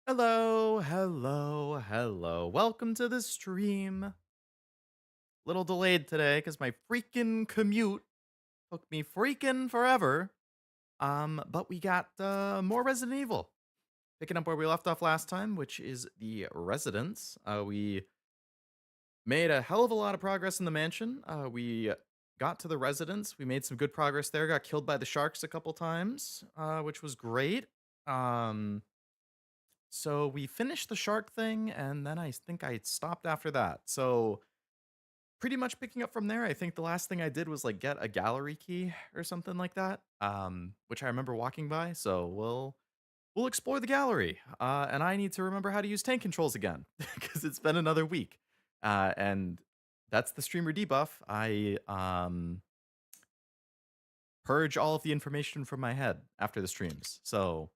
Hello, hello, hello. Welcome to the stream. Little delayed today because my freaking commute took me freaking forever. But we got more Resident Evil. Picking up where we left off last time, which is the residence. We made a hell of a lot of progress in the mansion. We got to the residence. We made some good progress there. Got killed by the sharks a couple times, which was great. Um, So we finished the shark thing, and then I think I stopped after that. So pretty much picking up from there, I think the last thing I did was like get a gallery key or something like that, which I remember walking by. So we'll explore the gallery, and I need to remember how to use tank controls again because it's been another week, and that's the streamer debuff. I purge all of the information from my head after the streams, so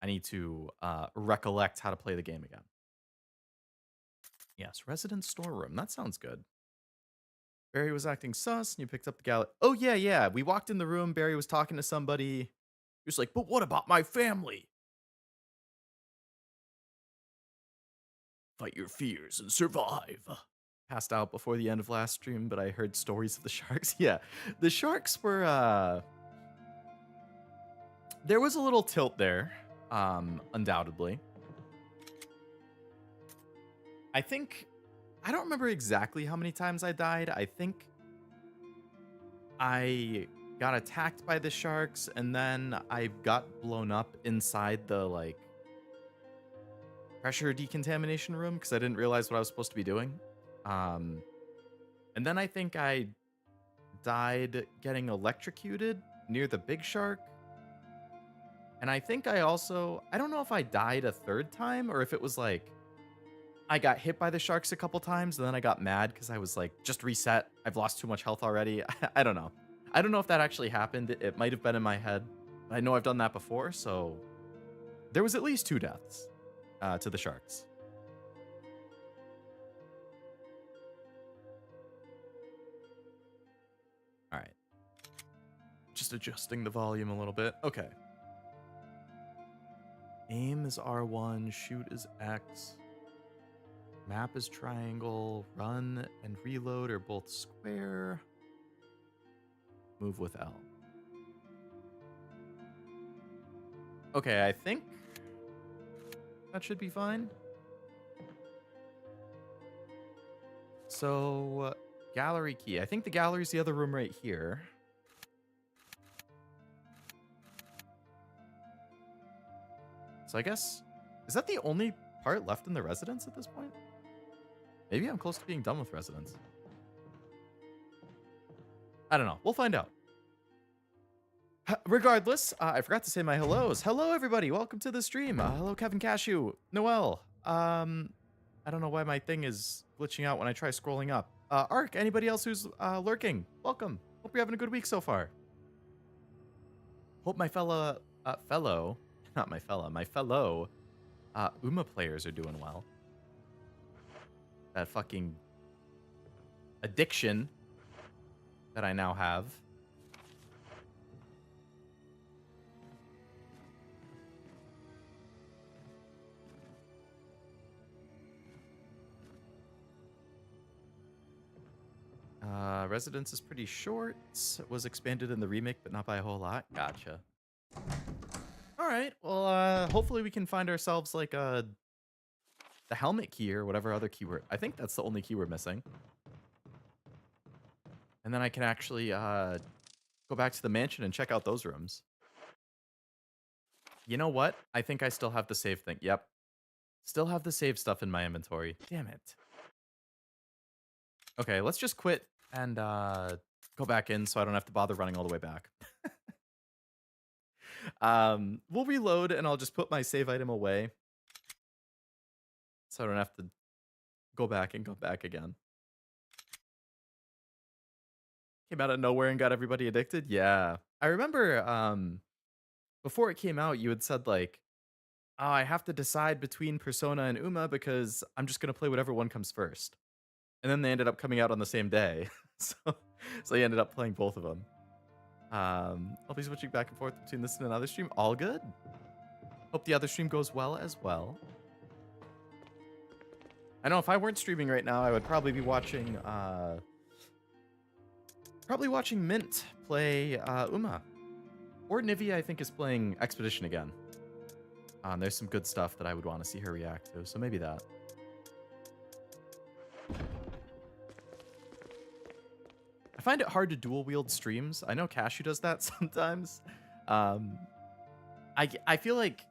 I need to recollect how to play the game again. Yes, resident storeroom. That sounds good. Barry was acting sus, and you picked up the gallery. Oh, yeah, yeah. We walked in the room. Barry was talking to somebody. He was like, but what about my family? Fight your fears and survive. Passed out before the end of last stream, but I heard stories of the sharks. Yeah, the sharks were, there was a little tilt there, undoubtedly. I think, I don't remember exactly how many times I died. I think I got attacked by the sharks, and then I got blown up inside the, like, pressure decontamination room because I didn't realize what I was supposed to be doing. Um, and then I think I died getting electrocuted near the big shark. And I think I also, I don't know if I died a third time or if it was like I got hit by the sharks a couple times and then I got mad because I was like, just reset. I've lost too much health already. I don't know. I don't know if that actually happened. It might have been in my head. I know I've done that before, so there was at least 2 deaths to the sharks. All right. Just adjusting the volume a little bit. Okay. Aim is R1, shoot is X. Map is triangle, run and reload are both square. Move with L. Okay, I think that should be fine. So, gallery key. I think the gallery's the other room right here. So I guess, is that the only part left in the residence at this point? Maybe I'm close to being done with residence. I don't know. We'll find out. Regardless, I forgot to say my hellos. Hello, everybody. Welcome to the stream. Hello, Kevin Cashew. Noel. I don't know why my thing is glitching out when I try scrolling up. Ark, anybody else who's lurking? Welcome. Hope you're having a good week so far. Hope my my fellow Uma players are doing well. That fucking addiction that I now have. Residence is pretty short. Was expanded in the remake, but not by a whole lot. Gotcha. All right. Well, hopefully we can find ourselves like the helmet key or whatever other key I think that's the only key we're missing. And then I can actually go back to the mansion and check out those rooms. You know what? I think I still have the save thing. Yep. Still have the save stuff in my inventory. Damn it. Okay, let's just quit and go back in so I don't have to bother running all the way back. We'll reload and I'll just put my save item away so I don't have to go back and go back again. Came out of nowhere and got everybody addicted? Yeah. I remember before it came out, you had said like, oh, I have to decide between Persona and Uma because I'm just going to play whatever one comes first. And then they ended up coming out on the same day. so I ended up playing both of them. I'll be switching back and forth between this and another stream. All good. Hope the other stream goes well as well. I know if I weren't streaming right now, I would probably be watching, Mint play Uma. Or Nivi, I think, is playing Expedition again. There's some good stuff that I would want to see her react to, so maybe that. I find it hard to dual wield streams. I know Cashew does that sometimes. I feel like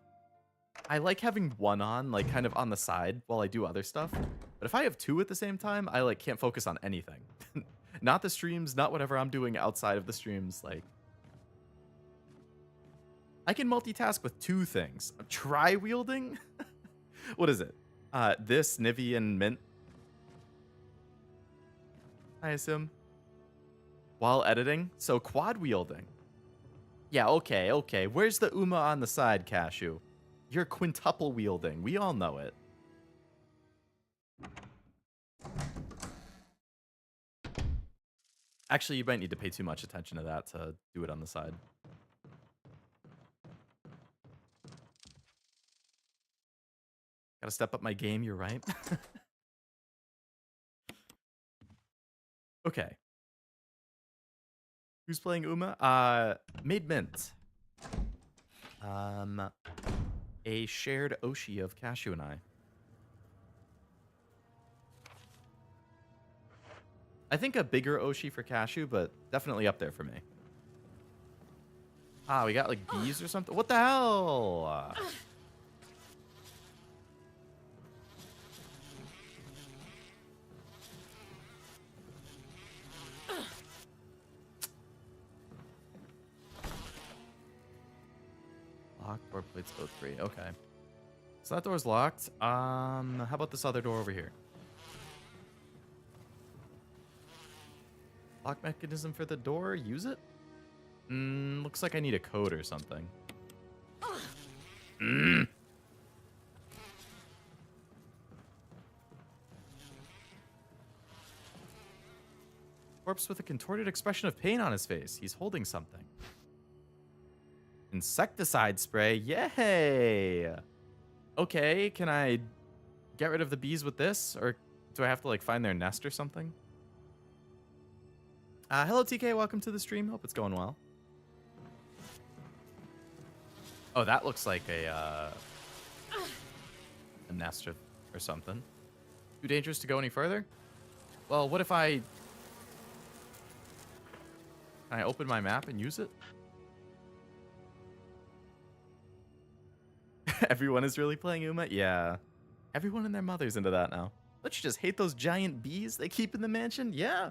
I like having one on, like, kind of on the side while I do other stuff. But if I have two at the same time, I, like, can't focus on anything. Not the streams, not whatever I'm doing outside of the streams, like... I can multitask with two things. Tri-wielding? What is it? This, Nivi, and Mint? I assume. While editing? So quad-wielding. Yeah, okay. Where's the Uma on the side, Cashew? You're quintuple wielding. We all know it. Actually, you might need to pay too much attention to that to do it on the side. Gotta step up my game, you're right. Okay. Who's playing Uma? Made Mint. A shared Oshi of Cashew and I. I think a bigger Oshi for Cashew, but definitely up there for me. We got like bees or something. What the hell? Locked door plates both free. Okay. So that door's locked. How about this other door over here? Lock mechanism for the door. Use it? Looks like I need a code or something. Corpse with a contorted expression of pain on his face. He's holding something. Insecticide spray. Yay! Okay, can I get rid of the bees with this? Or do I have to, like, find their nest or something? Hello, TK. Welcome to the stream. Hope it's going well. Oh, that looks like a nest or something. Too dangerous to go any further? Well, what if I... Can I open my map and use it? Everyone is really playing Uma? Yeah. Everyone and their mother's into that now. Don't you just hate those giant bees they keep in the mansion? Yeah.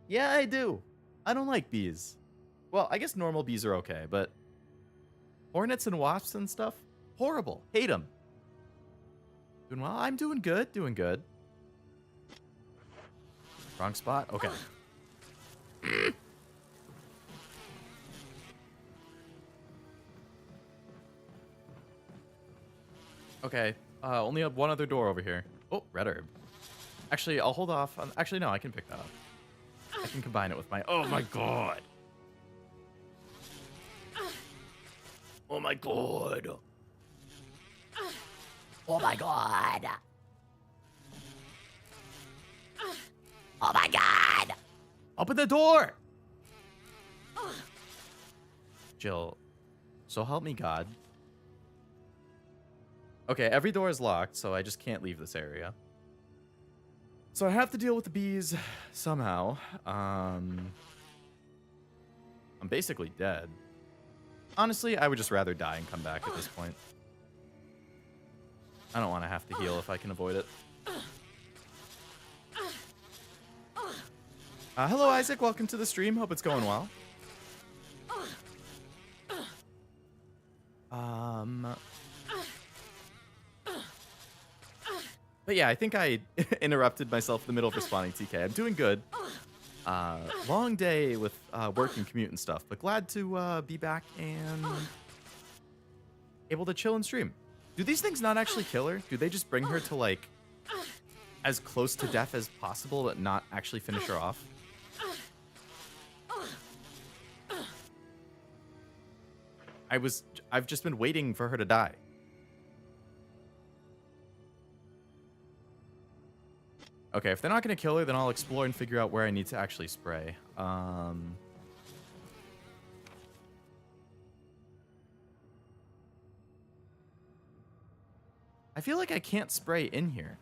Yeah, I do. I don't like bees. Well, I guess normal bees are okay, but... Hornets and wasps and stuff? Horrible. Hate them. Doing well? I'm doing good. Doing good. Wrong spot? Okay. Okay. Only have one other door over here. Oh, red herb. Actually, I'll hold off on... Actually, no, I can pick that up. I can combine it with my... Oh, my God. Oh, my God. Oh, my God. Oh, my God. Open the door. Jill, so help me God. Okay, every door is locked, so I just can't leave this area. So I have to deal with the bees somehow. I'm basically dead. Honestly, I would just rather die and come back at this point. I don't want to have to heal if I can avoid it. Hello, Isaac. Welcome to the stream. Hope it's going well. But yeah, I think I interrupted myself in the middle of responding, TK. I'm doing good. Long day with work and commute and stuff, but glad to be back and able to chill and stream. Do these things not actually kill her? Do they just bring her to, like, as close to death as possible, but not actually finish her off? I've just been waiting for her to die. Okay, if they're not going to kill her, then I'll explore and figure out where I need to actually spray. I feel like I can't spray in here.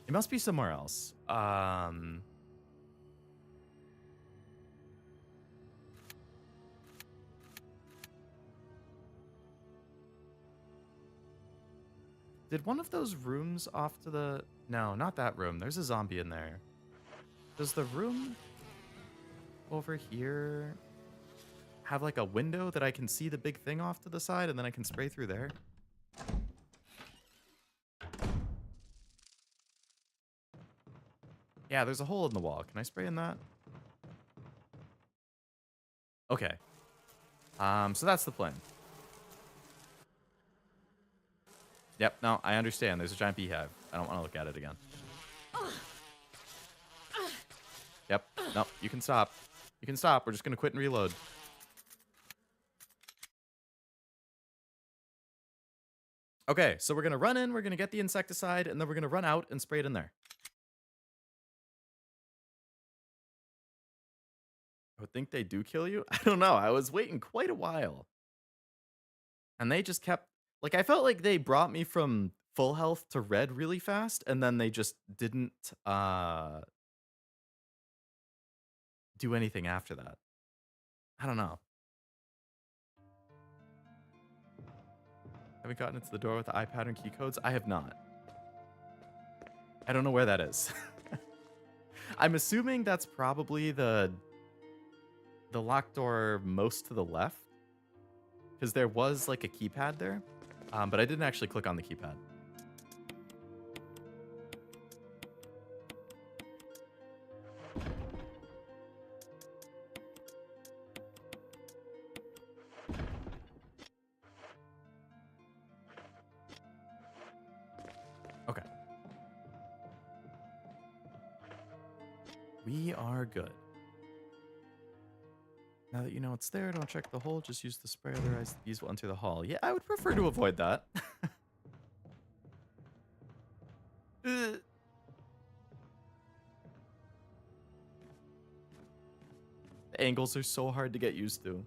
It must be somewhere else. Did one of those rooms off to the... No, not that room. There's a zombie in there. Does the room over here have like a window that I can see the big thing off to the side and then I can spray through there? Yeah, there's a hole in the wall. Can I spray in that? Okay. So that's the plan. Yep, no, I understand. There's a giant beehive. I don't want to look at it again. Yep, no, you can stop. You can stop. We're just going to quit and reload. Okay, so we're going to run in, we're going to get the insecticide, and then we're going to run out and spray it in there. I would think they do kill you. I don't know. I was waiting quite a while. And they just kept... Like, I felt like they brought me from full health to red really fast, and then they just didn't do anything after that. I don't know. Have we gotten into the door with the eye pattern key codes? I have not. I don't know where that is. I'm assuming that's probably the locked door most to the left, because there was like a keypad there, but I didn't actually click on the keypad. Okay. We are good. Now that you know it's there, don't check the hole, just use the spray, otherwise the bees will enter the hall. Yeah, I would prefer to avoid that. The angles are so hard to get used to.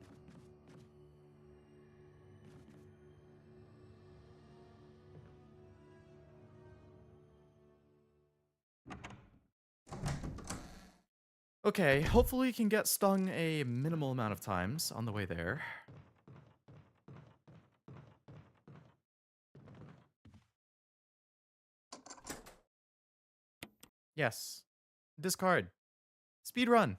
Okay, hopefully you can get stung a minimal amount of times on the way there. Yes. Discard. Speed run.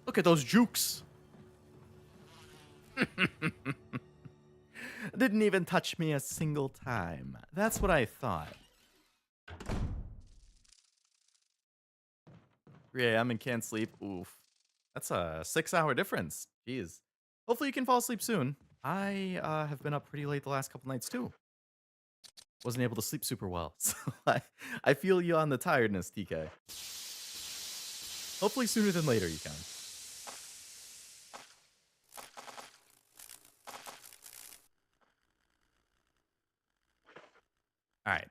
Look at those jukes. Didn't even touch me a single time. That's what I thought. 3 a.m. and can't sleep. Oof. That's a 6-hour difference. Jeez. Hopefully you can fall asleep soon. I have been up pretty late the last couple nights too. Wasn't able to sleep super well. So I feel you on the tiredness, TK. Hopefully sooner than later you can. Alright.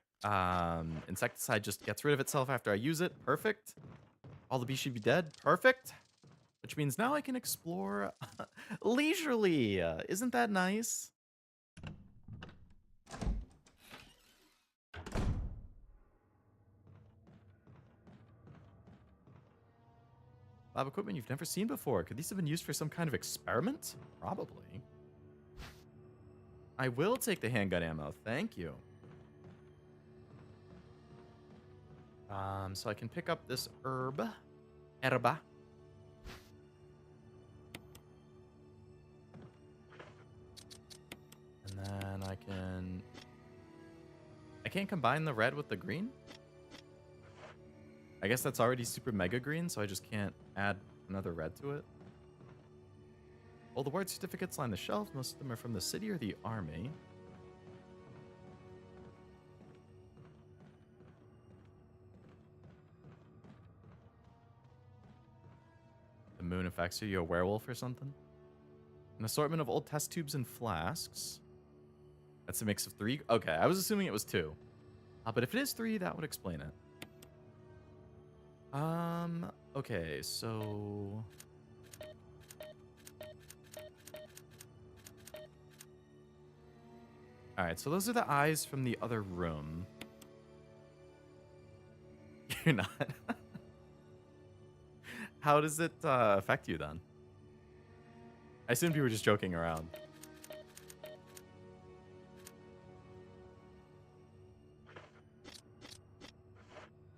Insecticide just gets rid of itself after I use it. Perfect. All the bees should be dead. Perfect. Which means now I can explore leisurely. Isn't that nice? Lab equipment you've never seen before. Could these have been used for some kind of experiment? Probably. I will take the handgun ammo. Thank you. So I can pick up this herb. Herba. And then I can't combine the red with the green? I guess that's already super mega green, so I just can't add another red to it. Well, the ward certificates line the shelf. Most of them are from the city or the army. The moon affects you. You a werewolf or something? An assortment of old test tubes and flasks. That's a mix of 3. Okay, I was assuming it was 2. But if it is 3, that would explain it. Okay, so... Alright, so those are the eyes from the other room. You're not. How does it affect you then? I assumed you were just joking around.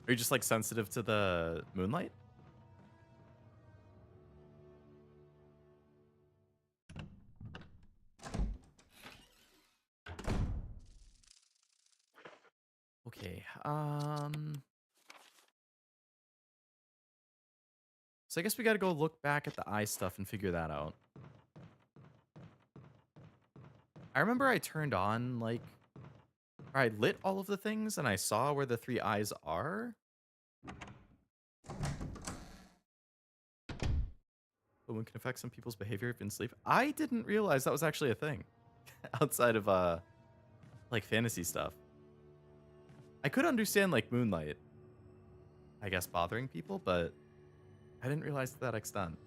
Are you just like sensitive to the moonlight? Okay, so I guess we gotta go look back at the eye stuff and figure that out. I remember I turned on, like, or I lit all of the things and I saw where the 3 eyes are. The one can affect some people's behavior if in sleep. I didn't realize that was actually a thing outside of, like, fantasy stuff. I could understand, like, moonlight, I guess, bothering people, but I didn't realize to that extent.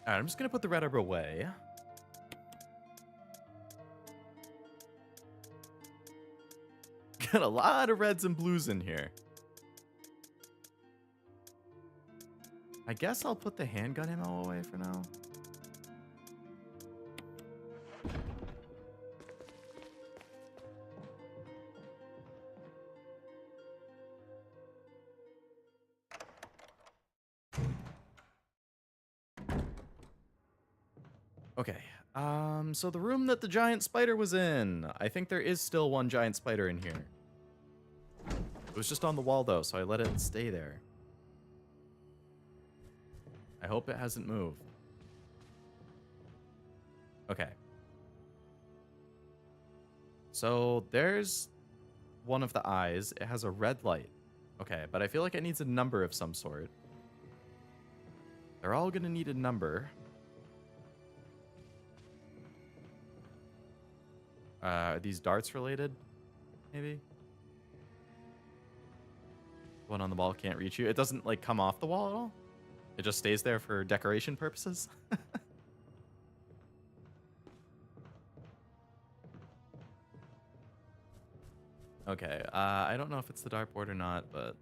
Alright, I'm just gonna put the red herb away. Got a lot of reds and blues in here. I guess I'll put the handgun ammo away for now. Okay, so the room that the giant spider was in. I think there is still one giant spider in here. It was just on the wall though, so I let it stay there. I hope it hasn't moved. Okay. So there's one of the eyes. It has a red light. Okay, but I feel like it needs a number of some sort. They're all gonna need a number. Are these darts related? Maybe? One on the wall can't reach you. It doesn't, like, come off the wall at all? It just stays there for decoration purposes? Okay, I don't know if it's the dartboard or not, but...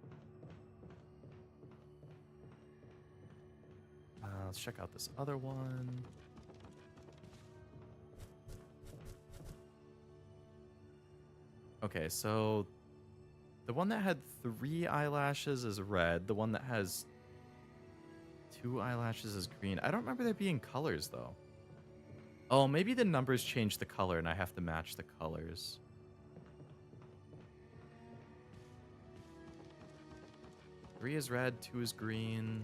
let's check out this other one. Okay, so... the one that had 3 eyelashes is red. The one that has 2 eyelashes is green. I don't remember there being colors, though. Oh, maybe the numbers change the color and I have to match the colors. Three is red, 2 is green.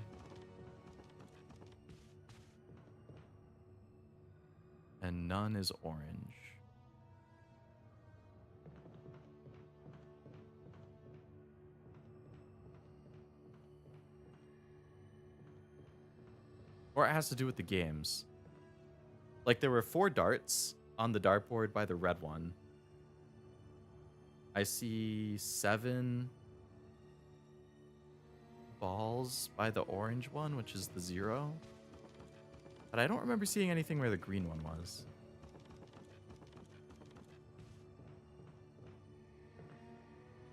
And none is orange. Or it has to do with the games. Like, there were 4 darts on the dartboard by the red one. I see 7 balls by the orange one, which is the 0. But I don't remember seeing anything where the green one was.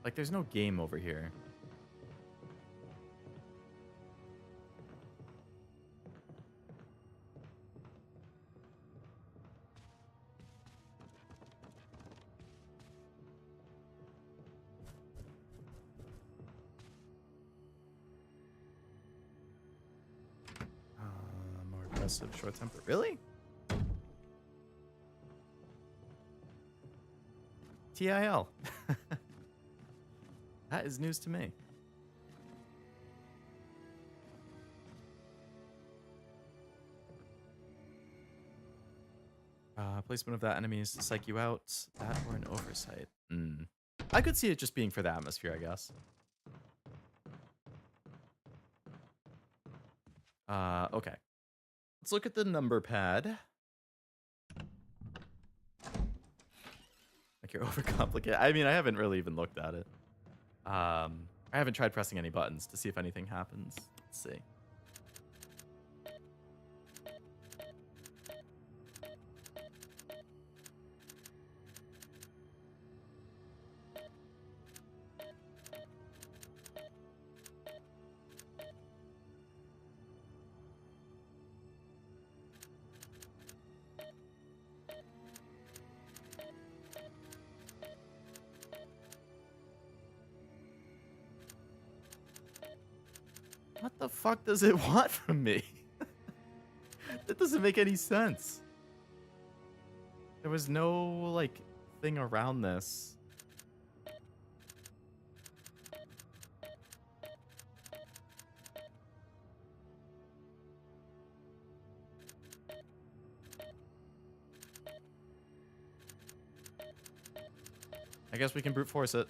Like, there's no game over here. aggressive, short temper. Really? TIL. That is news to me. Placement of that enemy is to psych you out. That or an oversight. I could see it just being for the atmosphere, I guess. Okay. Let's look at the number pad. Like you're overcomplicated. I mean, I haven't really even looked at it. I haven't tried pressing any buttons to see if anything happens. Let's see. What the fuck does it want from me? That doesn't make any sense. There was no, like, thing around this. I guess we can brute force it.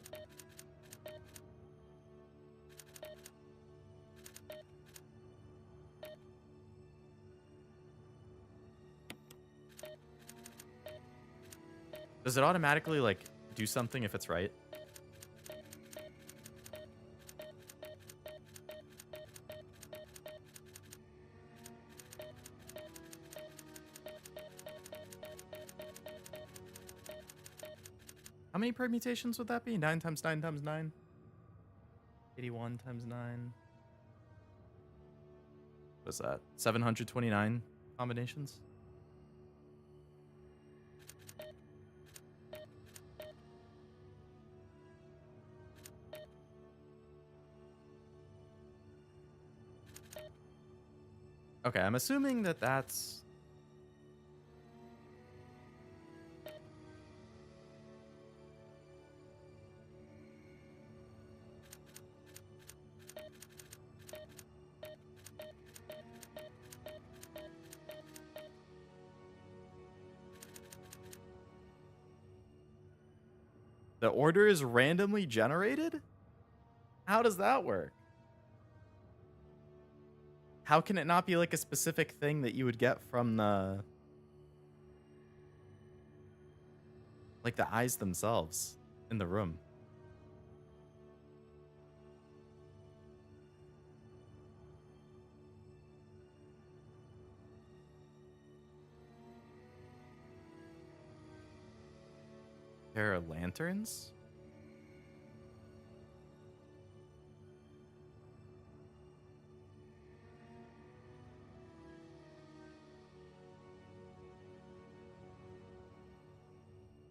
Does it automatically, like, do something if it's right? How many permutations would that be? 9 times 9 times 9? 81 times 9. What's that? 729 combinations? Okay, I'm assuming that that's... The order is randomly generated? How does that work? How can it not be like a specific thing that you would get from the... like the eyes themselves in the room? There are lanterns?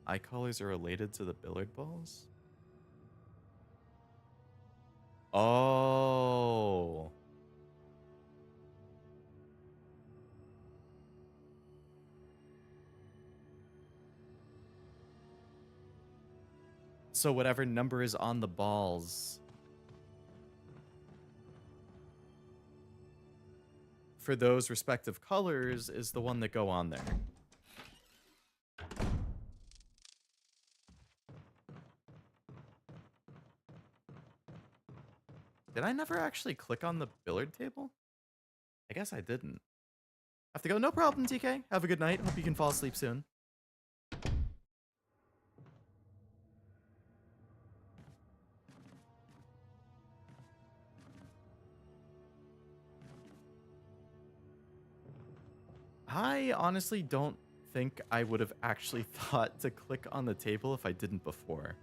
Eye colors are related to the billiard balls? Oh. So whatever number is on the balls for those respective colors is the one that go on there. Did I never actually click on the billiard table? I guess I didn't. Have to go. No problem, TK. Have a good night. Hope you can fall asleep soon. I honestly don't think I would have actually thought to click on the table if I didn't before.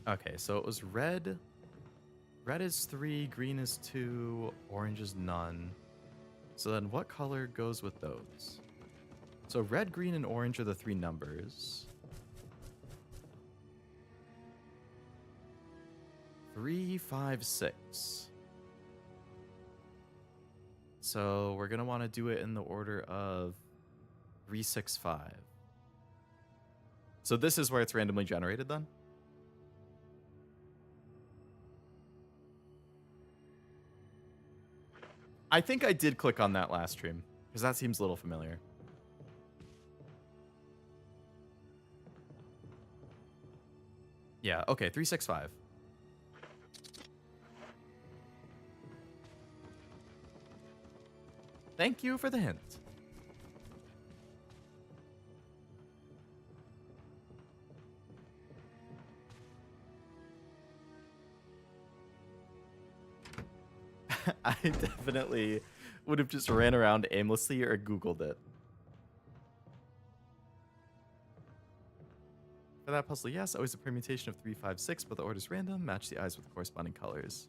Okay, so it was red. Red is 3, green is 2, orange is none. So then what color goes with those? So red, green, and orange are the 3 numbers. 3, 5, 6. So we're gonna want to do it in the order of 3, 6, 5. So this is where it's randomly generated then? I think I did click on that last stream, because that seems a little familiar. Yeah, okay, 3, 6, 5. Thank you for the hint. I definitely would have just ran around aimlessly or Googled it. For that puzzle, yes, always a permutation of 3, 5, 6, but the order's random. Match the eyes with the corresponding colors.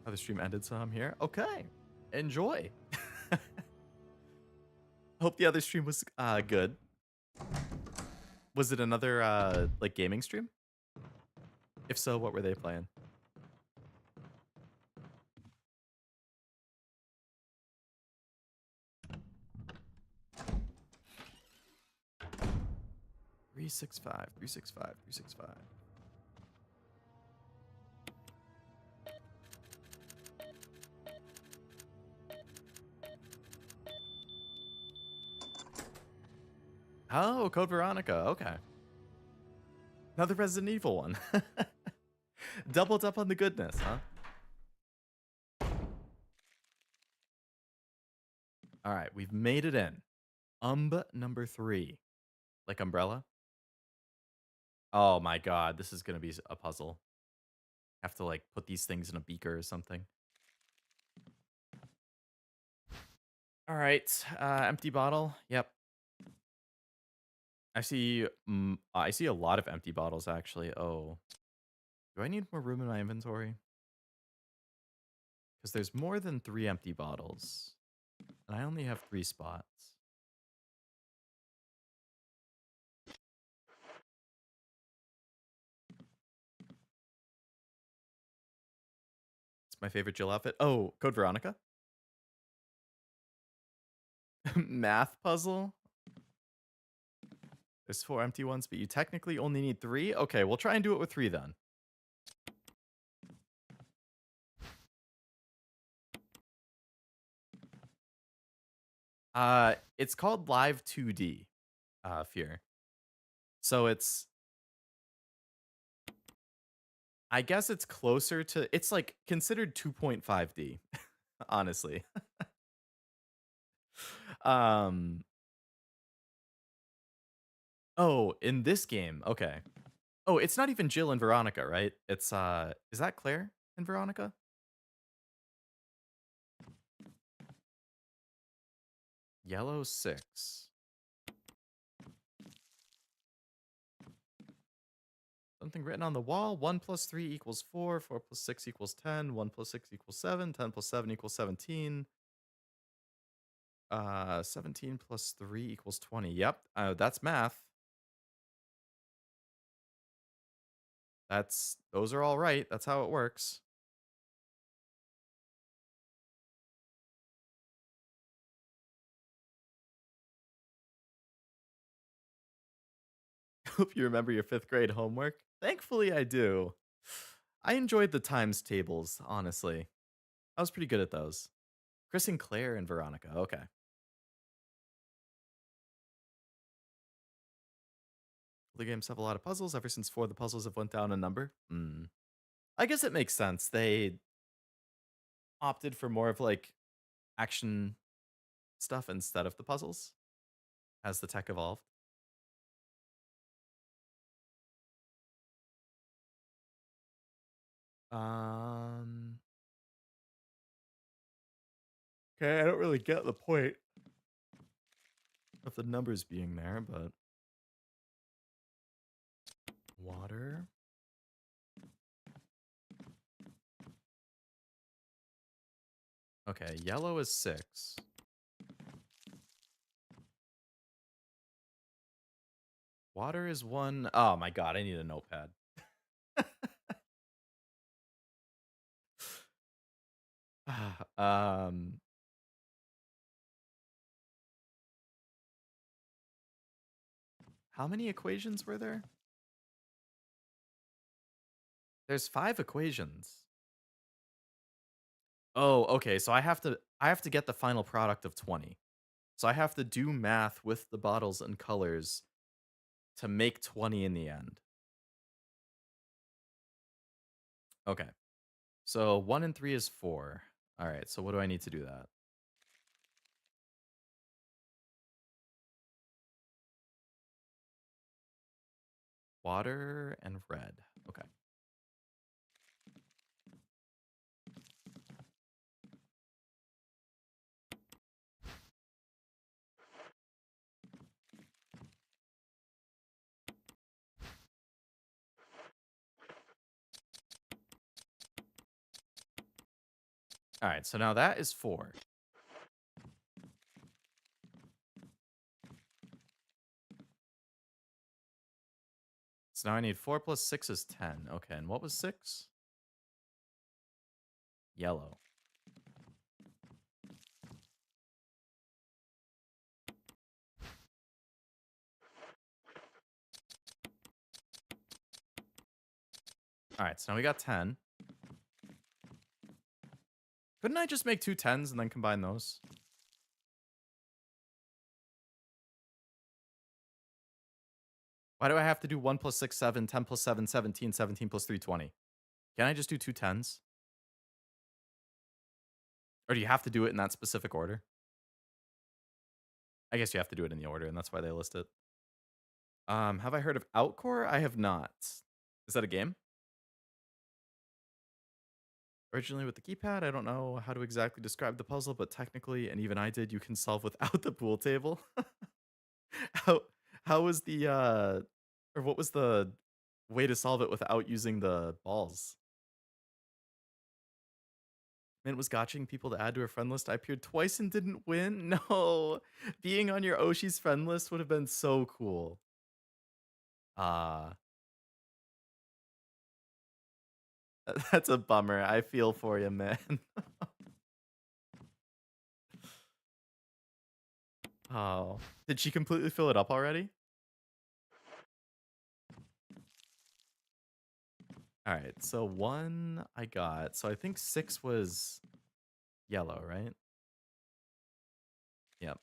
Oh, the stream ended, so I'm here. Okay, enjoy. Hope the other stream was good. Was it another like gaming stream? If so, what were they playing? Three, 6, 5, 3, 6, 5, 3, 6, 5. Oh, Code Veronica. Okay. Another Resident Evil one. Doubled up on the goodness, huh? All right, we've made it in. Number 3. Like umbrella? Oh my god, this is going to be a puzzle. Have to like put these things in a beaker or something. All right, empty bottle. Yep. I see a lot of empty bottles actually. Oh. Do I need more room in my inventory? Because there's more than 3 empty bottles. And I only have 3 spots. It's my favorite Jill outfit. Oh, Code Veronica? Math puzzle? There's 4 empty ones, but you technically only need 3? Okay, we'll try and do it with 3 then. It's called Live 2D, Fear. So it's... I guess it's closer to... It's like considered 2.5D, honestly. Oh, in this game, okay. Oh, it's not even Jill and Veronica, right? It's, is that Claire and Veronica? Yellow 6. Something written on the wall. 1 plus 3 equals 4. 4 plus 6 equals 10. 1 plus 6 equals 7. 10 plus 7 equals 17. 17 plus 3 equals 20. Yep, that's math. Those are all right. That's how it works. Hope you remember your 5th grade homework. Thankfully, I do. I enjoyed the times tables, honestly. I was pretty good at those. Chris and Claire and Veronica. Okay. The games have a lot of puzzles. Ever since 4 of the puzzles have went down a number. I guess it makes sense. They opted for more of like action stuff instead of the puzzles as the tech evolved. Okay, I don't really get the point of the numbers being there, but water. Okay, yellow is 6. Water is 1. Oh my god, I need a notepad. How many equations were there? There's 5 equations. Oh, okay, so I have to get the final product of 20. So I have to do math with the bottles and colors to make 20 in the end. Okay. So 1 and 3 is 4. All right, so what do I need to do that? Water and red. Okay. All right, so now that is 4. So now I need 4 plus 6 is 10. Okay, and what was 6? Yellow. All right, so now we got 10. Couldn't I just make 2 10s and then combine those? Why do I have to do 1 plus 6, 7, 10 plus 7, 17, 17 plus 3, 20? Can I just do 2 10s? Or do you have to do it in that specific order? I guess you have to do it in the order, and that's why they list it. Have I heard of Outcore? I have not. Is that a game? Originally with the keypad, I don't know how to exactly describe the puzzle, but technically, and even I did, you can solve without the pool table. how how was the or what was the way to solve it without using the balls? Mint was gotching people to add to her friend list. I appeared twice and didn't win. No, being on your Oshi's friend list would have been so cool. Ah, that's a bummer. I feel for you, man. Oh, did she completely fill it up already? All right, so 1 I got. So I think 6 was yellow, right? Yep.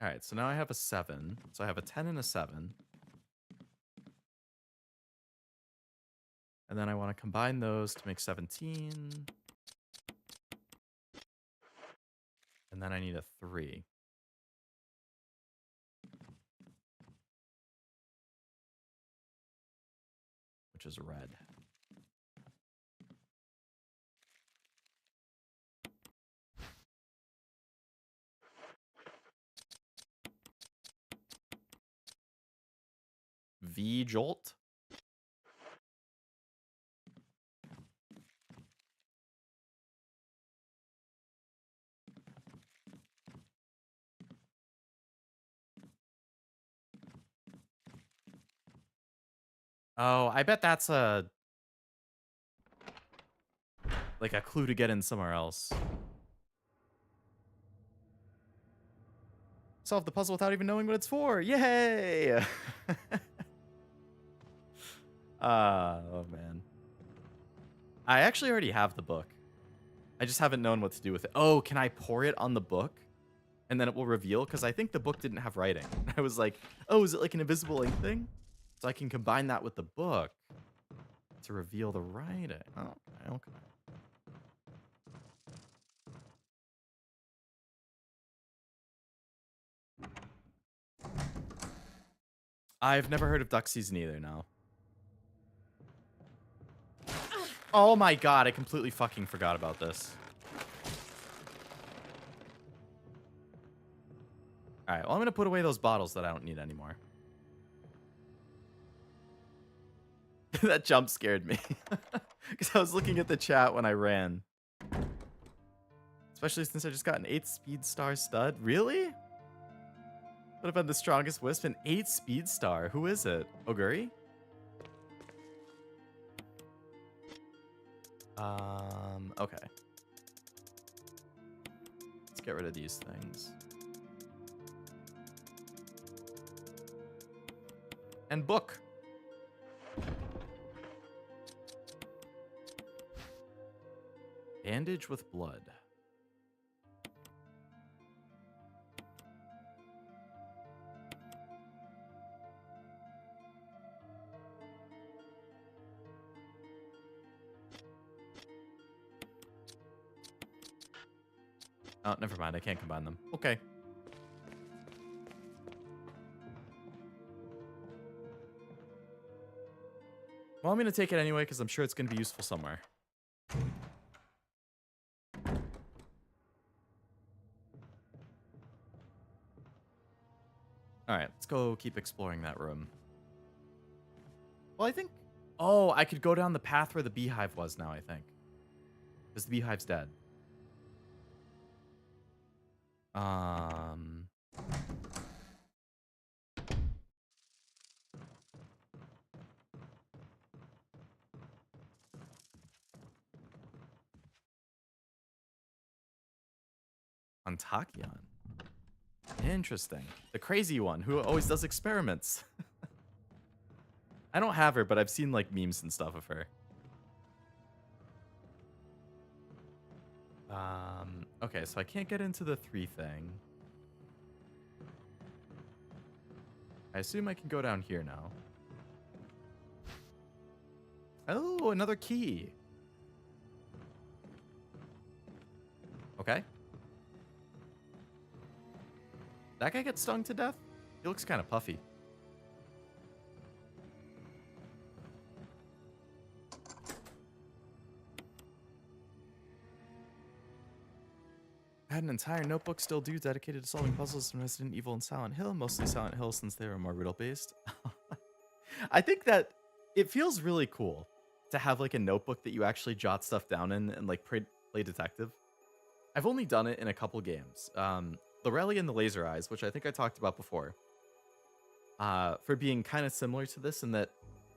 All right, so now I have a 7. So I have a 10 and a 7. And then I want to combine those to make 17. And then I need a 3, which is red. V Jolt. Oh, I bet that's a like a clue to get in somewhere else. Solve the puzzle without even knowing what it's for. Yay! Oh man. I actually already have the book. I just haven't known what to do with it. Oh, can I pour it on the book? And then it will reveal? Because I think the book didn't have writing. I was like, oh, is it like an invisible ink thing? So I can combine that with the book to reveal the writing. Oh, okay. I've never heard of duck season either, no. Oh my god, I completely fucking forgot about this. Alright, well, I'm gonna put away those bottles that I don't need anymore. That jump scared me. Because I was looking at the chat when I ran. Especially since I just got an 8 speed star stud. Really? Would have been the strongest wisp, an 8 speed star. Who is it? Oguri? Okay. Let's get rid of these things. And book. Bandage with blood. Oh, never mind. I can't combine them. Okay. Well, I'm going to take it anyway because I'm sure it's going to be useful somewhere. All right, let's go keep exploring that room. Well, I think... Oh, I could go down the path where the beehive was now, I think. Because the beehive's dead. On Tachyon. Interesting. The crazy one who always does experiments. I don't have her, but I've seen like memes and stuff of her. Okay, so I can't get into the 3 thing. I assume I can go down here now. Oh, another key. Okay. That guy gets stung to death? He looks kind of puffy. I had an entire notebook still due dedicated to solving puzzles in Resident Evil and Silent Hill, mostly Silent Hill since they were more riddle-based. I think that it feels really cool to have like a notebook that you actually jot stuff down in and like play detective. I've only done it in a couple games. Lorelli and the Laser Eyes, which I think I talked about before, for being kind of similar to this in that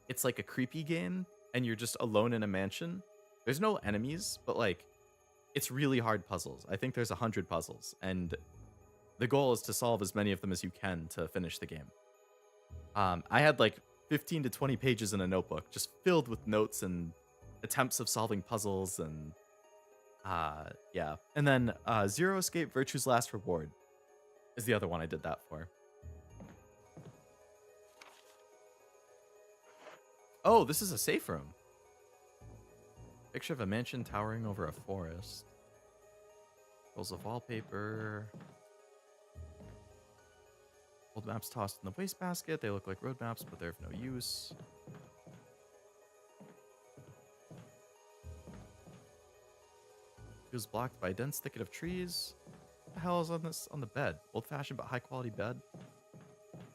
it's like a creepy game and you're just alone in a mansion. There's no enemies, but like it's really hard puzzles. I think there's 100 puzzles, and the goal is to solve as many of them as you can to finish the game. I had like 15 to 20 pages in a notebook just filled with notes and attempts of solving puzzles and yeah. And then Zero Escape Virtue's Last Reward is the other one I did that for. Oh, this is a safe room. Picture of a mansion towering over a forest. Rolls of wallpaper. Old maps tossed in the wastebasket. They look like road maps, but they're of no use. It was blocked by a dense thicket of trees. What the hell is on the bed? Old-fashioned but high-quality bed.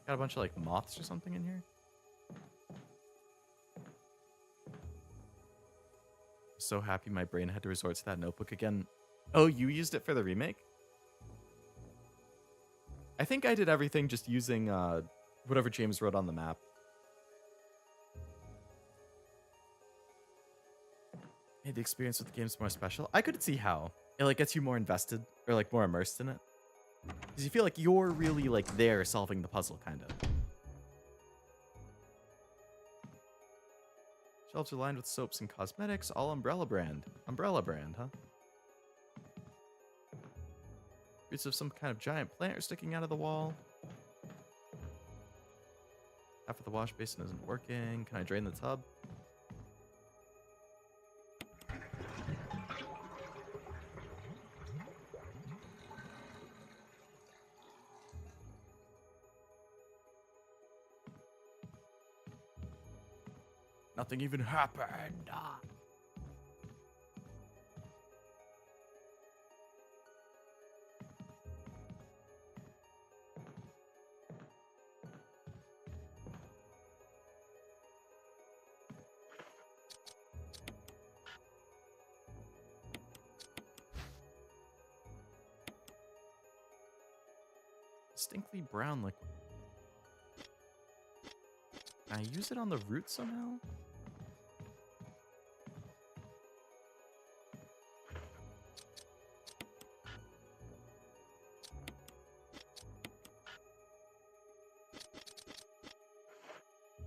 Got a bunch of like moths or something in here. So happy my brain had to resort to that notebook again. Oh, you used it for the remake? I think I did everything just using whatever James wrote on the map. Made the experience with the games more special. I could see how. It like gets you more invested or like more immersed in it. Because you feel like you're really like there solving the puzzle, kind of. Shelves are lined with soaps and cosmetics, all Umbrella brand. Umbrella brand, huh? Roots of some kind of giant plant are sticking out of the wall. Half of the wash basin isn't working. Can I drain the tub? Nothing even happened. distinctly brown liquid. Can I use it on the root somehow?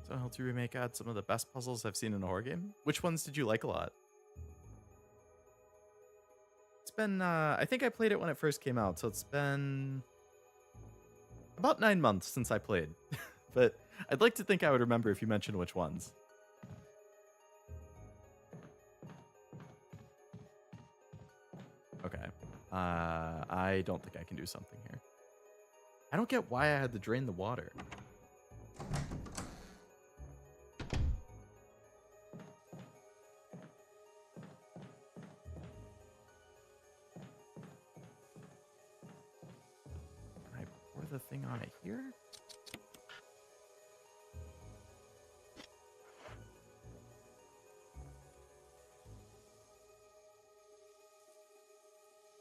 So Hell 2 Remake had some of the best puzzles I've seen in a horror game. Which ones did you like a lot? It's been, I think I played it when it first came out, so it's been about 9 months since I played. But I'd like to think I would remember if you mentioned which ones. Okay. I don't think I can do something here. I don't get why I had to drain the water. Can I pour the thing on it here?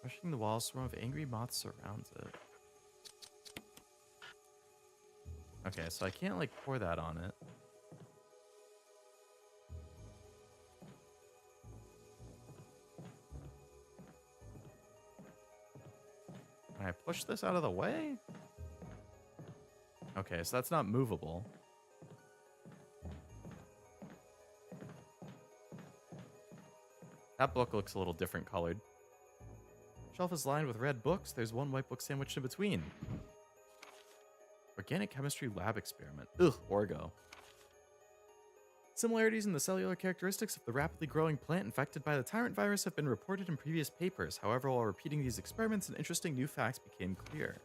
Brushing the wall, a swarm of angry moths surrounds it. Okay, so I can't, like, pour that on it. Can I push this out of the way? Okay, so that's not movable. That book looks a little different colored. Shelf is lined with red books. There's one white book sandwiched in between. Organic chemistry lab experiment. Ugh, Orgo. Similarities in the cellular characteristics of the rapidly growing plant infected by the tyrant virus have been reported in previous papers. However, while repeating these experiments, an interesting new facts became clear.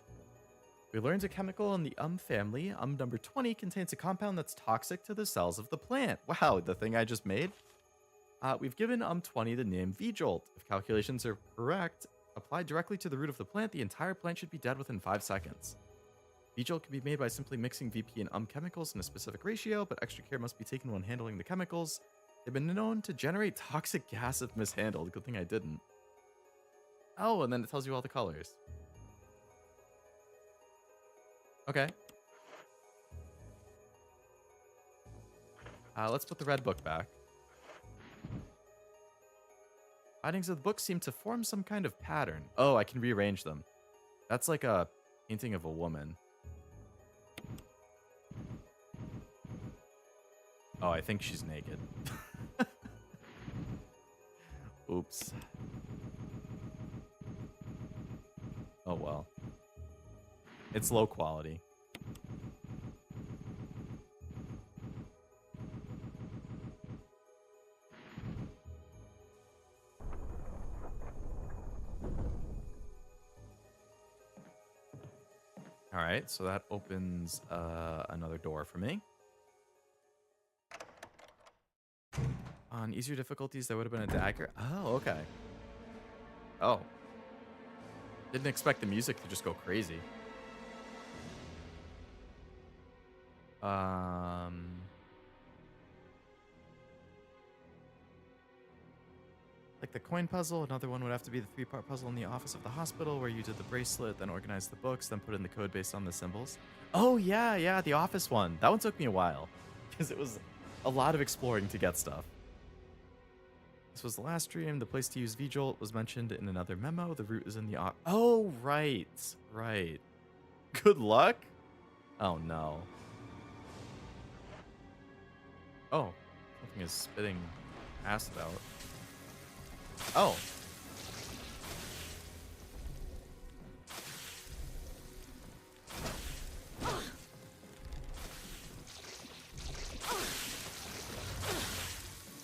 We learned a chemical in the family, number 20, contains a compound that's toxic to the cells of the plant. Wow, the thing I just made? We've given 20 the name vjolt. If calculations are correct, applied directly to the root of the plant, the entire plant should be dead within 5 seconds. vjolt can be made by simply mixing VP and chemicals in a specific ratio, but extra care must be taken when handling the chemicals. They've been known to generate toxic gas if mishandled. Good thing I didn't. Oh, and then it tells you all the colors. Okay. Let's put the red book back. Findings of the book seem to form some kind of pattern. Oh, I can rearrange them. That's like a painting of a woman. Oh, I think she's naked. Oops. Oh, well. It's low quality. All right, so that opens another door for me. On easier difficulties, there would have been a dagger. Oh, okay. Oh. Didn't expect the music to just go crazy. Like the coin puzzle, another one would have to be the 3-part puzzle in the office of the hospital where you did the bracelet, then organized the books, then put in the code based on the symbols. Oh, yeah, the office one. That one took me a while because it was a lot of exploring to get stuff. This was the last stream. The place to use vjolt was mentioned in another memo. The route is in the... Oh, right. Good luck? Oh, no. Oh, something is spitting acid out. Oh.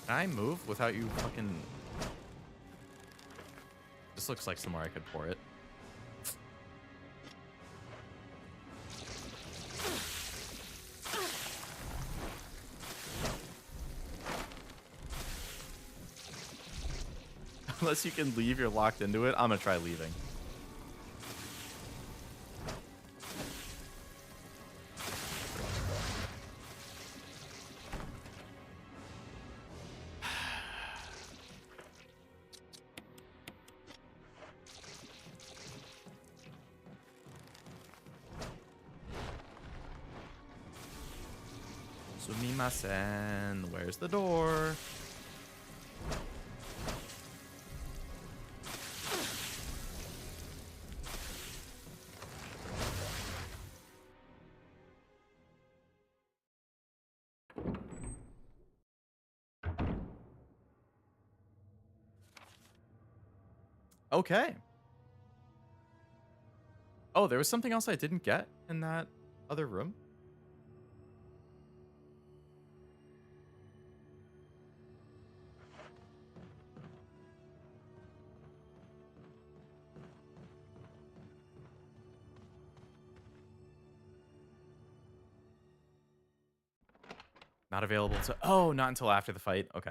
Can I move without you fucking... This looks like somewhere I could pour it. Unless you can leave, you're locked into it. I'm gonna try leaving. Sumimasen. Where's the door? Okay. Oh, there was something else I didn't get in that other room? Not available to... Oh, not until after the fight. Okay.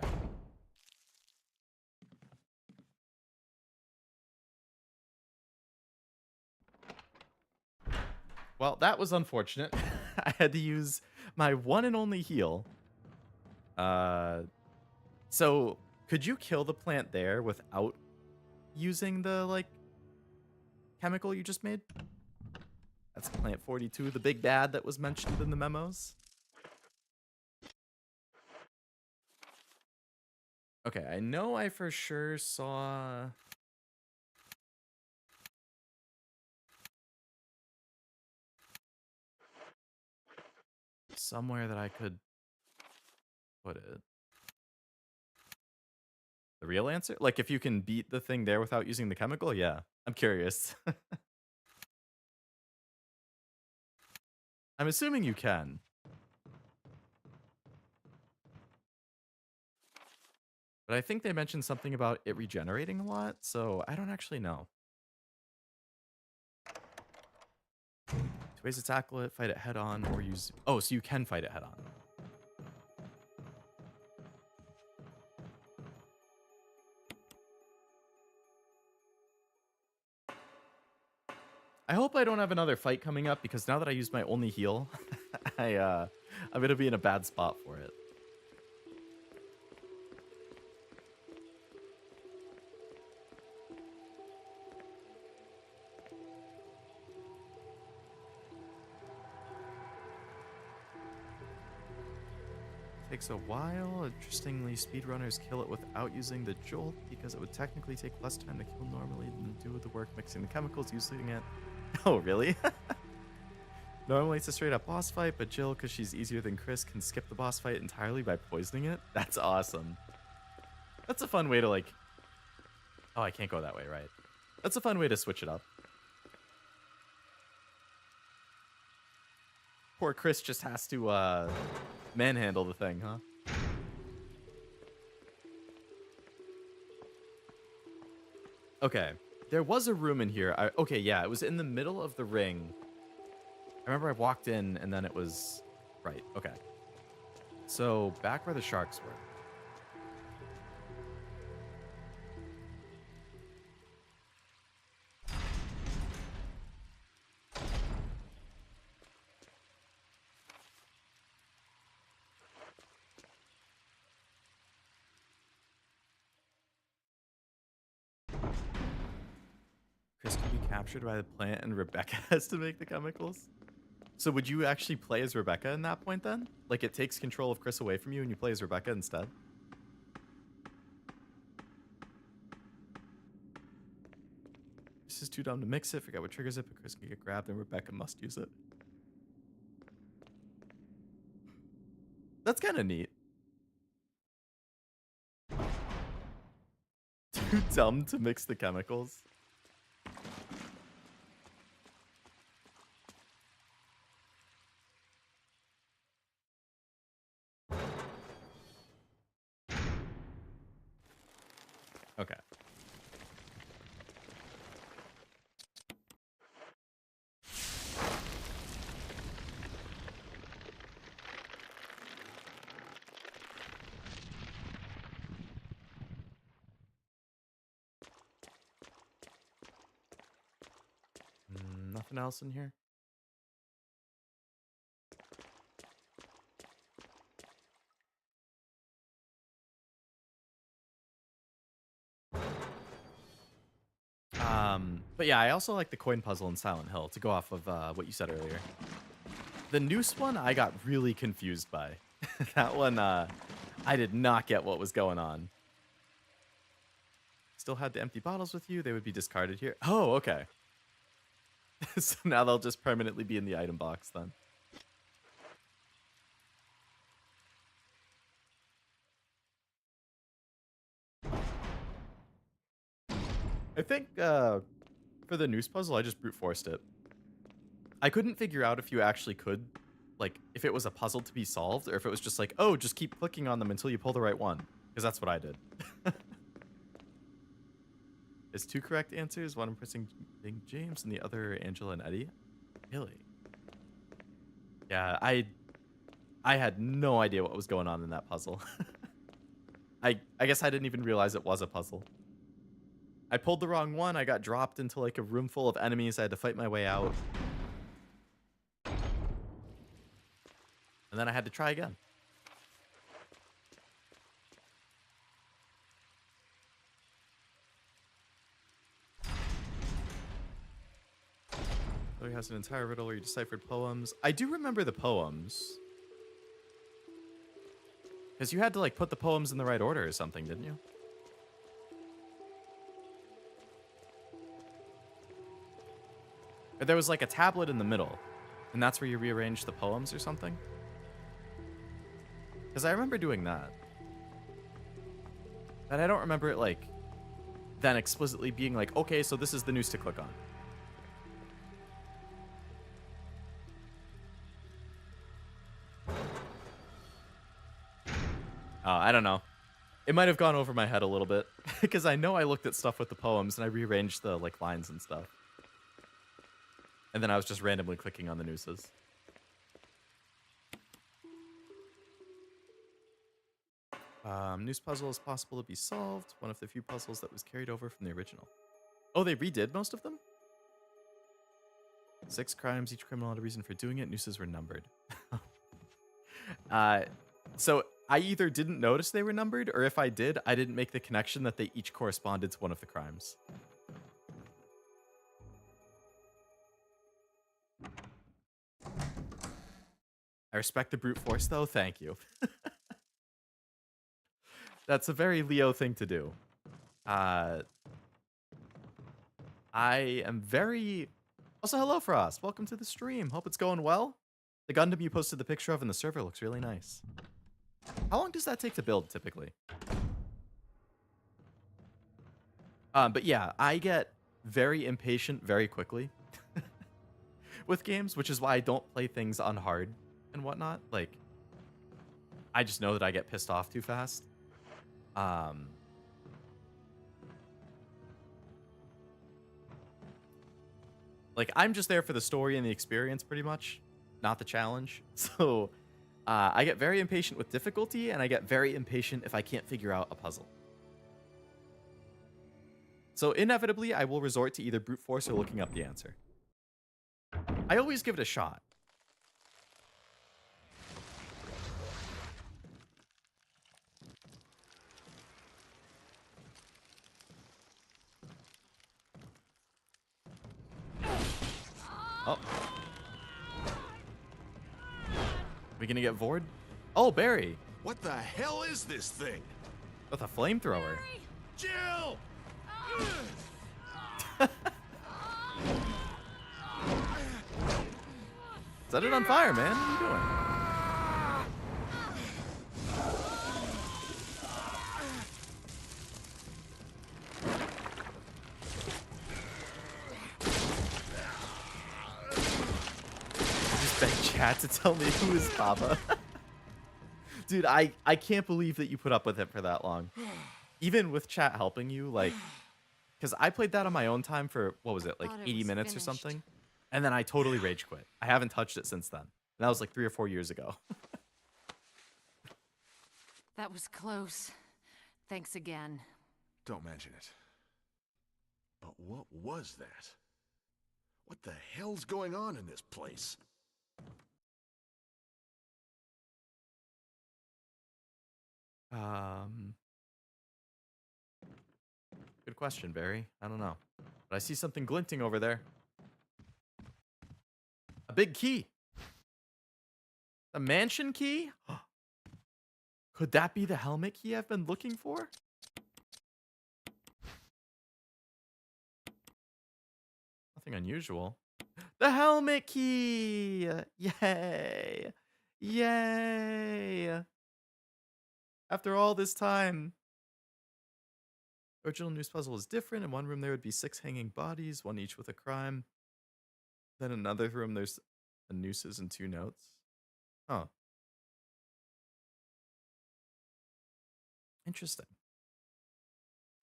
Well, that was unfortunate. I had to use my one and only heal. So could you kill the plant there without using the, like, chemical you just made? That's plant 42, the big bad that was mentioned in the memos. Okay, I know I for sure saw... somewhere that I could put it. The real answer? Like, if you can beat the thing there without using the chemical? Yeah. I'm curious. I'm assuming you can. But I think they mentioned something about it regenerating a lot, so I don't actually know. 2 ways to tackle it: fight it head on or use... Oh, so you can fight it head on. I hope I don't have another fight coming up, because now that I used my only heal, I'm gonna be in a bad spot for it. Takes a while. Interestingly, speedrunners kill it without using the jolt, because it would technically take less time to kill normally than do the work mixing the chemicals using it. Oh, really? Normally it's a straight up boss fight, but Jill, because she's easier than Chris, can skip the boss fight entirely by poisoning it. That's awesome. That's a fun way to, like... Oh, I can't go that way, right? That's a fun way to switch it up. Poor Chris just has to manhandle the thing, huh? Okay. There was a room in here. Okay, yeah, it was in the middle of the ring. I remember I walked in and then it was... Right, okay. So, back where the sharks were. Chris can be captured by the plant and Rebecca has to make the chemicals? So would you actually play as Rebecca in that point then? Like, it takes control of Chris away from you and you play as Rebecca instead? Chris is too dumb to mix it, forget what triggers it, but Chris can get grabbed and Rebecca must use it. That's kind of neat. Too dumb to mix the chemicals? Okay. Nothing else in here? But yeah, I also like the coin puzzle in Silent Hill, to go off of what you said earlier. The noose one I got really confused by. That one, I did not get what was going on. Still had the empty bottles with you. They would be discarded here. Oh, okay. So now they'll just permanently be in the item box then. I think for the noose puzzle, I just brute forced it. I couldn't figure out if you actually could, like, if it was a puzzle to be solved, or if it was just like, oh, just keep clicking on them until you pull the right one. Because that's what I did. There's two correct answers. One impressing James and the other Angela and Eddie. Really? Yeah, I had no idea what was going on in that puzzle. I guess I didn't even realize it was a puzzle. I pulled the wrong one. I got dropped into like a room full of enemies. I had to fight my way out. And then I had to try again. So he has an entire riddle where you deciphered poems. I do remember the poems. Because you had to like put the poems in the right order or something, didn't you? Or there was like a tablet in the middle. And that's where you rearranged the poems or something? Because I remember doing that. But I don't remember it like then explicitly being like, okay, so this is the noose to click on. I don't know. It might have gone over my head a little bit. Because I know I looked at stuff with the poems and I rearranged the like lines and stuff. And then I was just randomly clicking on the nooses. Noose puzzle is possible to be solved. One of the few puzzles that was carried over from the original. Oh, they redid most of them? 6 crimes, each criminal had a reason for doing it. Nooses were numbered. So I either didn't notice they were numbered, or if I did, I didn't make the connection that they each corresponded to one of the crimes. I respect the brute force, though. Thank you. That's a very Leo thing to do. I am very... Also, hello, Frost. Welcome to the stream. Hope it's going well. The Gundam you posted the picture of in the server looks really nice. How long does that take to build, typically? But yeah, I get very impatient very quickly with games, which is why I don't play things on hard and whatnot. Like, I just know that I get pissed off too fast. Like, I'm just there for the story and the experience, pretty much, not the challenge. So, I get very impatient with difficulty, and I get very impatient if I can't figure out a puzzle. So, inevitably, I will resort to either brute force or looking up the answer. I always give it a shot. Oh. We gonna get Vord? Oh, Barry. What the hell is this thing? With a flamethrower. Jill! Set it on fire, man. What are you doing? Just beg chat to tell me who is Papa. Dude, I can't believe that you put up with it for that long. Even with chat helping you, like... Because I played that on my own time for, what was it, like 80 minutes or something? And then I totally rage quit. I haven't touched it since then. And that was like 3 or 4 years ago. That was close. Thanks again. Don't mention it. But what was that? What the hell's going on in this place? Good question, Barry. I don't know. But I see something glinting over there. A big key. A mansion key? Could that be the helmet key I've been looking for? Nothing unusual. The helmet key! Yay! Yay! After all this time. Original news puzzle is different. In one room there would be 6 hanging bodies, one each with a crime. Then in another room there's a nooses and 2 notes. Huh. Interesting.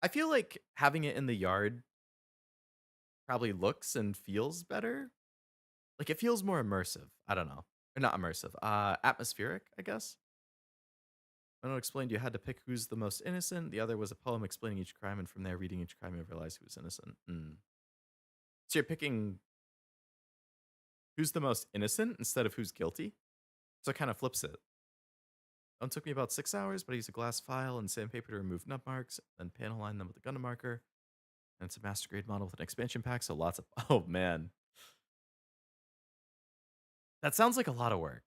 I feel like having it in the yard probably looks and feels better. Like it feels more immersive. I don't know. Or not immersive. Atmospheric, I guess. One explained you had to pick who's the most innocent. The other was a poem explaining each crime, and from there, reading each crime, you realize who was innocent. So you're picking who's the most innocent instead of who's guilty. So it kind of flips it. It took me about 6 hours, but I used a glass file and sandpaper to remove nut marks, then panel line them with a gunna marker. And it's a master grade model with an expansion pack, so lots of... Oh, man. That sounds like a lot of work.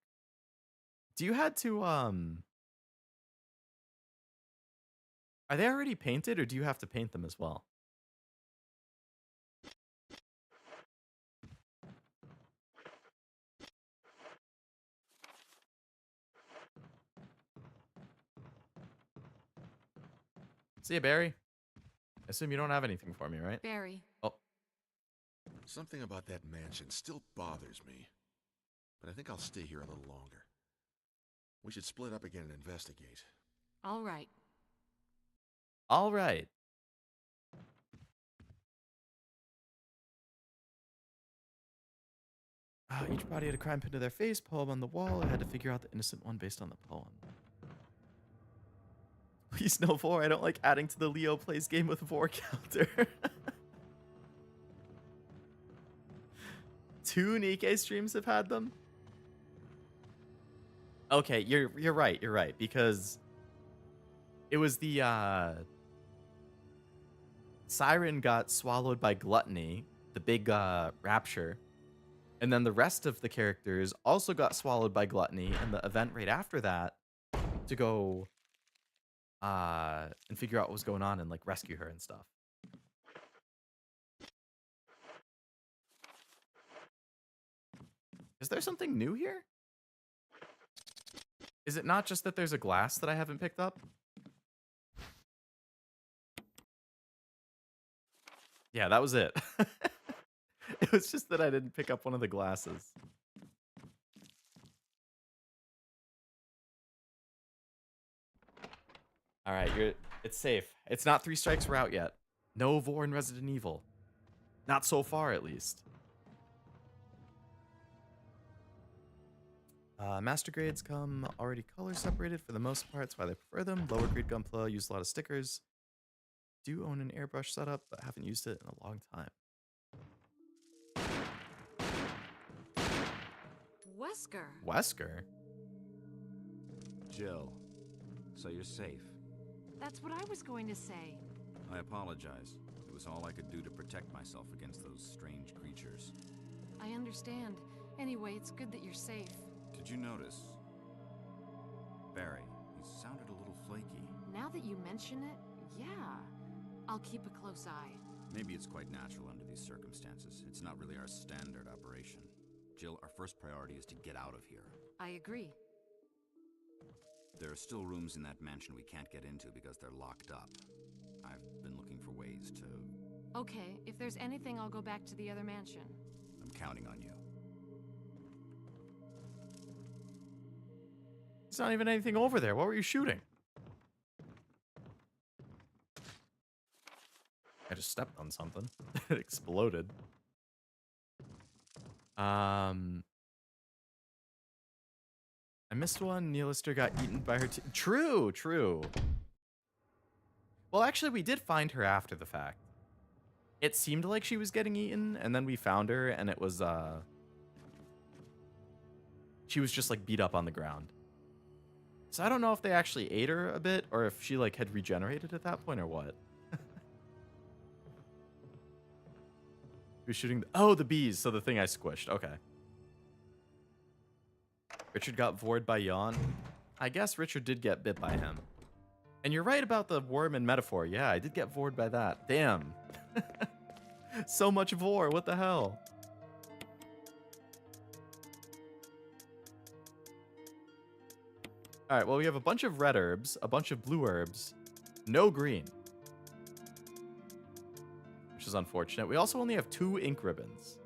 Do you had to... Are they already painted, or do you have to paint them as well? See ya, Barry. I assume you don't have anything for me, right? Barry. Oh. Something about that mansion still bothers me. But I think I'll stay here a little longer. We should split up again and investigate. All right. All right. Each body had a crime pinned to their face, poem on the wall. I had to figure out the innocent one based on the poem. Please no vor. I don't like adding to the Leo plays game with vor counter. 2 Nikkei streams have had them. Okay, you're right. You're right, because it was the Siren got swallowed by Gluttony, the big rapture, and then the rest of the characters also got swallowed by Gluttony, and the event right after that to go and figure out what was going on and like rescue her and stuff. Is there something new here? Is it not just that there's a glass that I haven't picked up? Yeah, that was it. It was just that I didn't pick up one of the glasses. All right, it's safe. It's not 3 strikes we're out yet. No vor in Resident Evil. Not so far, at least. Master grades come already color separated for the most part. That's why they prefer them. Lower grade Gunpla use a lot of stickers. Do own an airbrush setup, but haven't used it in a long time. Wesker. Wesker? Jill, so you're safe. That's what I was going to say. I apologize. It was all I could do to protect myself against those strange creatures. I understand. Anyway, it's good that you're safe. Did you notice? Barry, he sounded a little flaky. Now that you mention it, yeah. I'll keep a close eye. Maybe it's quite natural under these circumstances. It's not really our standard operation. Jill, our first priority is to get out of here. I agree. There are still rooms in that mansion we can't get into because they're locked up. I've been looking for ways to... Okay, if there's anything, I'll go back to the other mansion. I'm counting on you. There's not even anything over there. What were you shooting? I just stepped on something. It exploded. I missed one. Neilister got eaten by her True, true. Well, actually, we did find her after the fact. It seemed like she was getting eaten, and then we found her, and it was, she was just, like, beat up on the ground. So I don't know if they actually ate her a bit, or if she, like, had regenerated at that point, or what. He was shooting oh, the bees, so the thing I squished. Okay. Richard got vored by Yawn. I guess Richard did get bit by him. And you're right about the worm and metaphor. Yeah, I did get vored by that. Damn. So much vor. What the hell? All right, well, we have a bunch of red herbs, a bunch of blue herbs, no green, which is unfortunate. We also only have 2 ink ribbons.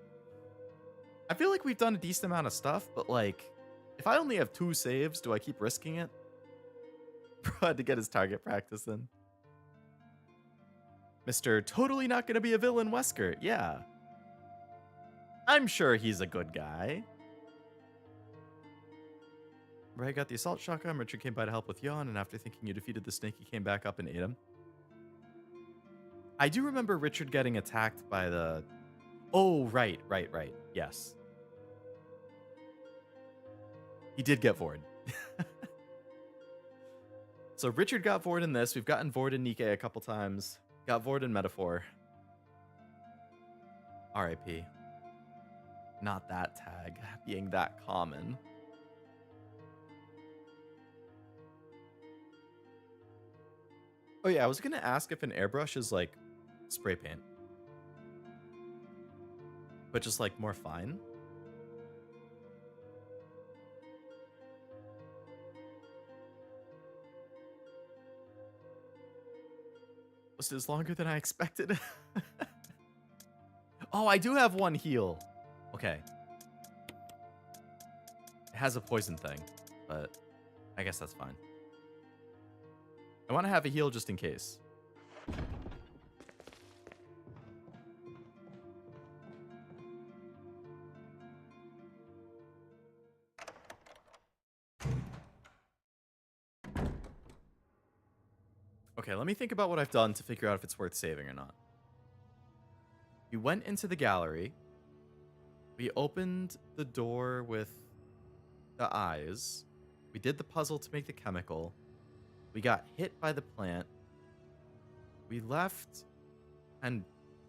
I feel like we've done a decent amount of stuff, but like, if I only have 2 saves, do I keep risking it? Bro had to get his target practice in. Mr. Totally not gonna be a villain Wesker. Yeah. I'm sure he's a good guy. Ray got the assault shotgun. Richard came by to help with Yawn, and after thinking you defeated the snake, he came back up and ate him. I do remember Richard getting attacked by the... Oh, right. Yes. He did get vored. So Richard got vored in this. We've gotten vored in Nikkei a couple times. Got vored in Metaphor. R.I.P. Not that tag being that common. Oh yeah, I was gonna ask if an airbrush is like spray paint, but just like more fine. This is longer than I expected. Oh, I do have 1 heal. Okay. It has a poison thing, but I guess that's fine. I want to have a heal just in case. Okay, let me think about what I've done to figure out if it's worth saving or not. We went into the gallery. We opened the door with the eyes. We did the puzzle to make the chemical. We got hit by the plant. We left and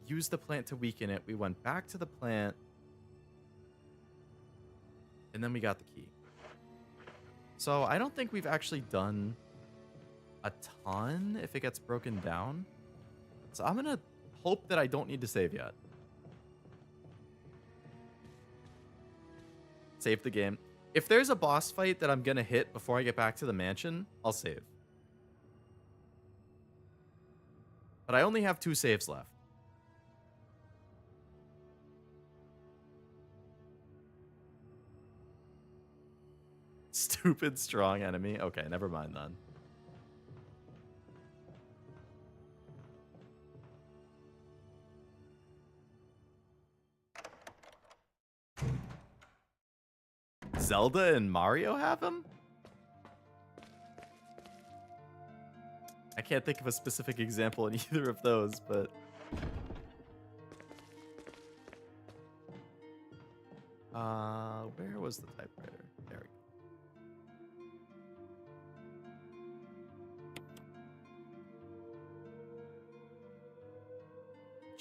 used the plant to weaken it. We went back to the plant. And then we got the key. So I don't think we've actually done a ton if it gets broken down. So I'm going to hope that I don't need to save yet. Save the game. If there's a boss fight that I'm going to hit before I get back to the mansion, I'll save. But I only have 2 saves left. Stupid strong enemy. Okay, never mind then. Zelda and Mario have him? I can't think of a specific example in either of those, but... where was the typewriter? There we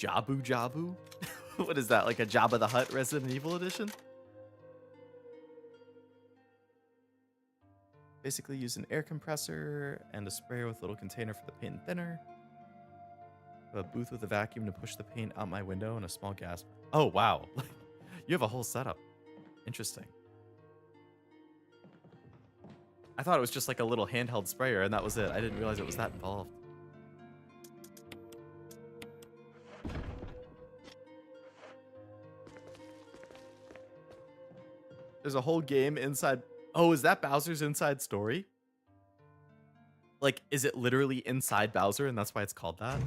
go. Jabu Jabu? What is that, like a Jabba the Hutt Resident Evil edition? Basically use an air compressor and a sprayer with a little container for the paint and thinner. A booth with a vacuum to push the paint out my window and a small gas. Oh, wow. You have a whole setup. Interesting. I thought it was just like a little handheld sprayer and that was it. I didn't realize it was that involved. There's a whole game inside. Oh, is that Bowser's Inside Story? Like, is it literally inside Bowser and that's why it's called that?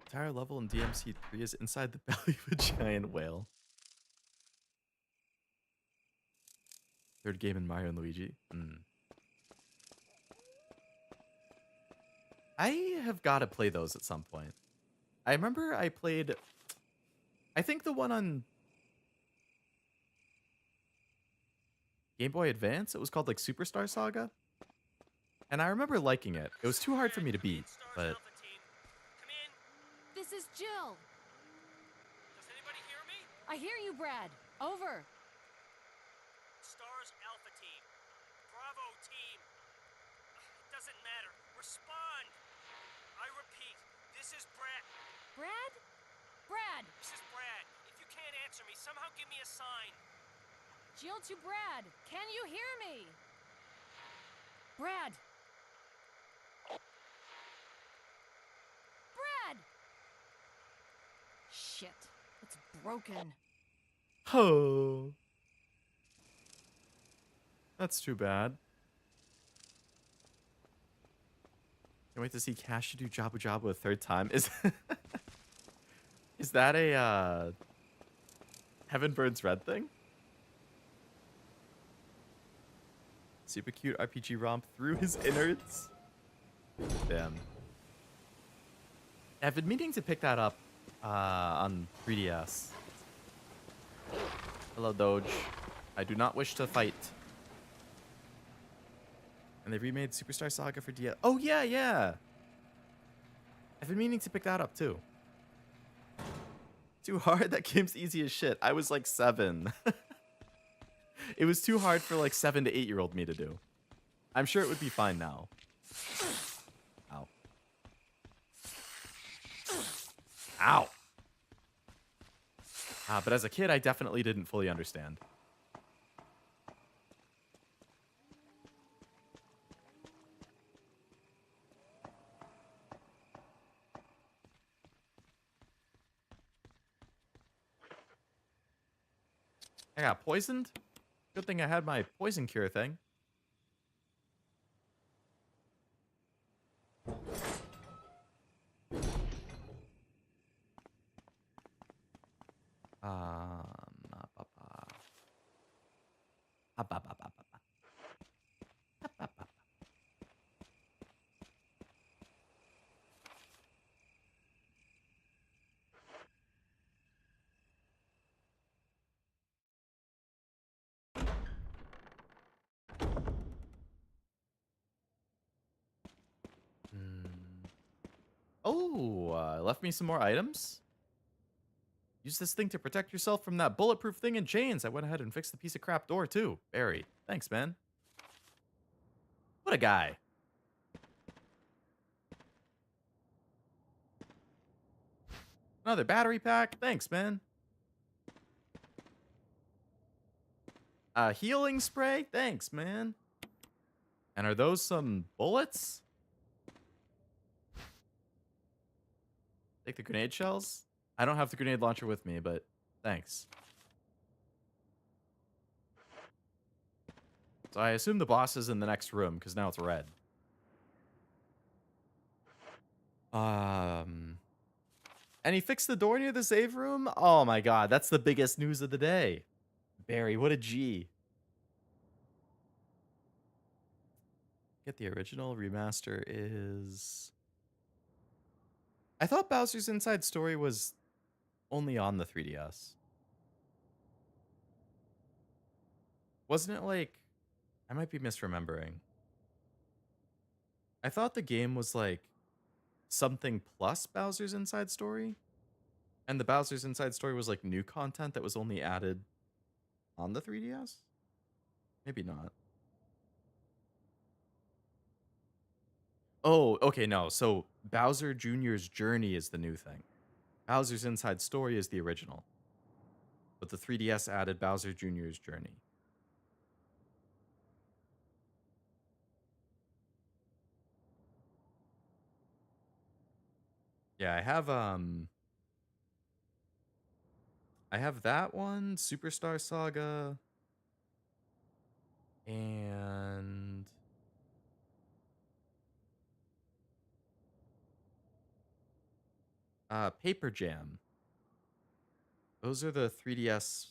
Entire level in DMC 3 is inside the belly of a giant whale. Third game in Mario and Luigi. I have got to play those at some point. I remember I played... I think the one on Game Boy Advance. It was called like Superstar Saga. And I remember liking it. It was too hard for me to beat, but This is Jill. Does anybody hear me? I hear you, Brad. Over. Stars Alpha Team. Bravo Team. It doesn't matter. Respond. I repeat, this is Brad. Brad? Brad! This is Brad. If you can't answer me, somehow give me a sign. Jill to Brad. Can you hear me? Brad! Brad! Shit. It's broken. oh, that's too bad. Can't wait to see Cashew do Jabu Jabu a third time. Is that a Heaven Burns Red thing? Super cute RPG romp through his innards. Damn. I've been meaning to pick that up on 3DS. Hello, Doge. I do not wish to fight. And they remade Superstar Saga for DS. Oh, yeah, yeah. I've been meaning to pick that up, too. Too hard? That game's easy as shit. I was like 7. It was too hard for like 7 to 8-year-old me to do. I'm sure it would be fine now. Ow. Ow. But as a kid, I definitely didn't fully understand. I got poisoned? Good thing I had my poison cure thing. Oh, left me some more items. Use this thing to protect yourself from that bulletproof thing in chains. I went ahead and fixed the piece of crap door, too. Barry, thanks, man. What a guy. Another battery pack. Thanks, man. Healing spray. Thanks, man. And are those some bullets? Take the grenade shells? I don't have the grenade launcher with me, but thanks. So I assume the boss is in the next room, because now it's red. And he fixed the door near the save room? Oh my god, that's the biggest news of the day. Barry, what a G. Get the original remaster is... I thought Bowser's Inside Story was only on the 3DS. Wasn't it like... I might be misremembering. I thought the game was like something plus Bowser's Inside Story. And the Bowser's Inside Story was like new content that was only added on the 3DS? Maybe not. Oh, okay, no. So Bowser Jr.'s Journey is the new thing. Bowser's Inside Story is the original. But the 3DS added Bowser Jr.'s Journey. Yeah, I have that one, Superstar Saga, and Paper Jam. Those are the 3DS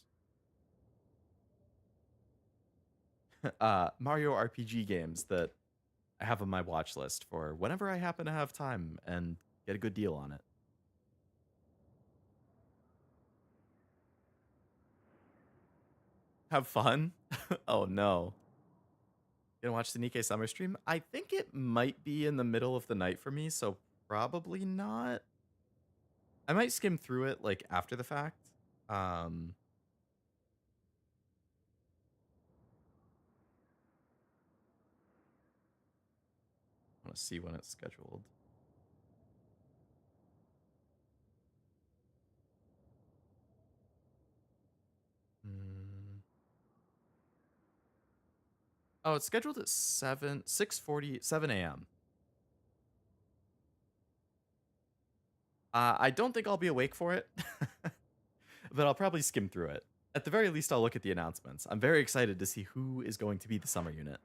Mario RPG games that I have on my watch list for whenever I happen to have time and get a good deal on it. Have fun? Oh no. Gonna watch the Nikkei summer stream? I think it might be in the middle of the night for me, so probably not. I might skim through it like after the fact. Um I want to see when it's scheduled. Mm. Oh, it's scheduled at 7 a.m. I don't think I'll be awake for it, but I'll probably skim through it. At the very least, I'll look at the announcements. I'm very excited to see who is going to be the summer unit.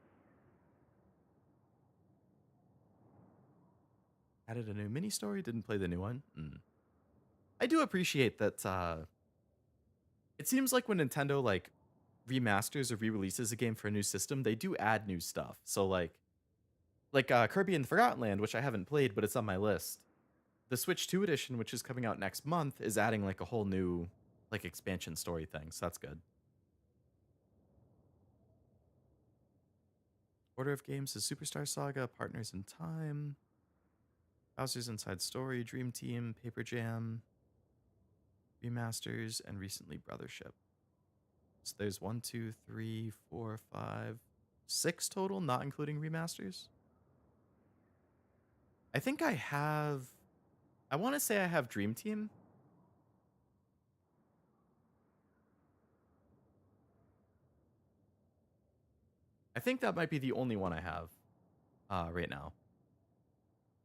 Added a new mini story, didn't play the new one. I do appreciate that. It seems like when Nintendo like remasters or re-releases a game for a new system, they do add new stuff. So like Kirby and the Forgotten Land, which I haven't played, but it's on my list. The Switch 2 edition, which is coming out next month, is adding like a whole new like expansion story thing. So that's good. Order of games is Superstar Saga, Partners in Time, Bowser's Inside Story, Dream Team, Paper Jam, remasters, and recently Brothership. So there's 1, 2, 3, 4, 5, 6 total, not including remasters. I think I have. I want to say I have Dream Team. I think that might be the only one I have right now.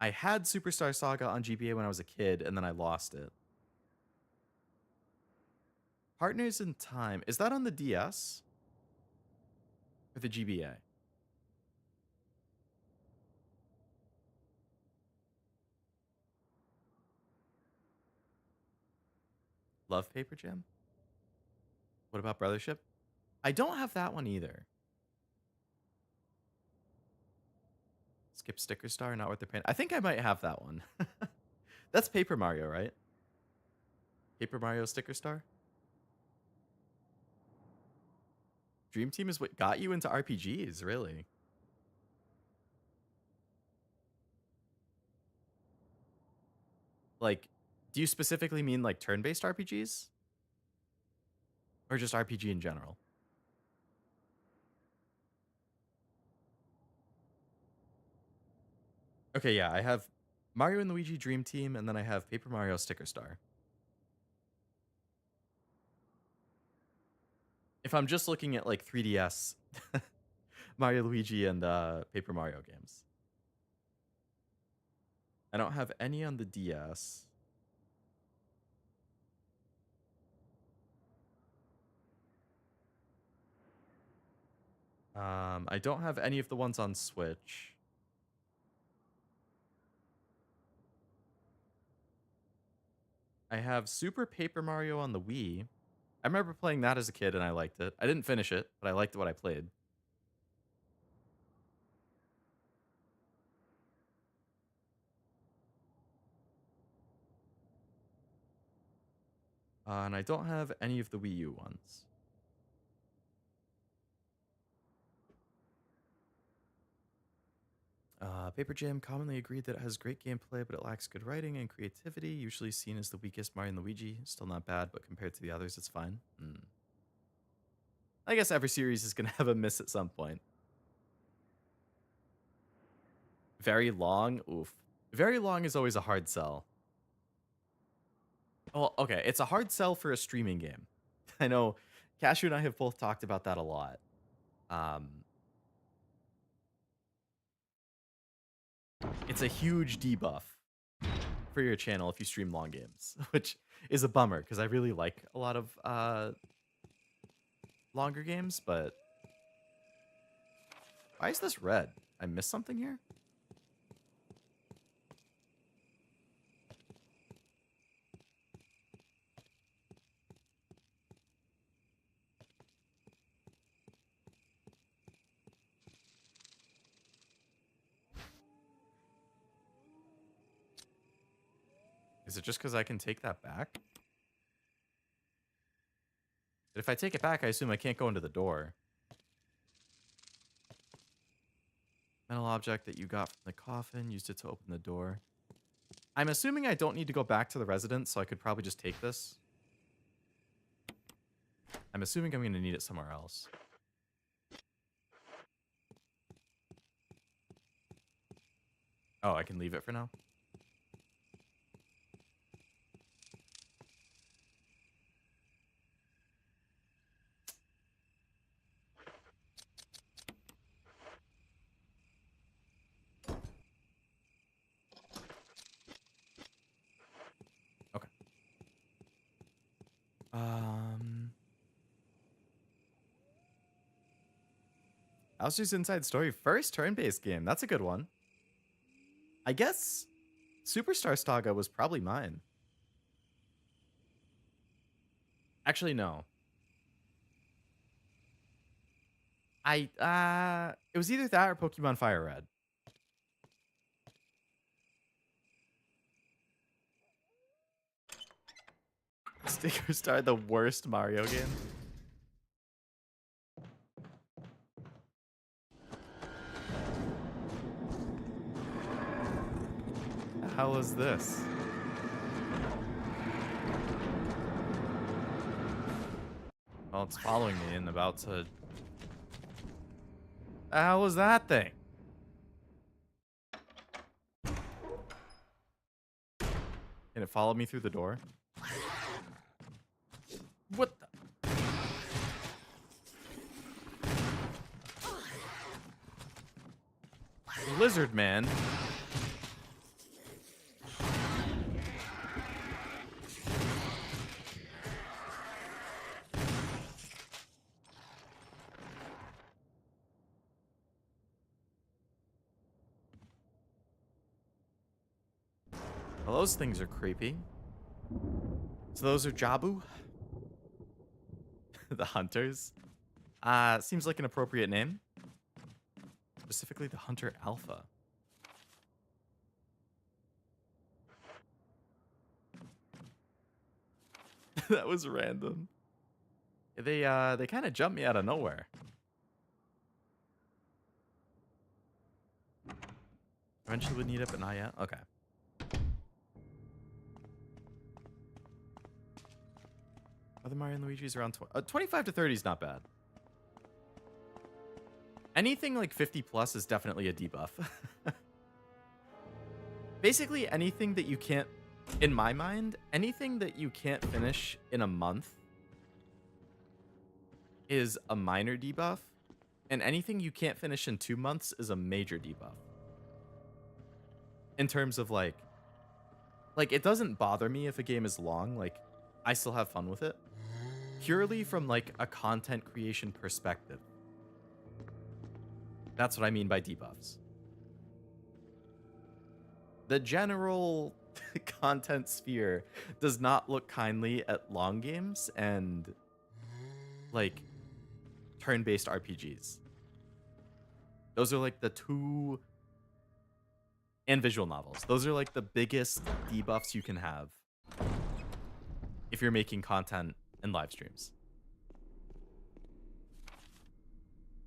I had Superstar Saga on GBA when I was a kid, and then I lost it. Partners in Time. Is that on the DS? Or the GBA? Love Paper Jam? What about Brothership? I don't have that one either. Skip Sticker Star, not worth the pain. I think I might have that one. That's Paper Mario, right? Paper Mario Sticker Star? Dream Team is what got you into RPGs, really? Like, do you specifically mean like turn-based RPGs? Or just RPG in general? Okay, yeah, I have Mario and Luigi Dream Team, and then I have Paper Mario Sticker Star. If I'm just looking at like 3DS, Mario, Luigi, and Paper Mario games. I don't have any on the DS. I don't have any of the ones on Switch. I have Super Paper Mario on the Wii. I remember playing that as a kid and I liked it. I didn't finish it, but I liked what I played. And I don't have any of the Wii U ones. Paper Jam commonly agreed that it has great gameplay, but it lacks good writing and creativity. Usually seen as the weakest Mario and Luigi. Still not bad, but compared to the others, it's fine. I guess every series is going to have a miss at some point. Very long? Oof. Very long is always a hard sell. Well, okay, it's a hard sell for a streaming game. I know Cashew and I have both talked about that a lot. It's a huge debuff for your channel if you stream long games, which is a bummer because I really like a lot of longer games, but why is this red? I missed something here? Is it just because I can take that back? But if I take it back, I assume I can't go into the door. Metal object that you got from the coffin. Used it to open the door. I'm assuming I don't need to go back to the residence, so I could probably just take this. I'm assuming I'm going to need it somewhere else. Oh, I can leave it for now? Okay. Alistair's Inside Story, first turn-based game. That's a good one. I guess Superstar Saga was probably mine. Actually, no. It was either that or Pokemon Fire Red. Sticker Star, the worst Mario game. How was this? Well, it's following me and about to... How was that thing? Can it follow me through the door? What the? Lizard man. Well, those things are creepy. So those are Jabu? The hunters? Seems like an appropriate name. Specifically the Hunter Alpha. That was random. They kind of jumped me out of nowhere. Eventually would need it, but not yet. Okay. Other Mario and Luigi's around 25 to 30 is not bad. Anything like 50 plus is definitely a debuff. Basically, anything that you can't, in my mind, anything that you can't finish in a month is a minor debuff, and anything you can't finish in 2 months is a major debuff. In terms of like it doesn't bother me if a game is long, like I still have fun with it. Purely from like a content creation perspective. That's what I mean by debuffs. The general content sphere does not look kindly at long games and like turn-based RPGs. Those are like the two, and visual novels. Those are like the biggest debuffs you can have if you're making content and live streams.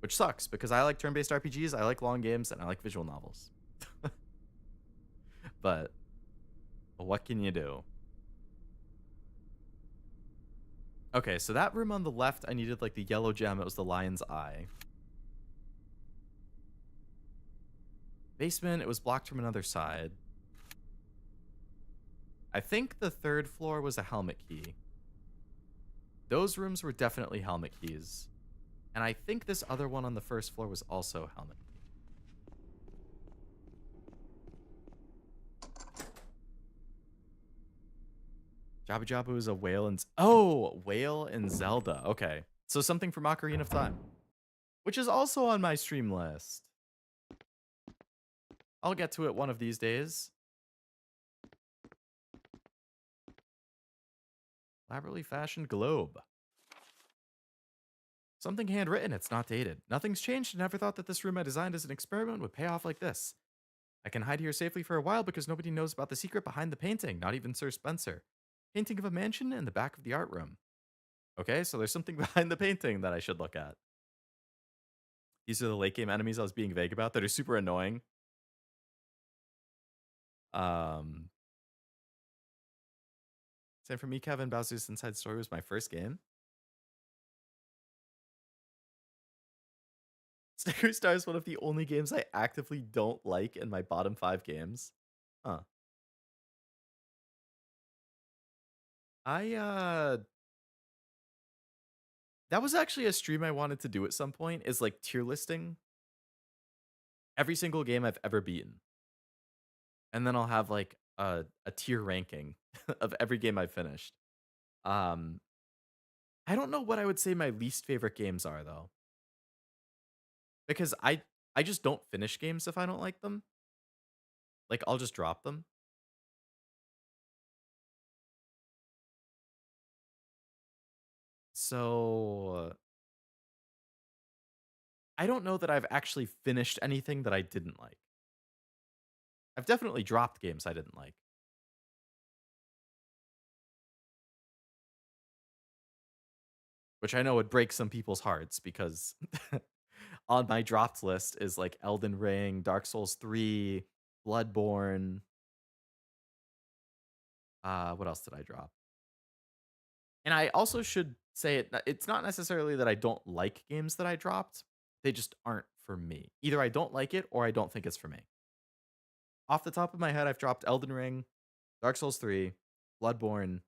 Which sucks because I like turn-based RPGs, I like long games, and I like visual novels. But what can you do? Okay, so that room on the left, I needed like the yellow gem. It was the lion's eye. Basement, it was blocked from another side. I think the third floor was a helmet key. Those rooms were definitely helmet keys. And I think this other one on the first floor was also helmet key. Jabu Jabu is a whale and... Oh! Whale and Zelda. Okay. So something from Ocarina of Time. Which is also on my stream list. I'll get to it one of these days. Elaborately fashioned globe. Something handwritten, it's not dated. Nothing's changed. I never thought that this room I designed as an experiment would pay off like this. I can hide here safely for a while because nobody knows about the secret behind the painting, not even Sir Spencer. Painting of a mansion in the back of the art room. Okay, so there's something behind the painting that I should look at. These are the late game enemies I was being vague about that are super annoying. Um, Same for me, Kevin. Bowser's Inside Story was my first game. Sticker Star is one of the only games I actively don't like in my bottom 5 games. Huh. I that was actually a stream I wanted to do at some point, is like tier listing every single game I've ever beaten. And then I'll have like a tier ranking of every game I've finished. Um I don't know what I would say my least favorite games are though. Because I just don't finish games if I don't like them. Like I'll just drop them. So I don't know that I've actually finished anything that I didn't like. I've definitely dropped games I didn't like. Which I know would break some people's hearts because on my dropped list is like Elden Ring, Dark Souls 3, Bloodborne. What else did I drop? And I also should say it's not necessarily that I don't like games that I dropped. They just aren't for me. Either I don't like it or I don't think it's for me. Off the top of my head, I've dropped Elden Ring, Dark Souls 3, Bloodborne,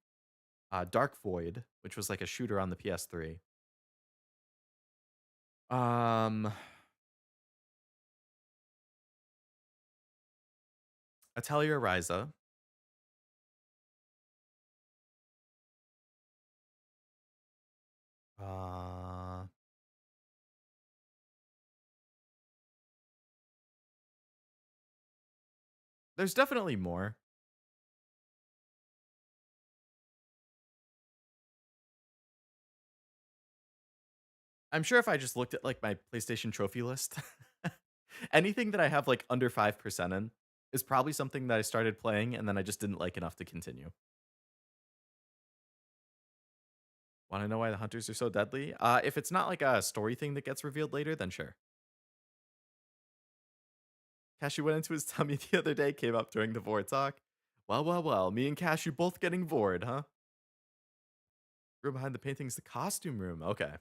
Dark Void, which was like a shooter on the PS3. Um, Atelier Ryza. Uh, there's definitely more. I'm sure if I just looked at like my PlayStation trophy list, anything that I have like under 5% in is probably something that I started playing and then I just didn't like enough to continue. Want to know why the hunters are so deadly? If it's not like a story thing that gets revealed later, then sure. Cashew went into his tummy the other day, came up during the Vore talk. Well, me and Cashew both getting Vored, huh? Room behind the painting's the costume room. Okay.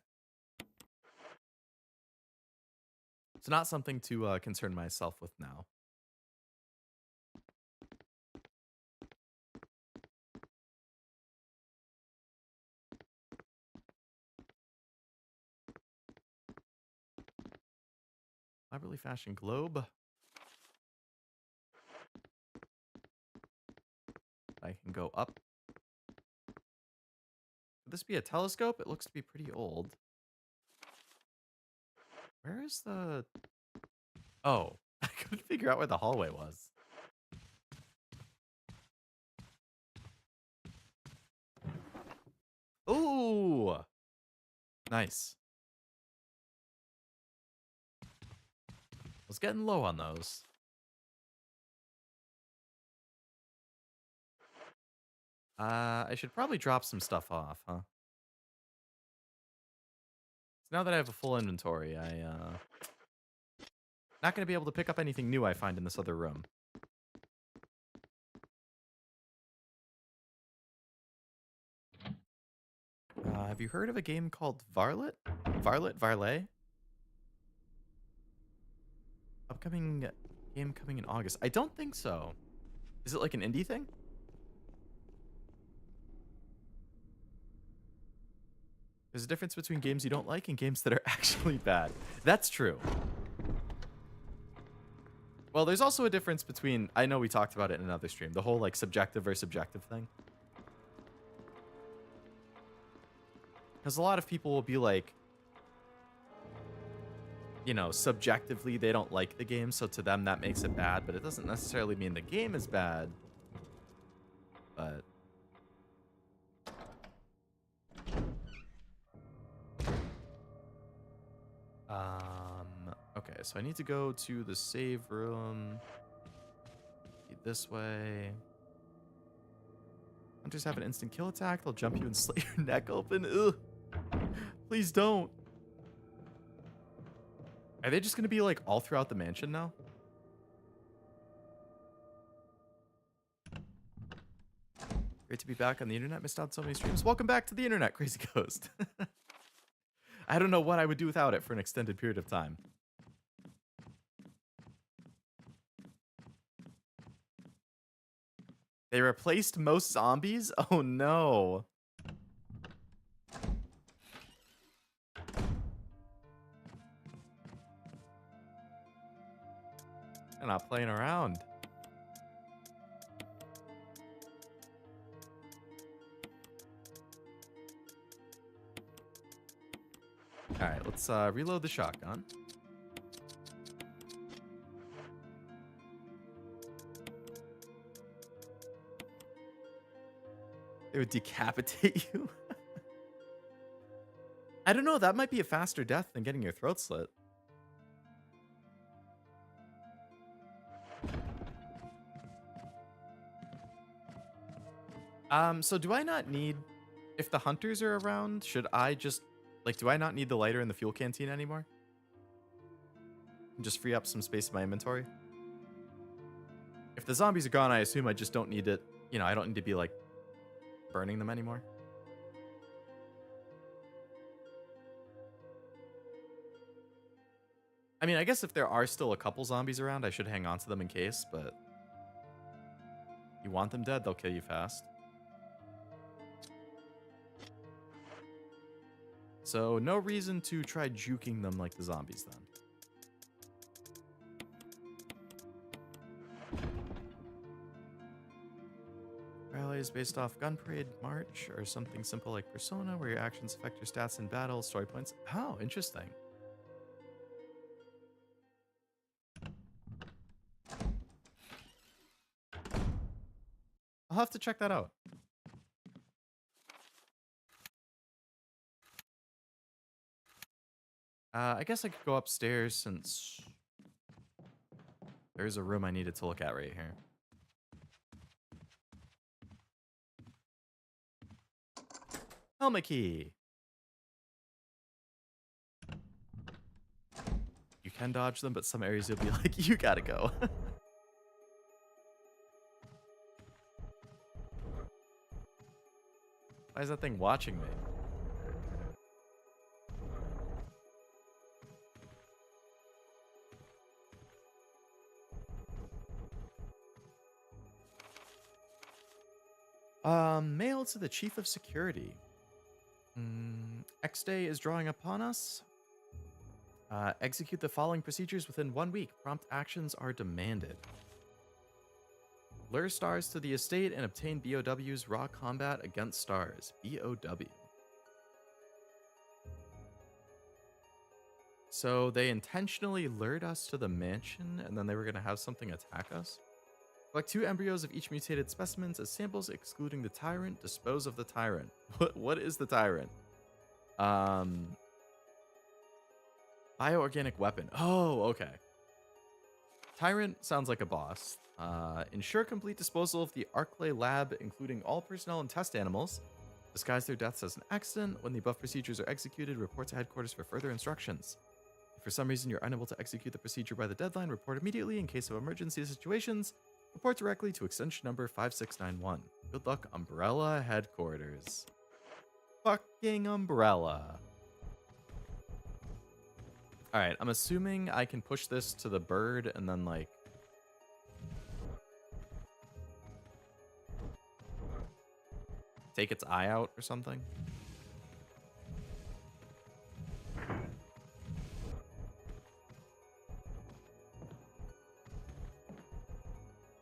It's not something to concern myself with now. Elaborately fashioned globe. I can go up. Could this be a telescope? It looks to be pretty old. Where is the... Oh, I couldn't figure out where the hallway was. Ooh! Nice. Was getting low on those. I should probably drop some stuff off, huh? So now that I have a full inventory, not going to be able to pick up anything new I find in this other room. Have you heard of a game called Varlet? Varlet? Upcoming game coming in August. I don't think so. Is it like an indie thing? There's a difference between games you don't like and games that are actually bad. That's true. Well, there's also a difference between, I know we talked about it in another stream, the whole like subjective versus subjective thing. Because a lot of people will be like, you know, subjectively they don't like the game, so to them that makes it bad, but it doesn't necessarily mean the game is bad. But okay, so I need to go to the save room. This way. Hunters have an instant kill attack. They'll jump you and slit your neck open. Ugh. Please don't. Are they just going to be like all throughout the mansion now? Great to be back on the internet. Missed out so many streams. Welcome back to the internet, Crazy Ghost. I don't know what I would do without it for an extended period of time. They replaced most zombies? Oh no. They're not playing around. All right, let's reload the shotgun. It would decapitate you. I don't know. That might be a faster death than getting your throat slit. So do I not need, if the hunters are around, should I just, like, do I not need the lighter in the fuel canteen anymore? Just free up some space in my inventory? If the zombies are gone, I assume I just don't need it. You know, I don't need to be, like, burning them anymore. I mean, I guess if there are still a couple zombies around, I should hang on to them in case, but you want them dead, they'll kill you fast. So no reason to try juking them like the zombies then. Rally is based off Gun Parade March or something simple like Persona, where your actions affect your stats in battle, story points. Oh, interesting. I'll have to check that out. I guess I could go upstairs since there's a room I needed to look at right here. Helmet key. You can dodge them, but some areas you'll be like, you gotta go. Why is that thing watching me? Mail to the Chief of Security. X-Day is drawing upon us. Execute the following procedures within 1 week. Prompt actions are demanded. Lure stars to the estate and obtain BOW's raw combat against stars. BOW. So they intentionally lured us to the mansion and then they were going to have something attack us? Collect 2 embryos of each mutated specimens as samples, excluding the tyrant. Dispose of the tyrant. What is the tyrant? Bioorganic weapon. Oh, okay. Tyrant sounds like a boss. Ensure complete disposal of the Arclay lab, including all personnel and test animals. Disguise their deaths as an accident. When the above procedures are executed, report to headquarters for further instructions. If for some reason you're unable to execute the procedure by the deadline, report immediately. In case of emergency situations, report directly to extension number 5691. Good luck, Umbrella Headquarters. Fucking Umbrella. Alright, I'm assuming I can push this to the bird and then, like, take its eye out or something.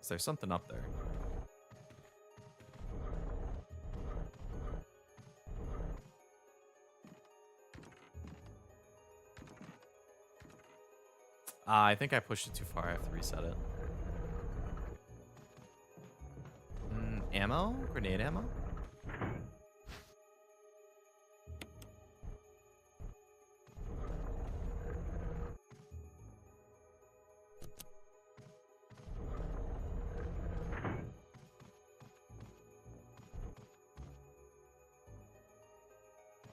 Is there something up there? I think I pushed it too far. I have to reset it. Ammo? Grenade ammo?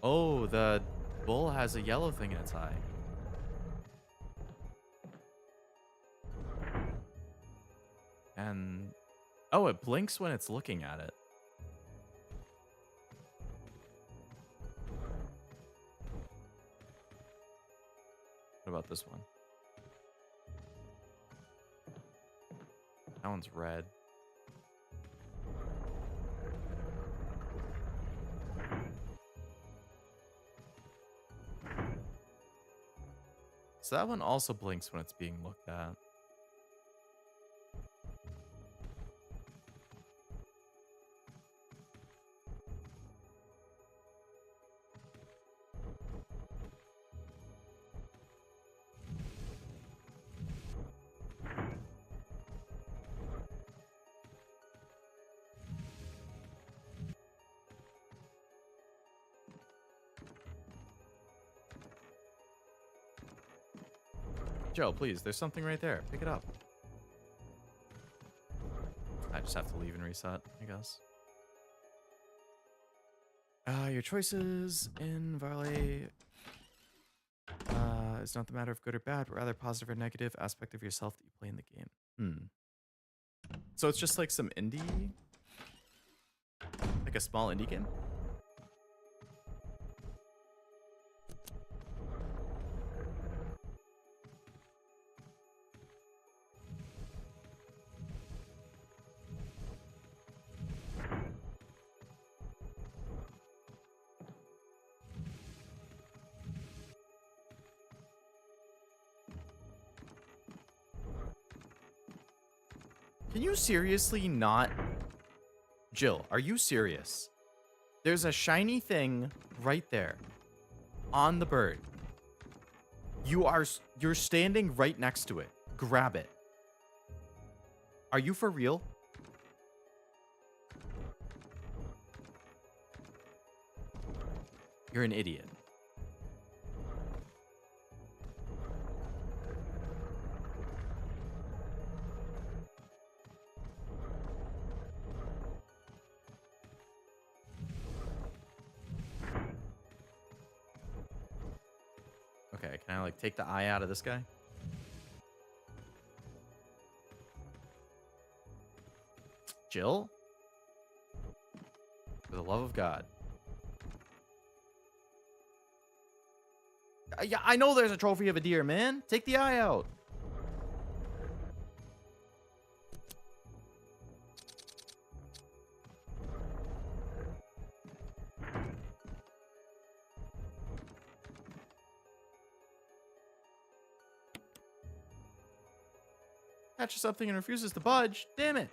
Oh, the bull has a yellow thing in its eye. And oh, it blinks when it's looking at it. What about this one? That one's red. So that one also blinks when it's being looked at. Joe, please, there's something right there. Pick it up. I just have to leave and reset, I guess. Your choices in Varley is not the matter of good or bad, but rather positive or negative aspect of yourself that you play in the game. So it's just like some indie? Like a small indie game? Can you seriously not... Jill, are you serious? There's a shiny thing right there on the bird. You're standing right next to it. Grab it. Are you for real? You're an idiot. Okay, can I like take the eye out of this guy? Jill? For the love of God. Yeah, I know there's a trophy of a deer, man. Take the eye out. Catches something and refuses to budge. Damn it.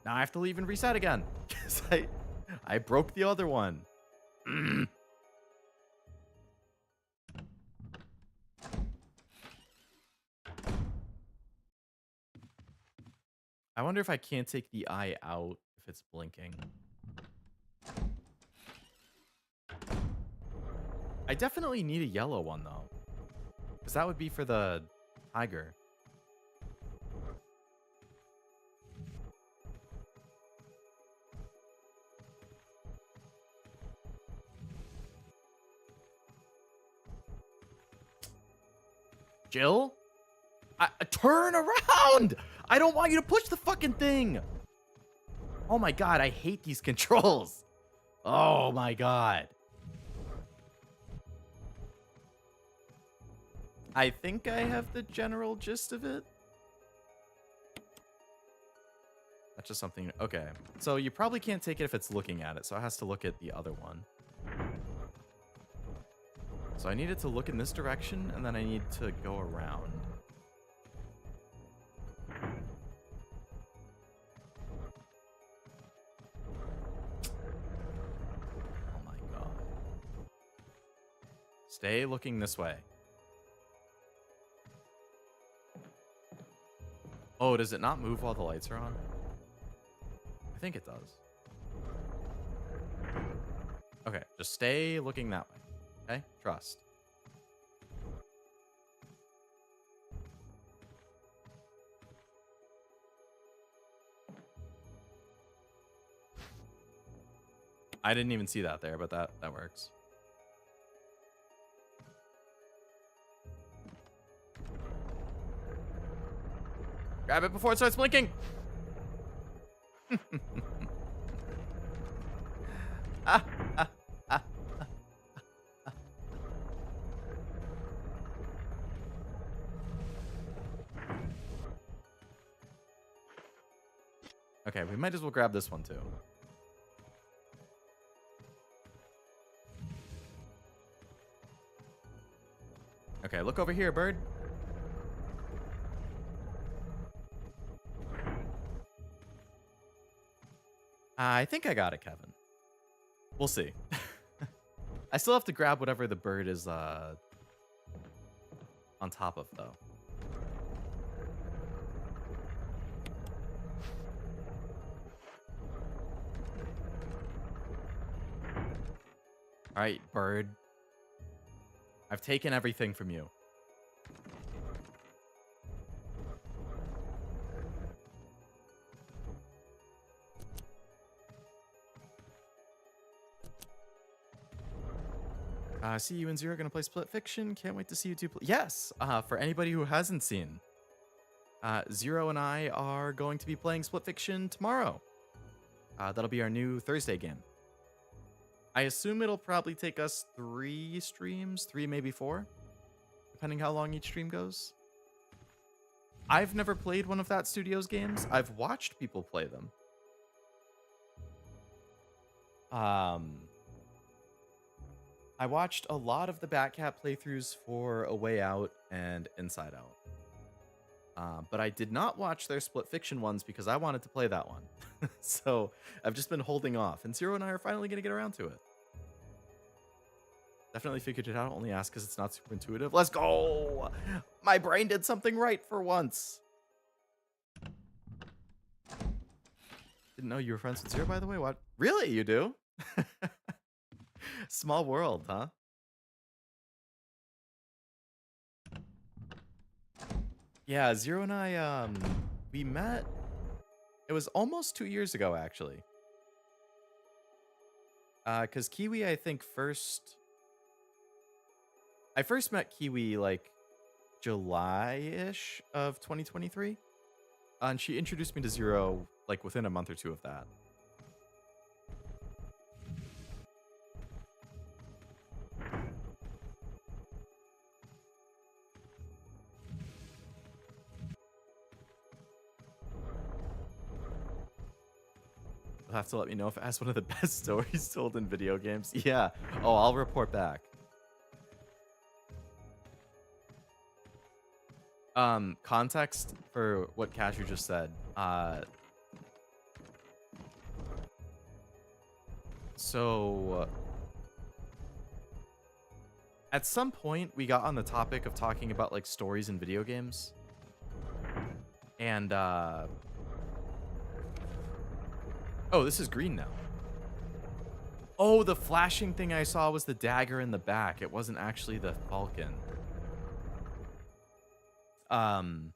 Now I have to leave and reset again. Because I broke the other one. I wonder if I can't take the eye out if it's blinking. I definitely need a yellow one, though. Because that would be for the tiger. Jill? Turn around! I don't want you to push the fucking thing! Oh my god, I hate these controls. Oh my god. I think I have the general gist of it. That's just something... Okay. So you probably can't take it if it's looking at it, so it has to look at the other one. So I need it to look in this direction, and then I need to go around. Oh my god. Stay looking this way. Oh, does it not move while the lights are on? I think it does. Okay, just stay looking that way. Okay? Trust. I didn't even see that there, but that works. Grab it before it starts blinking. Ah, ah, ah. Okay, we might as well grab this one too. Okay, look over here, bird. I think I got it, Kevin. We'll see. I still have to grab whatever the bird is on top of, though. All right, bird. I've taken everything from you. See you and Zero gonna play Split Fiction. Can't wait to see you two play. Yes, for anybody who hasn't seen, Zero and I are going to be playing Split Fiction tomorrow. That'll be our new Thursday game. I assume it'll probably take us 3 streams, 3 maybe 4, depending how long each stream goes. I've never played one of that studio's games. I've watched people play them. I watched a lot of the Batcat playthroughs for A Way Out and Inside Out. But I did not watch their Split Fiction ones because I wanted to play that one. So I've just been holding off. And Zero and I are finally going to get around to it. Definitely figured it out. Only ask because it's not super intuitive. Let's go! My brain did something right for once. Didn't know you were friends with Zero, by the way. What? Really? You do? Small world, huh? Yeah, Zero and I, we met. It was almost 2 years ago, actually. Because Kiwi, I think, I first met Kiwi, like, July-ish of 2023. And she introduced me to Zero, like, within a month or two of that. You'll have to let me know if it has one of the best stories told in video games. Yeah. Oh, I'll report back. Context for what Cashew just said. So at some point we got on the topic of talking about like stories in video games. And oh, this is green now. Oh, the flashing thing I saw was the dagger in the back. It wasn't actually the falcon. Cash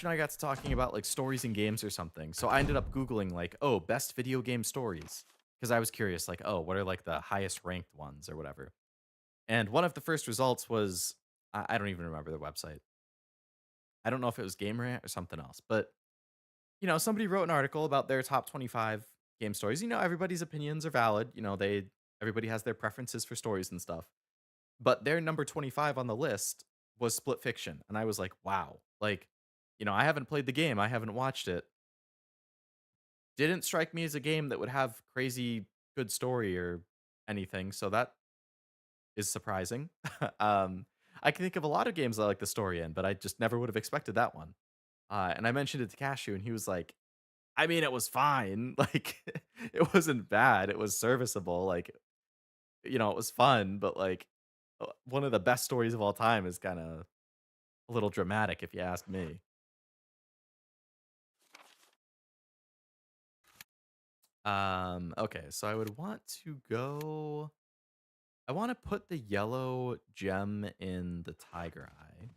and I got to talking about like stories in games or something. So I ended up Googling like, oh, best video game stories. Because I was curious, like, oh, what are like the highest ranked ones or whatever. And one of the first results was, I don't even remember the website. I don't know if it was Game Rant or something else. But, you know, somebody wrote an article about their top 25 game stories. You know, everybody's opinions are valid. You know, everybody has their preferences for stories and stuff. But their number 25 on the list was Split Fiction. And I was like, wow. Like, you know, I haven't played the game. I haven't watched it. Didn't strike me as a game that would have crazy good story or anything. So that is surprising. I can think of a lot of games I like the story in, but I just never would have expected that one. And I mentioned it to Cashew, and he was like, I mean, it was fine. Like, it wasn't bad. It was serviceable. Like, you know, it was fun, but like, one of the best stories of all time is kind of a little dramatic, if you ask me. Okay, so I would want to go. I want to put the yellow gem in the tiger eye.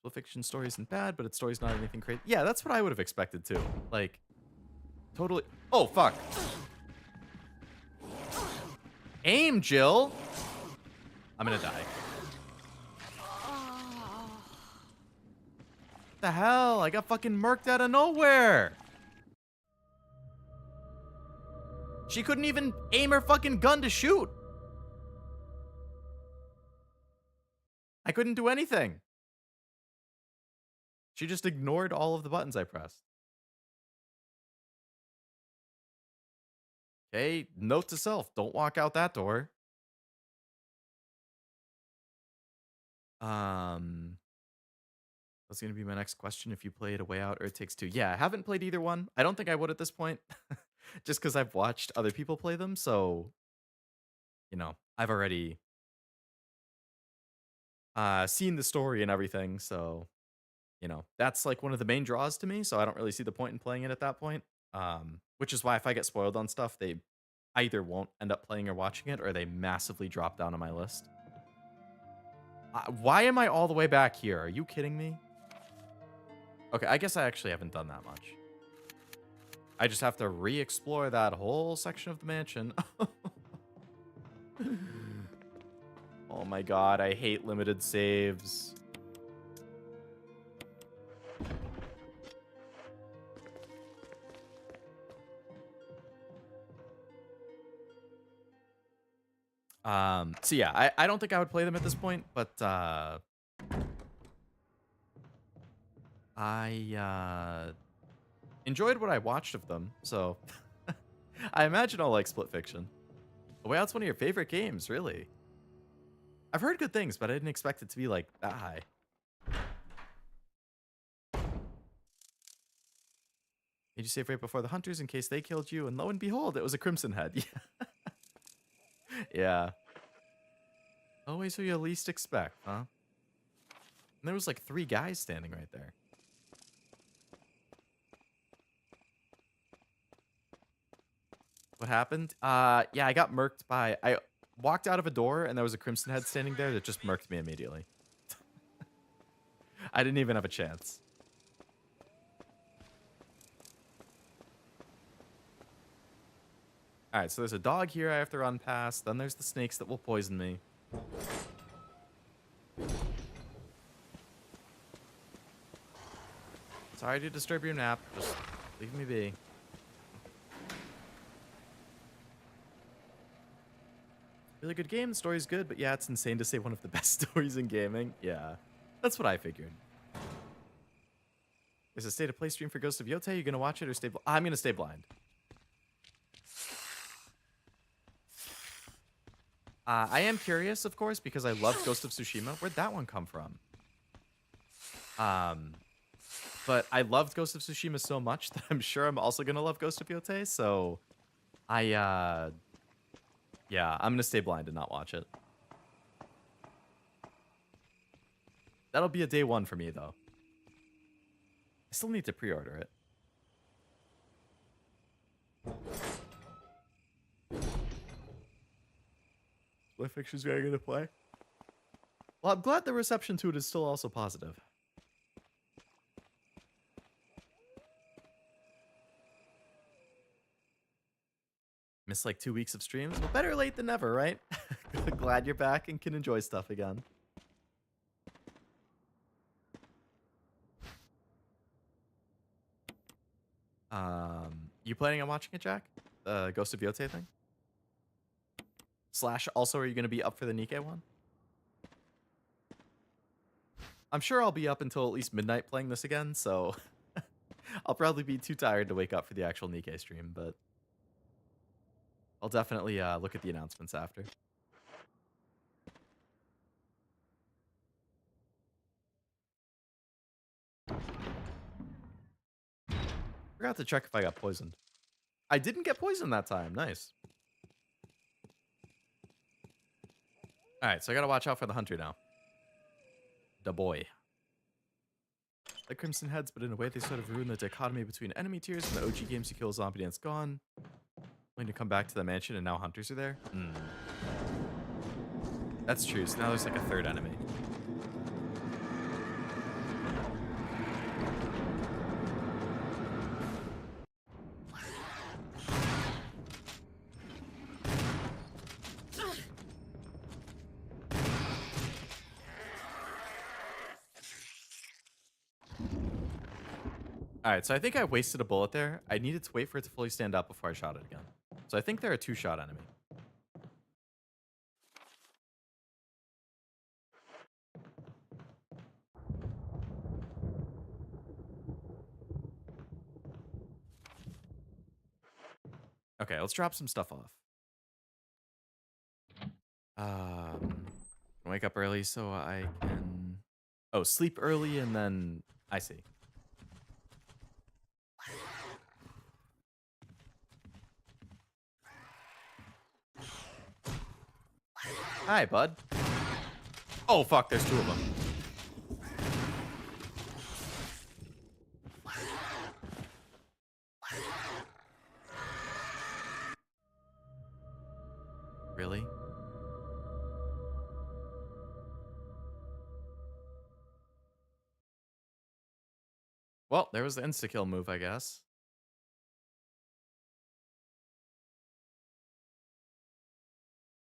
Split fiction story isn't bad, but its story's not anything crazy. Yeah, that's what I would have expected too. Like, totally. Oh, fuck. Aim, Jill. I'm gonna die. What the hell? I got fucking murked out of nowhere. She couldn't even aim her fucking gun to shoot. I couldn't do anything. She just ignored all of the buttons I pressed. Okay, note to self, don't walk out that door. That's gonna be my next question. If you played A Way Out or It Takes Two. Yeah, I haven't played either one. I don't think I would at this point. Just because I've watched other people play them, so I've already seen the story and everything, so that's like one of the main draws to me, so I don't really see the point in playing it at that point. Which is why if I get spoiled on stuff, they either won't end up playing or watching it, or they massively drop down on my list. Why am I all the way back here? Are you kidding me? Okay, I guess I actually haven't done that much. I just have to re-explore that whole section of the mansion. Oh my god, I hate limited saves. So yeah, I don't think I would play them at this point, but I enjoyed what I watched of them, so I imagine I'll like Split Fiction. A Way Out's one of your favorite games, really. I've heard good things, but I didn't expect it to be like that high. Did you save right before the hunters in case they killed you? And lo and behold, it was a Crimson Head. Yeah. Always who you least expect, huh? And there was like 3 guys standing right there. What happened? Yeah, I got murked by... I walked out of a door and there was a Crimson Head standing there that just murked me immediately. I didn't even have a chance. Alright, so there's a dog here I have to run past. Then there's the snakes that will poison me. Sorry to disturb your nap. Just leave me be. Really good game. The story's good, but yeah, it's insane to say one of the best stories in gaming. Yeah, that's what I figured. There's a state of play stream for Ghost of Yotei. You gonna watch it or stay blind? I'm gonna stay blind. I am curious, of course, because I love Ghost of Tsushima. Where'd that one come from? But I loved Ghost of Tsushima so much that I'm sure I'm also gonna love Ghost of Yotei. So, yeah, I'm gonna stay blind and not watch it. That'll be a day 1 for me, though. I still need to pre-order it. What fictions are you gonna play? Well, I'm glad the reception to it is still also positive. Missed like 2 weeks of streams? Well, better late than never, right? Glad you're back and can enjoy stuff again. You planning on watching it, Jack? The Ghost of Yotei thing? / also, are you going to be up for the Nikkei one? I'm sure I'll be up until at least midnight playing this again, so I'll probably be too tired to wake up for the actual Nikkei stream, but I'll definitely look at the announcements after. Forgot to check if I got poisoned. I didn't get poisoned that time. Nice. Alright, so I gotta watch out for the hunter now. Da boy. The Crimson Heads, but in a way they sort of ruin the dichotomy between enemy tiers. In the OG games, you kill a zombie and it's gone. Going to come back to the mansion and now hunters are there? That's true, so now there's like a 3rd enemy. Alright, so I think I wasted a bullet there. I needed to wait for it to fully stand up before I shot it again. So I think they're a two-shot enemy. Okay, let's drop some stuff off. Wake up early so I can... Oh, sleep early and then... I see. Hi, bud. Oh, fuck, there's two of them. Really? Well, there was the insta-kill move, I guess.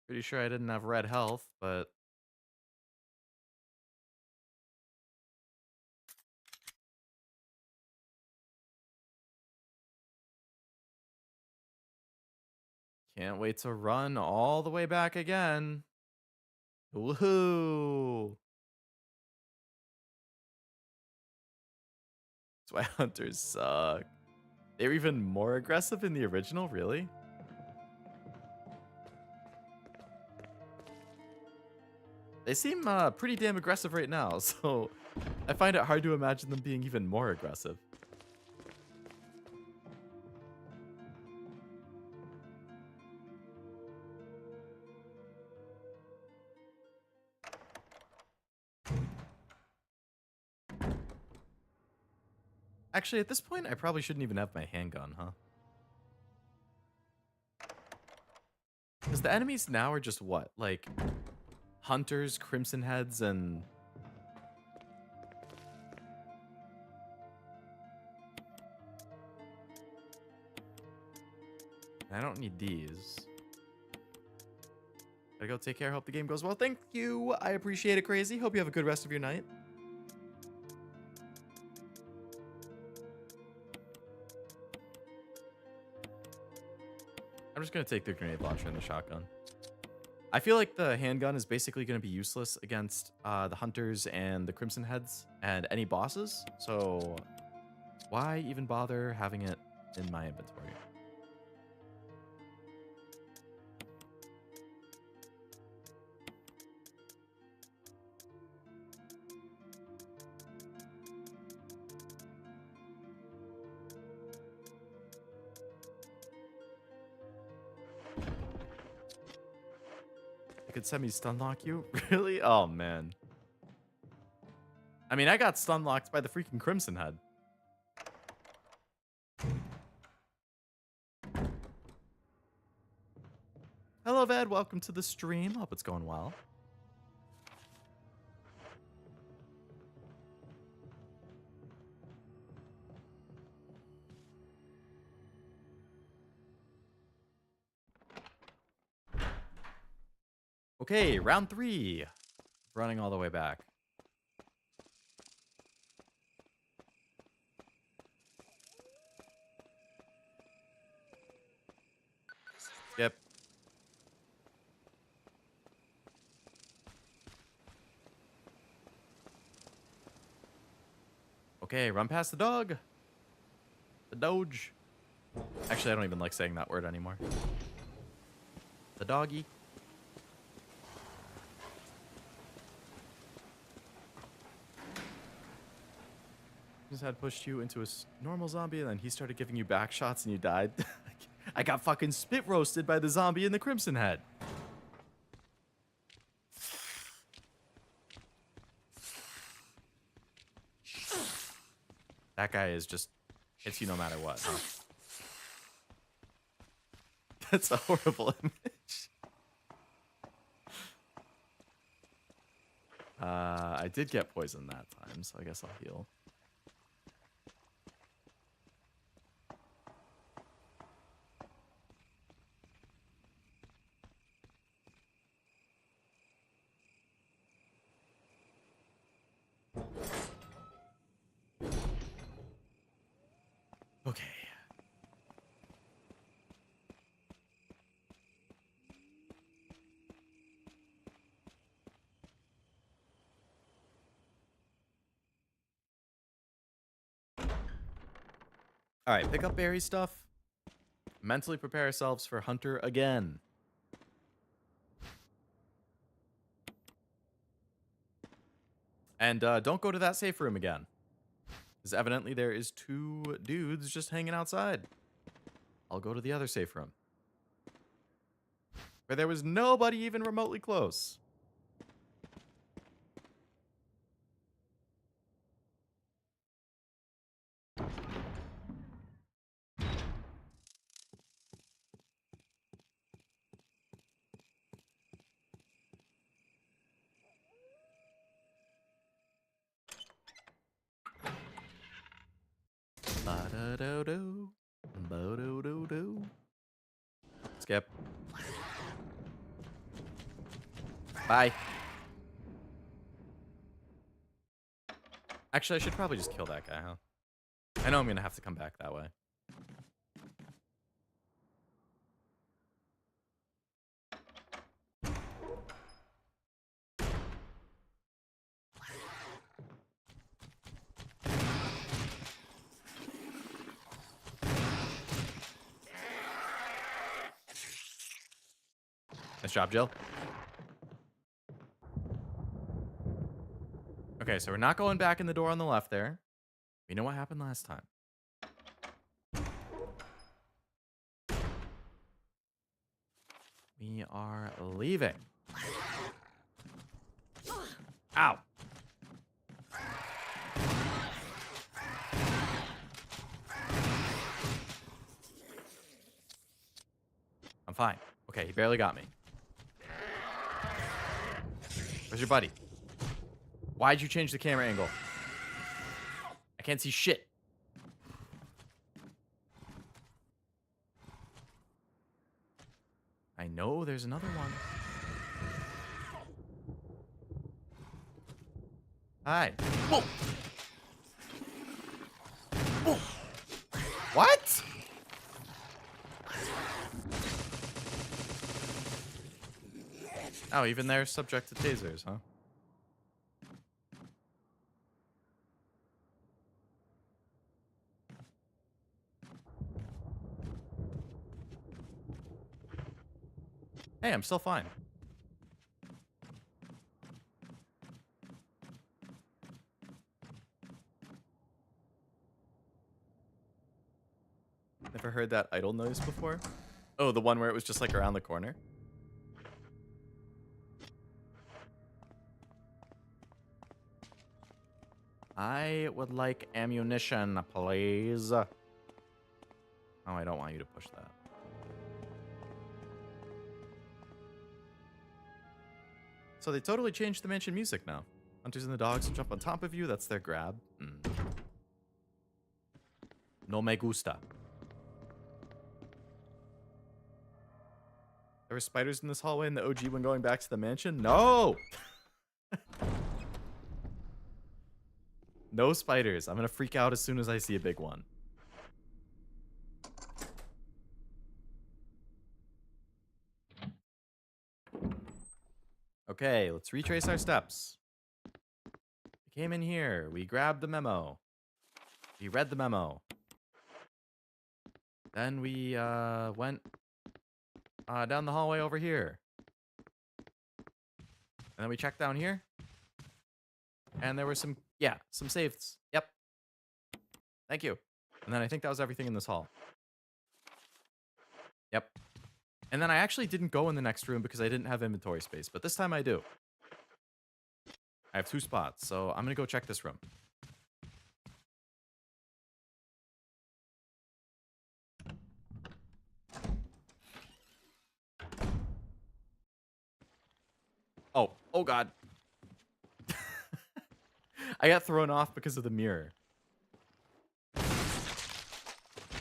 Pretty sure I didn't have red health, but... Can't wait to run all the way back again. Woohoo! That's why hunters suck. They were even more aggressive in the original, really? They seem pretty damn aggressive right now, so I find it hard to imagine them being even more aggressive. Actually, at this point, I probably shouldn't even have my handgun, huh? Because the enemies now are just what? Like, hunters, crimson heads, and... I don't need these. Gotta go take care. Hope the game goes well. Thank you. I appreciate it, Crazy. Hope you have a good rest of your night. I'm just gonna take the grenade launcher and the shotgun. I feel like the handgun is basically gonna be useless against the hunters and the crimson heads and any bosses. So why even bother having it in my inventory? It could semi-stun lock you? Really? Oh, man. I mean, I got stun locked by the freaking Crimson Head. Hello, Ved. Welcome to the stream. Hope it's going well. Okay, round 3. Running all the way back. Skip. Okay, run past the dog. The doge. Actually, I don't even like saying that word anymore. The doggy. His head pushed you into a normal zombie, and then he started giving you back shots, and you died. I got fucking spit roasted by the zombie in the Crimson Head. That guy is just hits you no matter what. Huh? That's a horrible image. I did get poisoned that time, so I guess I'll heal. Okay. All right, pick up Barry stuff. Mentally prepare ourselves for Hunter again. And don't go to that safe room again. Because evidently there is 2 dudes just hanging outside. I'll go to the other safe room. Where there was nobody even remotely close. Ba-da-do-do. Ba-do-do-do. Skip. Bye. Actually, I should probably just kill that guy, huh? I know I'm gonna have to come back that way. Nice job, Jill. Okay, so we're not going back in the door on the left there. We know what happened last time. We are leaving. Ow. I'm fine. Okay, he barely got me. Where's your buddy? Why'd you change the camera angle? I can't see shit. I know there's another one. Hi. Whoa. Whoa. What? Oh, even they're subject to tasers, huh? Hey, I'm still fine. Never heard that idle noise before? Oh, the one where it was just like around the corner? I would like ammunition, please. Oh, I don't want you to push that. So they totally changed the mansion music now. Hunters and the dogs jump on top of you. That's their grab. No me gusta. There were spiders in this hallway in the OG when going back to the mansion? No! No spiders. I'm gonna freak out as soon as I see a big one. Okay, let's retrace our steps. We came in here. We grabbed the memo. We read the memo. Then we went down the hallway over here. And then we checked down here. And there were some saves. Yep. Thank you. And then I think that was everything in this hall. Yep. And then I actually didn't go in the next room because I didn't have inventory space. But this time I do. I have 2 spots. So I'm going to go check this room. Oh God. I got thrown off because of the mirror.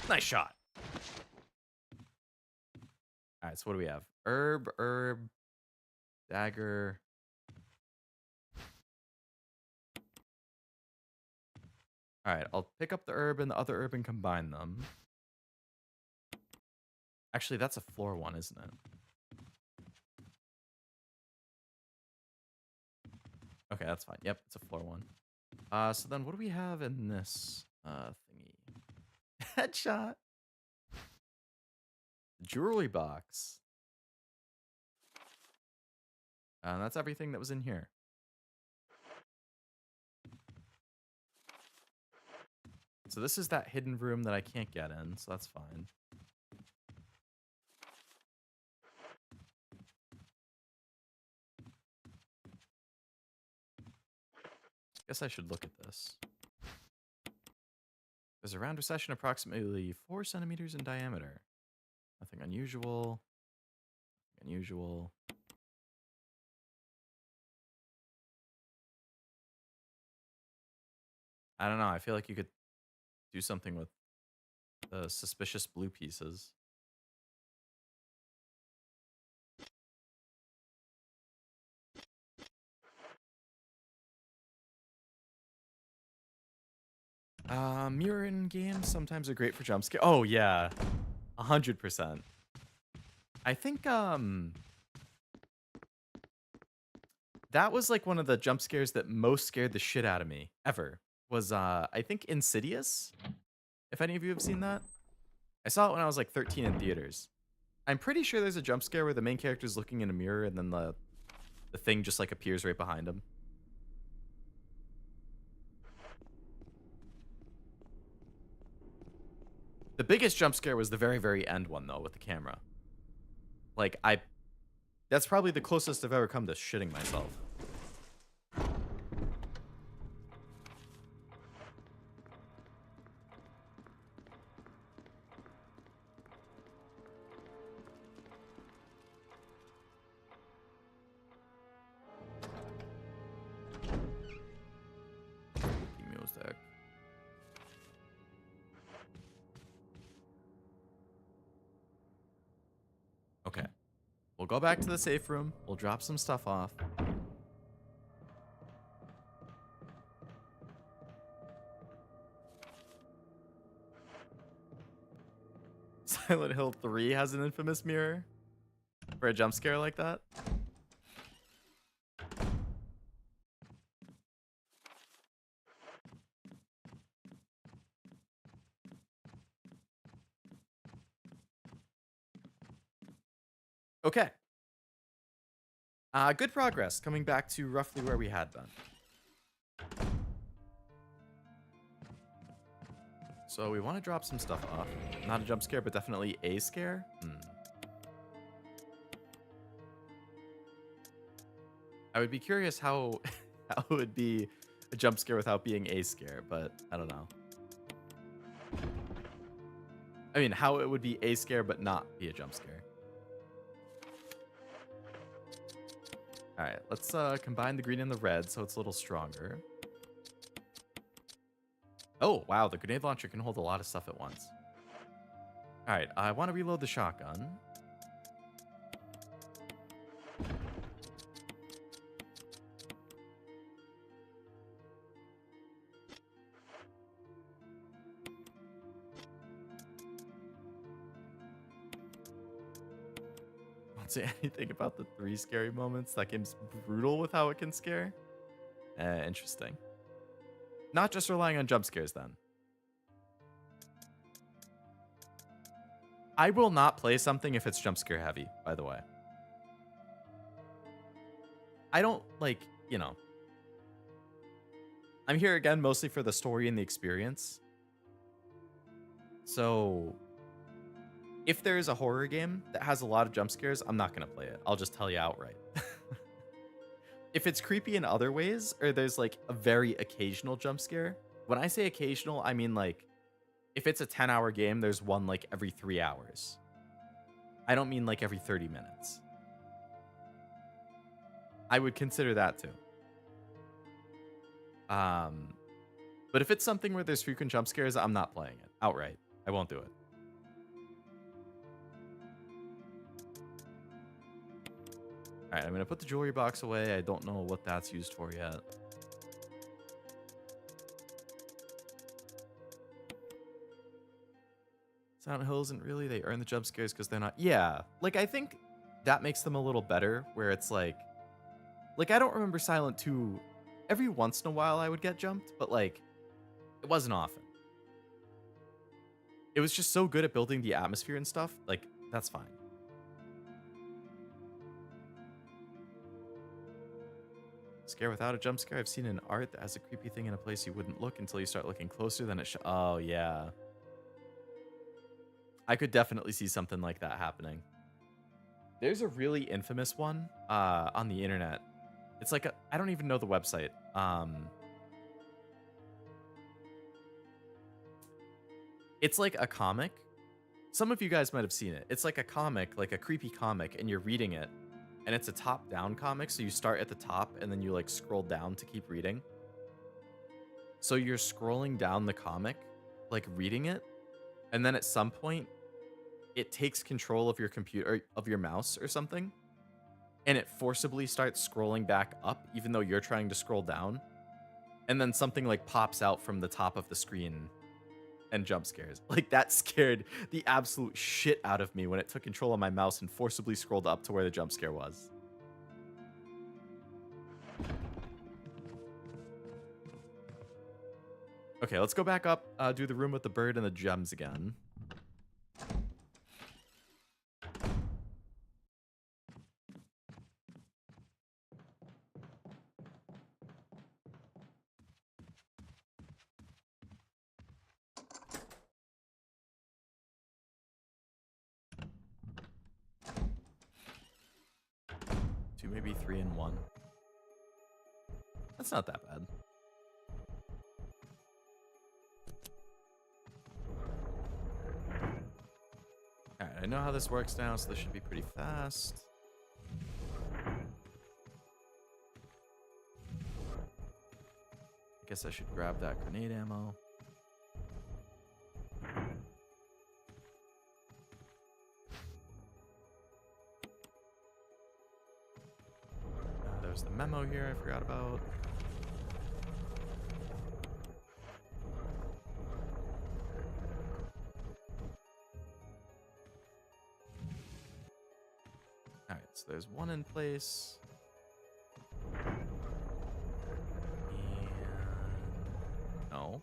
Nice shot. All right, so what do we have? Herb, dagger. All right, I'll pick up the herb and the other herb and combine them. Actually, that's a floor one, isn't it? Okay, that's fine. Yep, it's a floor one. So then what do we have in this thingy? Headshot. Jewelry box. That's everything that was in here. So this is that hidden room that I can't get in, so that's fine. Guess I should look at this. There's a round recession approximately 4 centimeters in diameter. Nothing unusual. Nothing unusual. I don't know. I feel like you could do something with the suspicious blue pieces. Mirror in games sometimes are great for jump scare. Oh yeah, 100%. I think that was like one of the jump scares that most scared the shit out of me ever. Was I think Insidious. If any of you have seen that, I saw it when I was like 13 in theaters. I'm pretty sure there's a jump scare where the main character is looking in a mirror and then the thing just like appears right behind him. The biggest jump scare was the very, very end one, though, with the camera. Like, that's probably the closest I've ever come to shitting myself. Music. Okay. We'll go back to the safe room. We'll drop some stuff off. Silent Hill 3 has an infamous mirror for a jump scare like that. Okay. Good progress. Coming back to roughly where we had been. So we want to drop some stuff off. Not a jump scare, but definitely a scare. I would be curious how how it would be a jump scare without being a scare, but I don't know. I mean, how it would be a scare but not be a jump scare. All right, let's combine the green and the red so it's a little stronger. Oh, wow, the grenade launcher can hold a lot of stuff at once. All right, I want to reload the shotgun. Don't say anything about the 3 scary moments. That game's brutal with how it can scare. Interesting. Not just relying on jump scares, then. I will not play something if it's jump scare heavy, by the way. I don't, like, you know. I'm here again mostly for the story and the experience. So, if there is a horror game that has a lot of jump scares, I'm not going to play it. I'll just tell you outright. If it's creepy in other ways, or there's like a very occasional jump scare, when I say occasional, I mean like if it's a 10-hour game, there's one like every 3 hours. I don't mean like every 30 minutes. I would consider that too. But if it's something where there's frequent jump scares, I'm not playing it outright. I won't do it. All right, I'm going to put the jewelry box away. I don't know what that's used for yet. Silent Hill isn't really. They earn the jump scares because they're not. Yeah, like I think that makes them a little better. Where it's like I don't remember Silent 2. Every once in a while I would get jumped, but like it wasn't often. It was just so good at building the atmosphere and stuff. Like that's fine. Scare without a jump scare. I've seen in art that has a creepy thing in a place you wouldn't look until you start looking closer. Then it. Oh yeah. I could definitely see something like that happening. There's a really infamous one on the internet. It's like I don't even know the website. It's like a comic. Some of you guys might have seen it. It's like a comic, like a creepy comic, and you're reading it. And it's a top-down comic, so you start at the top and then you like scroll down to keep reading. So you're scrolling down the comic, like reading it, and then at some point it takes control of your computer, of your mouse or something, and it forcibly starts scrolling back up even though you're trying to scroll down. And then something like pops out from the top of the screen and jump scares. Like that scared the absolute shit out of me when it took control of my mouse and forcibly scrolled up to where the jump scare was. Okay, let's go back up, do the room with the bird and the gems again. Two, maybe 3 and 1. That's not that bad. Alright, I know how this works now, so this should be pretty fast. I guess I should grab that grenade ammo. There's the memo here I forgot about. Alright, so there's one in place. And no.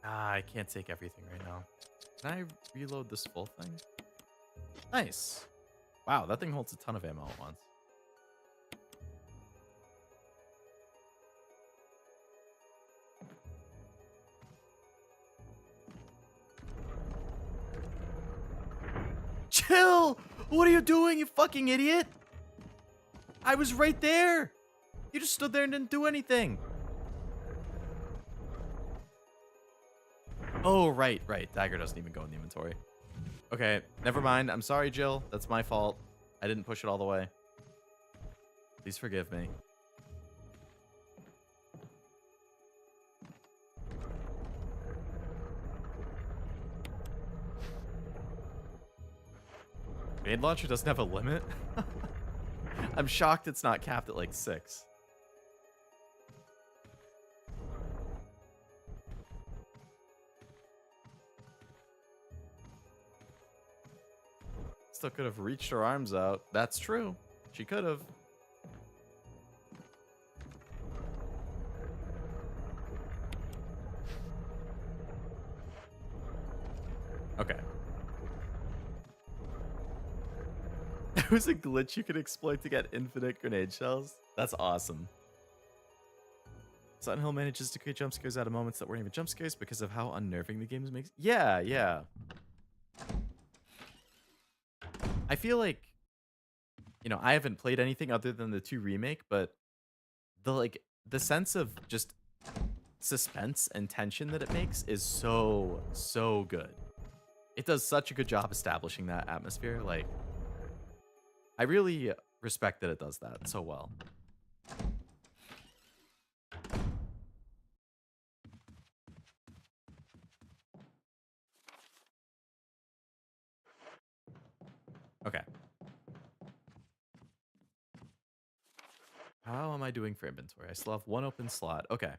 I can't take everything right now. Can I reload this full thing? Nice. Wow, that thing holds a ton of ammo at once. Chill! What are you doing, you fucking idiot? I was right there. You just stood there and didn't do anything. Oh, right. Dagger doesn't even go in the inventory. Okay, never mind. I'm sorry, Jill. That's my fault. I didn't push it all the way. Please forgive me. Grenade launcher doesn't have a limit? I'm shocked it's not capped at like 6. Still could have reached her arms out. That's true. She could have. Okay. It was a glitch you could exploit to get infinite grenade shells. That's awesome. Silent Hill manages to create jump scares out of moments that weren't even jump scares because of how unnerving the game makes. Yeah. I feel like, you know, I haven't played anything other than the 2 remake, but the sense of just suspense and tension that it makes is so good. It does such a good job establishing that atmosphere. Like, I really respect that it does that so well. Okay. How am I doing for inventory? I still have one open slot. Okay.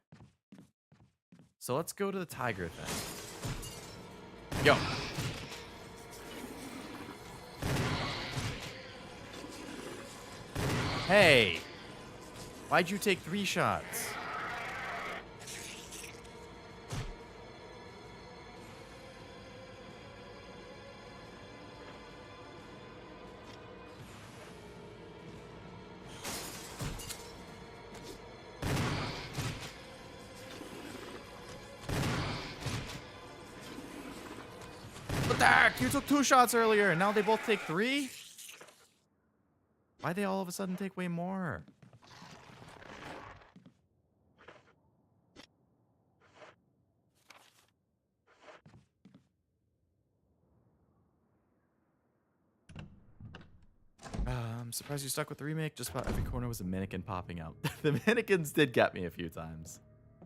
So let's go to the tiger thing. Yo. Hey. Why'd you take 3 shots? What the heck? You took 2 shots earlier, and now they both take 3? Why'd they all of a sudden take way more? I'm surprised you stuck with the remake. Just about every corner was a mannequin popping out. The mannequins did get me a few times.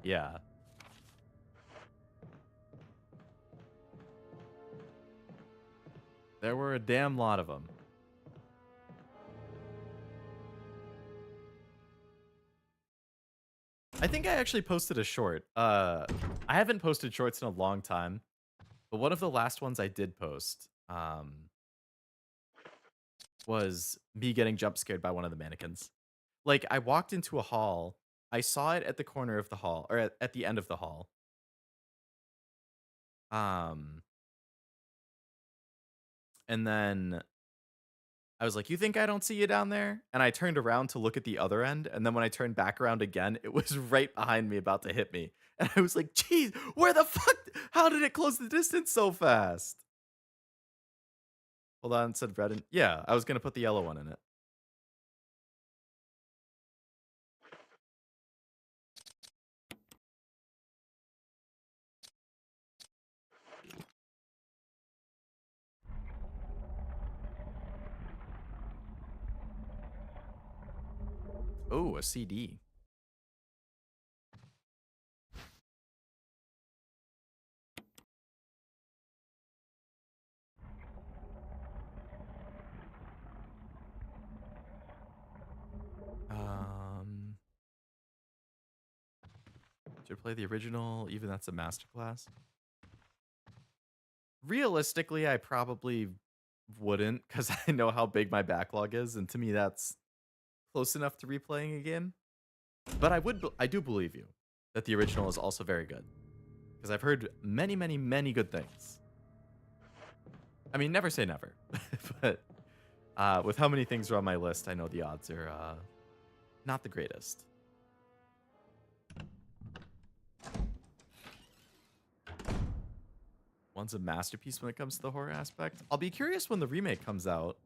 Yeah. There were a damn lot of them. I think I actually posted a short. I haven't posted shorts in a long time, but one of the last ones I did post was me getting jump scared by one of the mannequins. Like, I walked into a hall. I saw it at the corner of the hall, or at the end of the hall. And then I was like, "You think I don't see you down there?" And I turned around to look at the other end, and then when I turned back around again, it was right behind me about to hit me. And I was like, "Geez, where the fuck? How did it close the distance so fast?" Hold on, said Redden. Yeah, I was gonna put the yellow one in it. Oh, a CD. Should play the original, even that's a masterclass. Realistically, I probably wouldn't, because I know how big my backlog is, and to me that's close enough to replaying a game. But I do believe you that the original is also very good, because I've heard many good things. I mean, never say never, but with how many things are on my list, I know the odds are not the greatest. One's a masterpiece when it comes to the horror aspect. I'll be curious when the remake comes out,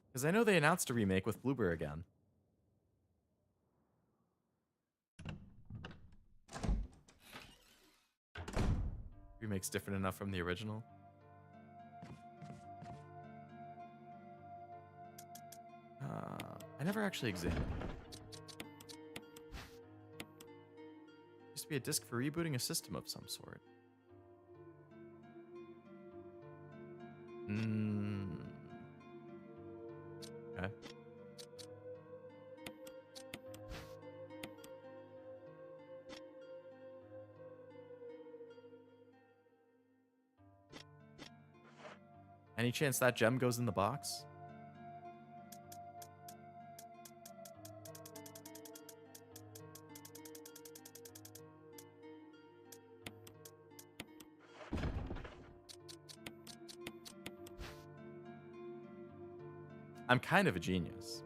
because I know they announced a remake with Bloober again. Remake's different enough from the original. I never actually examined it. Used to be a disk for rebooting a system of some sort. Okay. Any chance that gem goes in the box? I'm kind of a genius.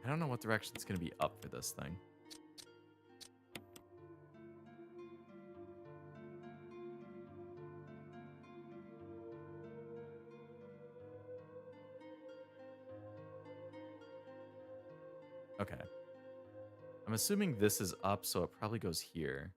I don't know what direction it's going to be up for this thing. Okay. I'm assuming this is up, so it probably goes here.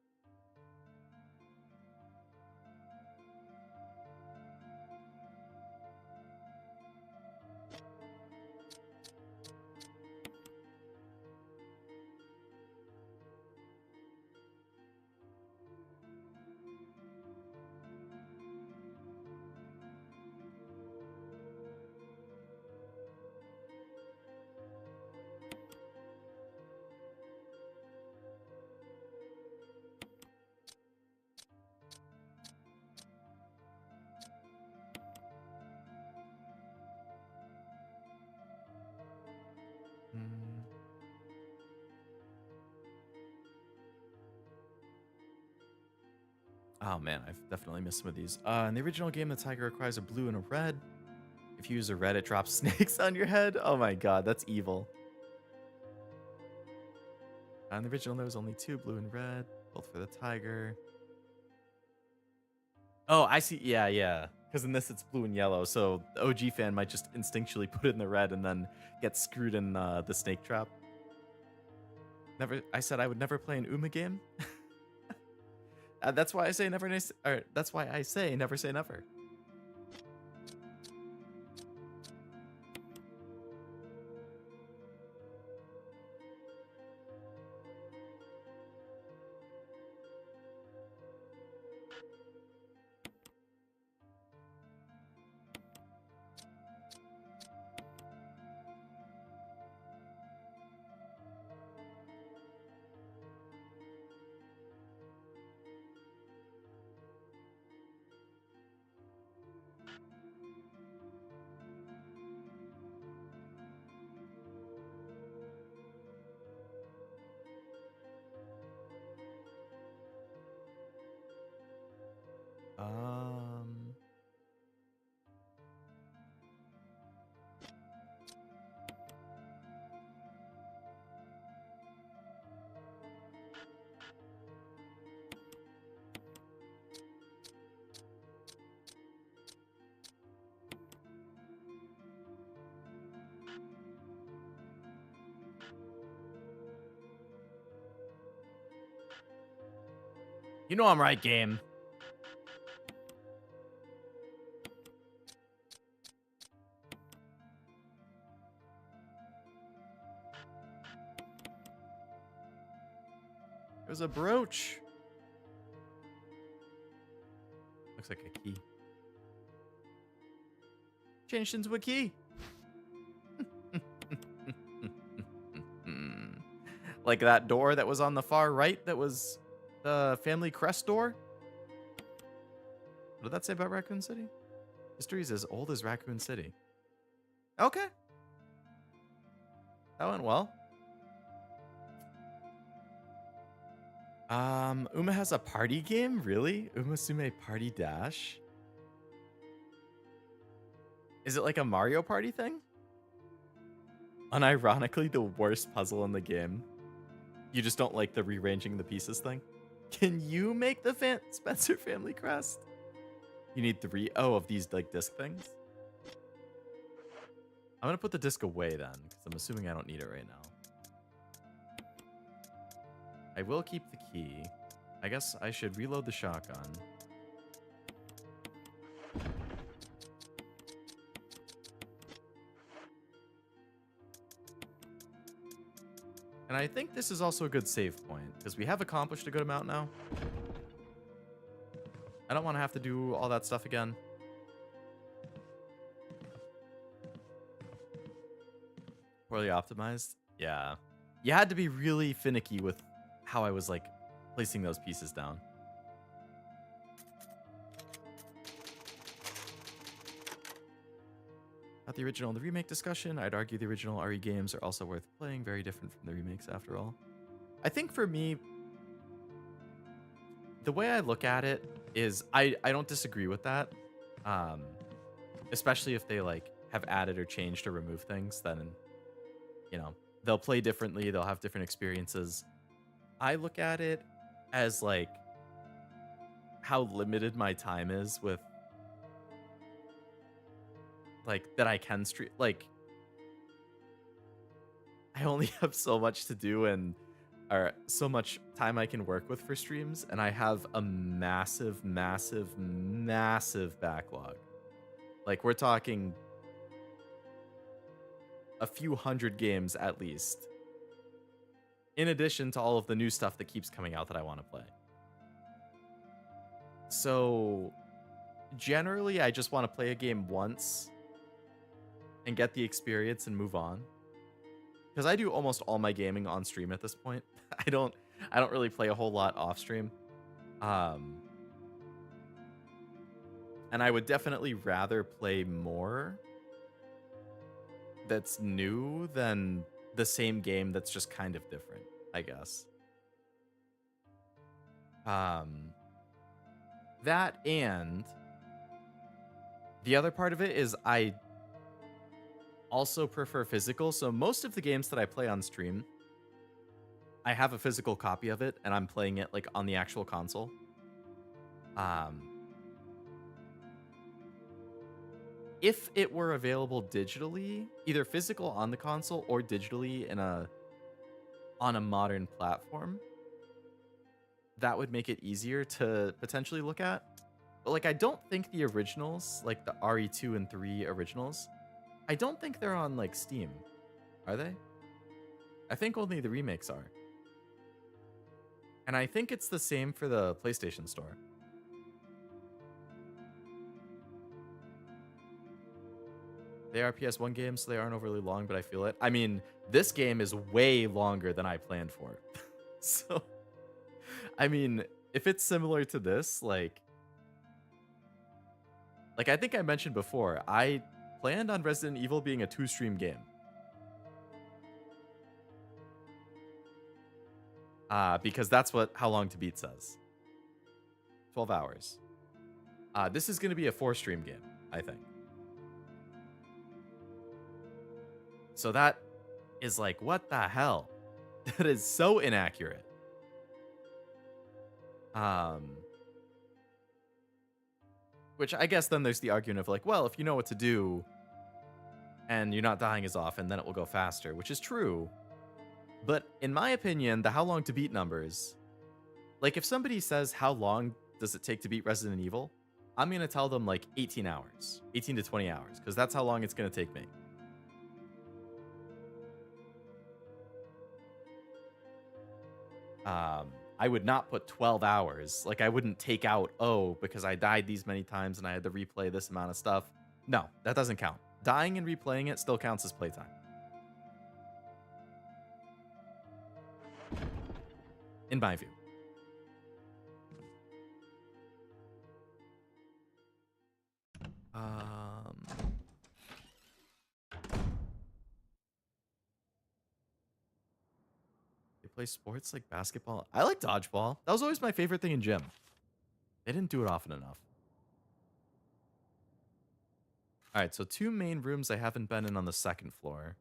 Hmm. Oh man, I've definitely missed some of these. In the original game, the tiger requires a blue and a red. If you use a red, it drops snakes on your head. Oh my god, that's evil. In the original, there was only 2, blue and red, both for the tiger. Oh, I see. Yeah, yeah. Because in this, it's blue and yellow. So the OG fan might just instinctually put it in the red and then get screwed in the snake trap. Never. I said I would never play an Uma game. That's why I say never. Or that's why I say never say never. Um. You know I'm right, game. It was a brooch. Looks like a key. Changed into a key. Like that door that was on the far right that was the family crest door. What did that say about Raccoon City? History is as old as Raccoon City. Okay. That went well. Uma has a party game? Really? Uma Sume Party Dash? Is it like a Mario Party thing? Unironically, the worst puzzle in the game. You just don't like the rearranging the pieces thing? Can you make the Spencer family crest? You need 3 of these like disc things. I'm gonna put the disc away then, because I'm assuming I don't need it right now. I will keep the key. I guess I should reload the shotgun. And I think this is also a good save point, because we have accomplished a good amount now. I don't want to have to do all that stuff again. Poorly optimized? Yeah. You had to be really finicky with how I was, like, placing those pieces down. About the original and the remake discussion, I'd argue the original RE games are also worth playing, very different from the remakes after all. I think for me, the way I look at it is I don't disagree with that. Especially if they like have added or changed or removed things, then, you know, they'll play differently, they'll have different experiences. I look at it as like how limited my time is with like that I can stream. Like I only have so much to do and or so much time I can work with for streams, and I have a massive, massive, massive backlog. Like we're talking a few hundred games at least. In addition to all of the new stuff that keeps coming out that I want to play. So generally I just want to play a game once and get the experience and move on. Because I do almost all my gaming on stream at this point. I don't really play a whole lot off stream. And I would definitely rather play more that's new than the same game that's just kind of different, I guess. That and the other part of it is I also prefer physical. So most of the games that I play on stream, I have a physical copy of it and I'm playing it like on the actual console. If it were available digitally, either physical on the console or digitally in on a modern platform, that would make it easier to potentially look at. But like I don't think the originals, like the RE2 and 3 originals, I don't think they're on like Steam. Are they? I think only the remakes are. And I think it's the same for the PlayStation Store. They are PS1 games, so they aren't overly long, but I feel it. I mean, this game is way longer than I planned for. So, I mean, if it's similar to this, like I think I mentioned before, I planned on Resident Evil being a 2-stream game. Because that's how long to beat says. 12 hours. This is going to be a 4-stream game, I think. So that is like, what the hell? That is so inaccurate. Which I guess then there's the argument of like, well, if you know what to do and you're not dying as often, then it will go faster, which is true. But in my opinion, the how long to beat numbers, like if somebody says how long does it take to beat Resident Evil, I'm going to tell them like 18 hours, 18 to 20 hours, because that's how long it's going to take me. I would not put 12 hours. Like I wouldn't take out, oh, because I died these many times and I had to replay this amount of stuff. No, that doesn't count. Dying and replaying it still counts as playtime. In my view. Play sports like basketball. I like dodgeball. That was always my favorite thing in gym. They didn't do it often enough. All right, so 2 main rooms I haven't been in on the 2nd floor.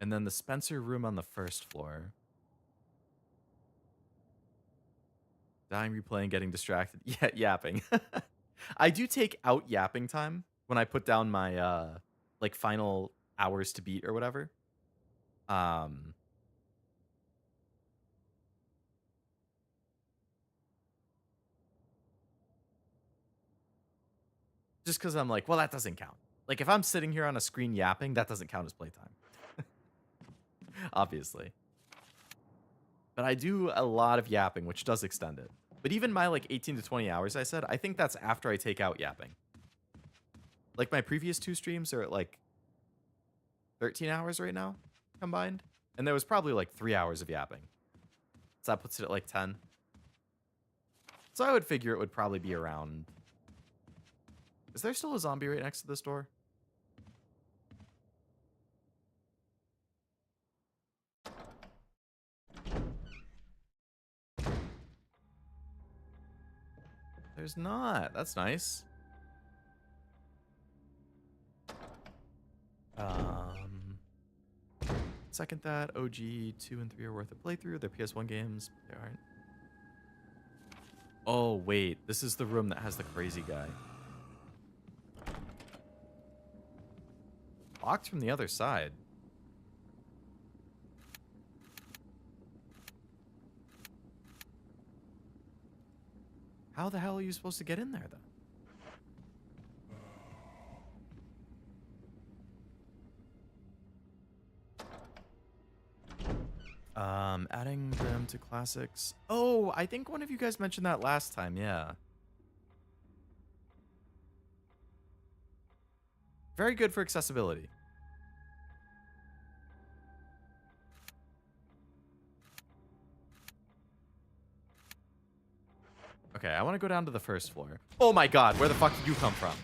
And then the Spencer room on the 1st floor. Dying, replaying, getting distracted. Yeah, yapping. I do take out yapping time when I put down my like final hours to beat or whatever. Just because I'm like, well, that doesn't count. Like if I'm sitting here on a screen yapping, that doesn't count as playtime. Obviously. But I do a lot of yapping, which does extend it. But even my like 18 to 20 hours I said, I think that's after I take out yapping. Like my previous 2 streams are at like 13 hours right now combined. And there was probably like 3 hours of yapping. So that puts it at like 10. So I would figure it would probably be around... Is there still a zombie right next to this door? There's not. That's nice. second that. OG 2 and 3 are worth a playthrough. They're PS1 games. They aren't. Oh, wait. This is the room that has the crazy guy. Locked from the other side. How the hell are you supposed to get in there, though? Adding them to classics. Oh, I think one of you guys mentioned that last time, yeah. Very good for accessibility. Okay, I want to go down to the first floor. Oh my god, where the fuck did you come from?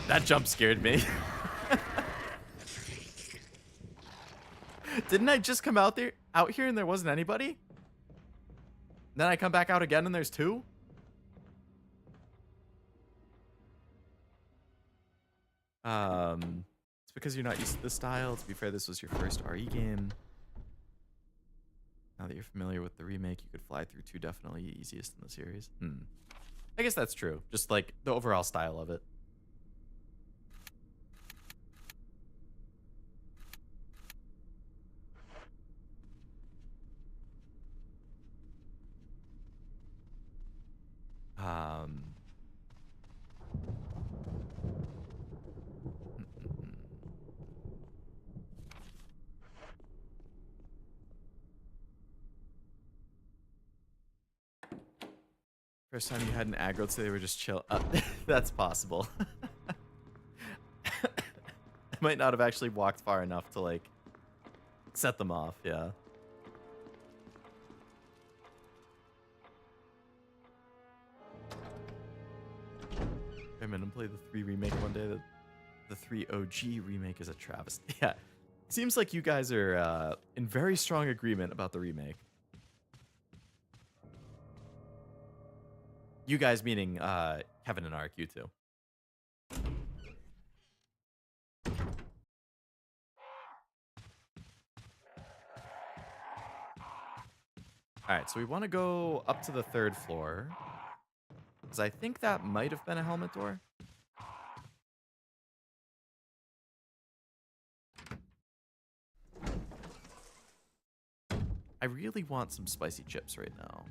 That jump scared me. Didn't I just come out here and there wasn't anybody? Then I come back out again and there's two? It's because you're not used to the style. To be fair, this was your first RE game. Now that you're familiar with the remake, you could fly through 2, definitely easiest in the series. I guess that's true. Just like the overall style of it. First time you had an aggro, so they were just chill. That's possible. I might not have actually walked far enough to like set them off. Yeah. I'm gonna play the 3 remake one day. The 3 OG remake is a travesty. Yeah. Seems like you guys are in very strong agreement about the remake. You guys meaning Kevin and Ark, you two. Alright, so we want to go up to the 3rd floor. Because I think that might have been a helmet door. I really want some spicy chips right now.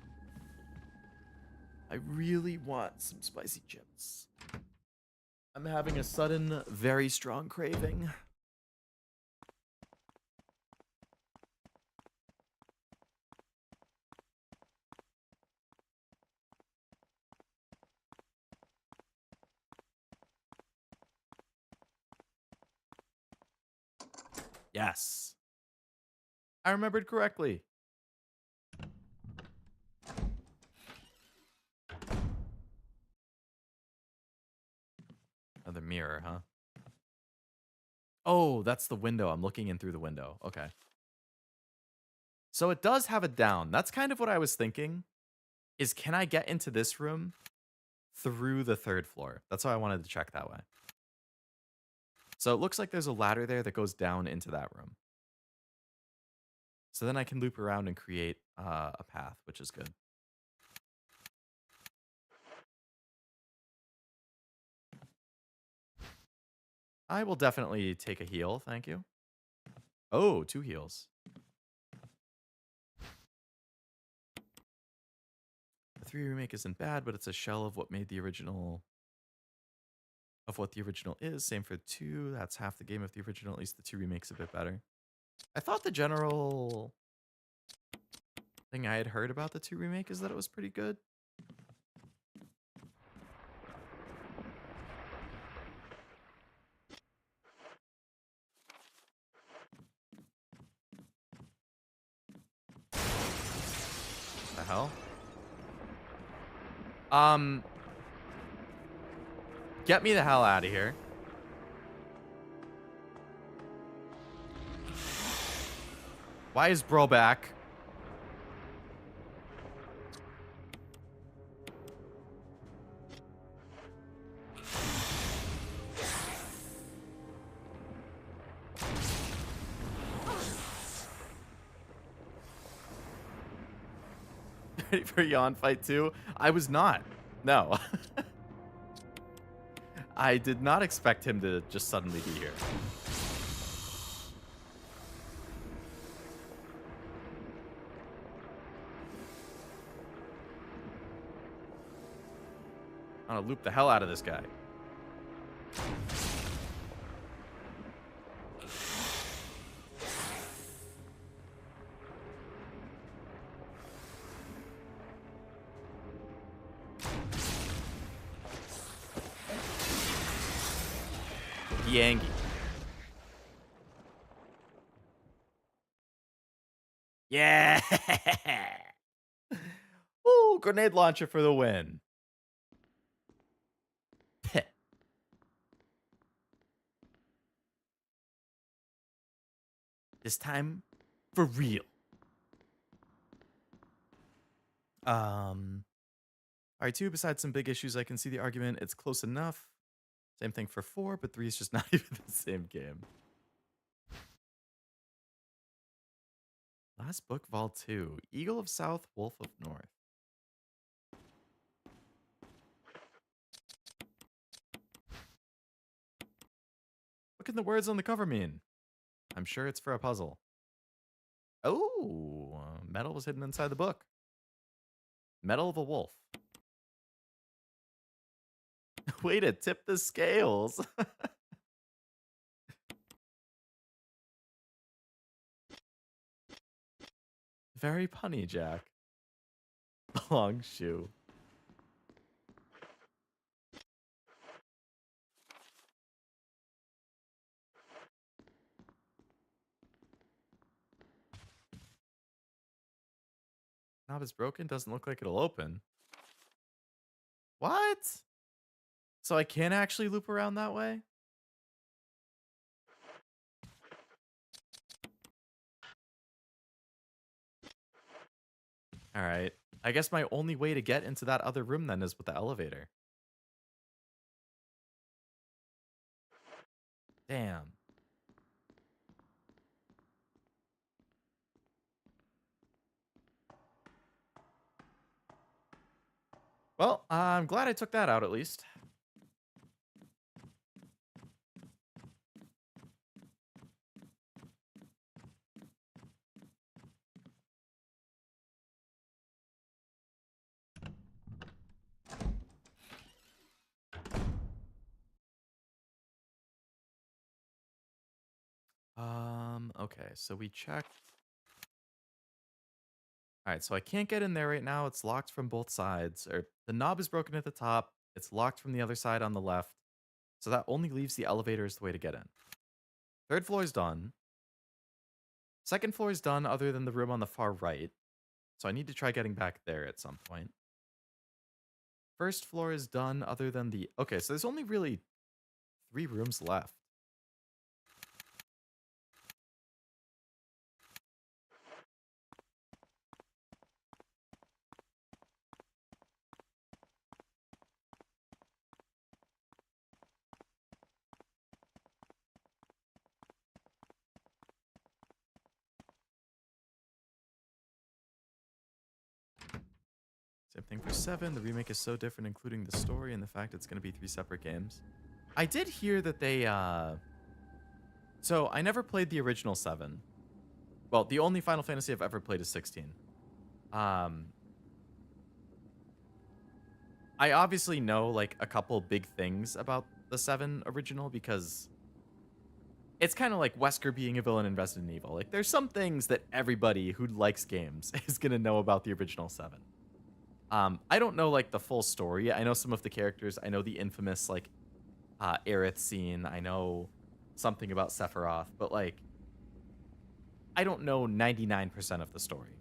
I really want some spicy chips. I'm having a sudden, very strong craving. Yes. I remembered correctly. Another mirror, huh? Oh, that's the window. I'm looking in through the window. Okay. So it does have a down. That's kind of what I was thinking. Is can I get into this room through the 3rd floor? That's why I wanted to check that way. So it looks like there's a ladder there that goes down into that room. So then I can loop around and create a path, which is good. I will definitely take a heal, thank you. Oh, 2 heals. The 3 remake isn't bad, but it's a shell of what made the original... of what the original is. Same for 2. That's half the game of the original. At least the 2 remake's a bit better. I thought the general thing I had heard about the 2 remake is that it was pretty good. The hell? Get me the hell out of here. Why is bro back? ready for a Yawn fight too? I was not. No. I did not expect him to just suddenly be here. I'm gonna loop the hell out of this guy. Yangi. Yeah. Ooh, grenade launcher for the win. This time for real. All right, 2, besides some big issues, I can see the argument. It's close enough. Same thing for 4, but 3 is just not even the same game. Last book, Vol 2. Eagle of South, Wolf of North. What can the words on the cover mean? I'm sure it's for a puzzle. Oh, metal was hidden inside the book. Medal of a Wolf. Way to tip the scales. Very punny, Jack. Long shoe. Knob is broken. Doesn't look like it'll open. What? So I can actually loop around that way? All right. I guess my only way to get into that other room then is with the elevator. Damn. Well, I'm glad I took that out at least. Okay, so we checked. All right, so I can't get in there right now. It's locked from both sides. Or the knob is broken at the top. It's locked from the other side on the left. So that only leaves the elevator as the way to get in. 3rd floor is done. 2nd floor is done other than the room on the far right. So I need to try getting back there at some point. 1st floor is done other than the... Okay, so there's only really 3 rooms left. Same thing for 7. The remake is so different, including the story and the fact it's going to be 3 separate games. I did hear that they... So, I never played the original 7. Well, the only Final Fantasy I've ever played is 16. I obviously know, like, a couple big things about the 7 original because... It's kind of like Wesker being a villain in Resident Evil. Like, there's some things that everybody who likes games is going to know about the original 7. I don't know, like, the full story. I know some of the characters. I know the infamous, like, Aerith scene. I know something about Sephiroth. But, like, I don't know 99% of the story.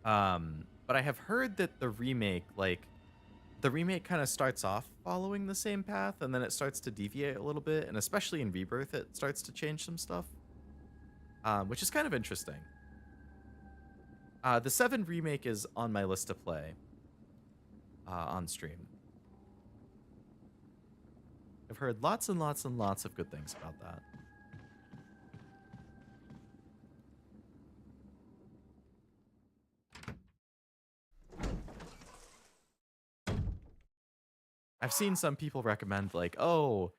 But I have heard that the remake, like, the remake kind of starts off following the same path, and then it starts to deviate a little bit. And especially in Rebirth, it starts to change some stuff, which is kind of interesting. The 7 remake is on my list to play on stream. I've heard lots and lots and lots of good things about that. I've seen some people recommend like, oh,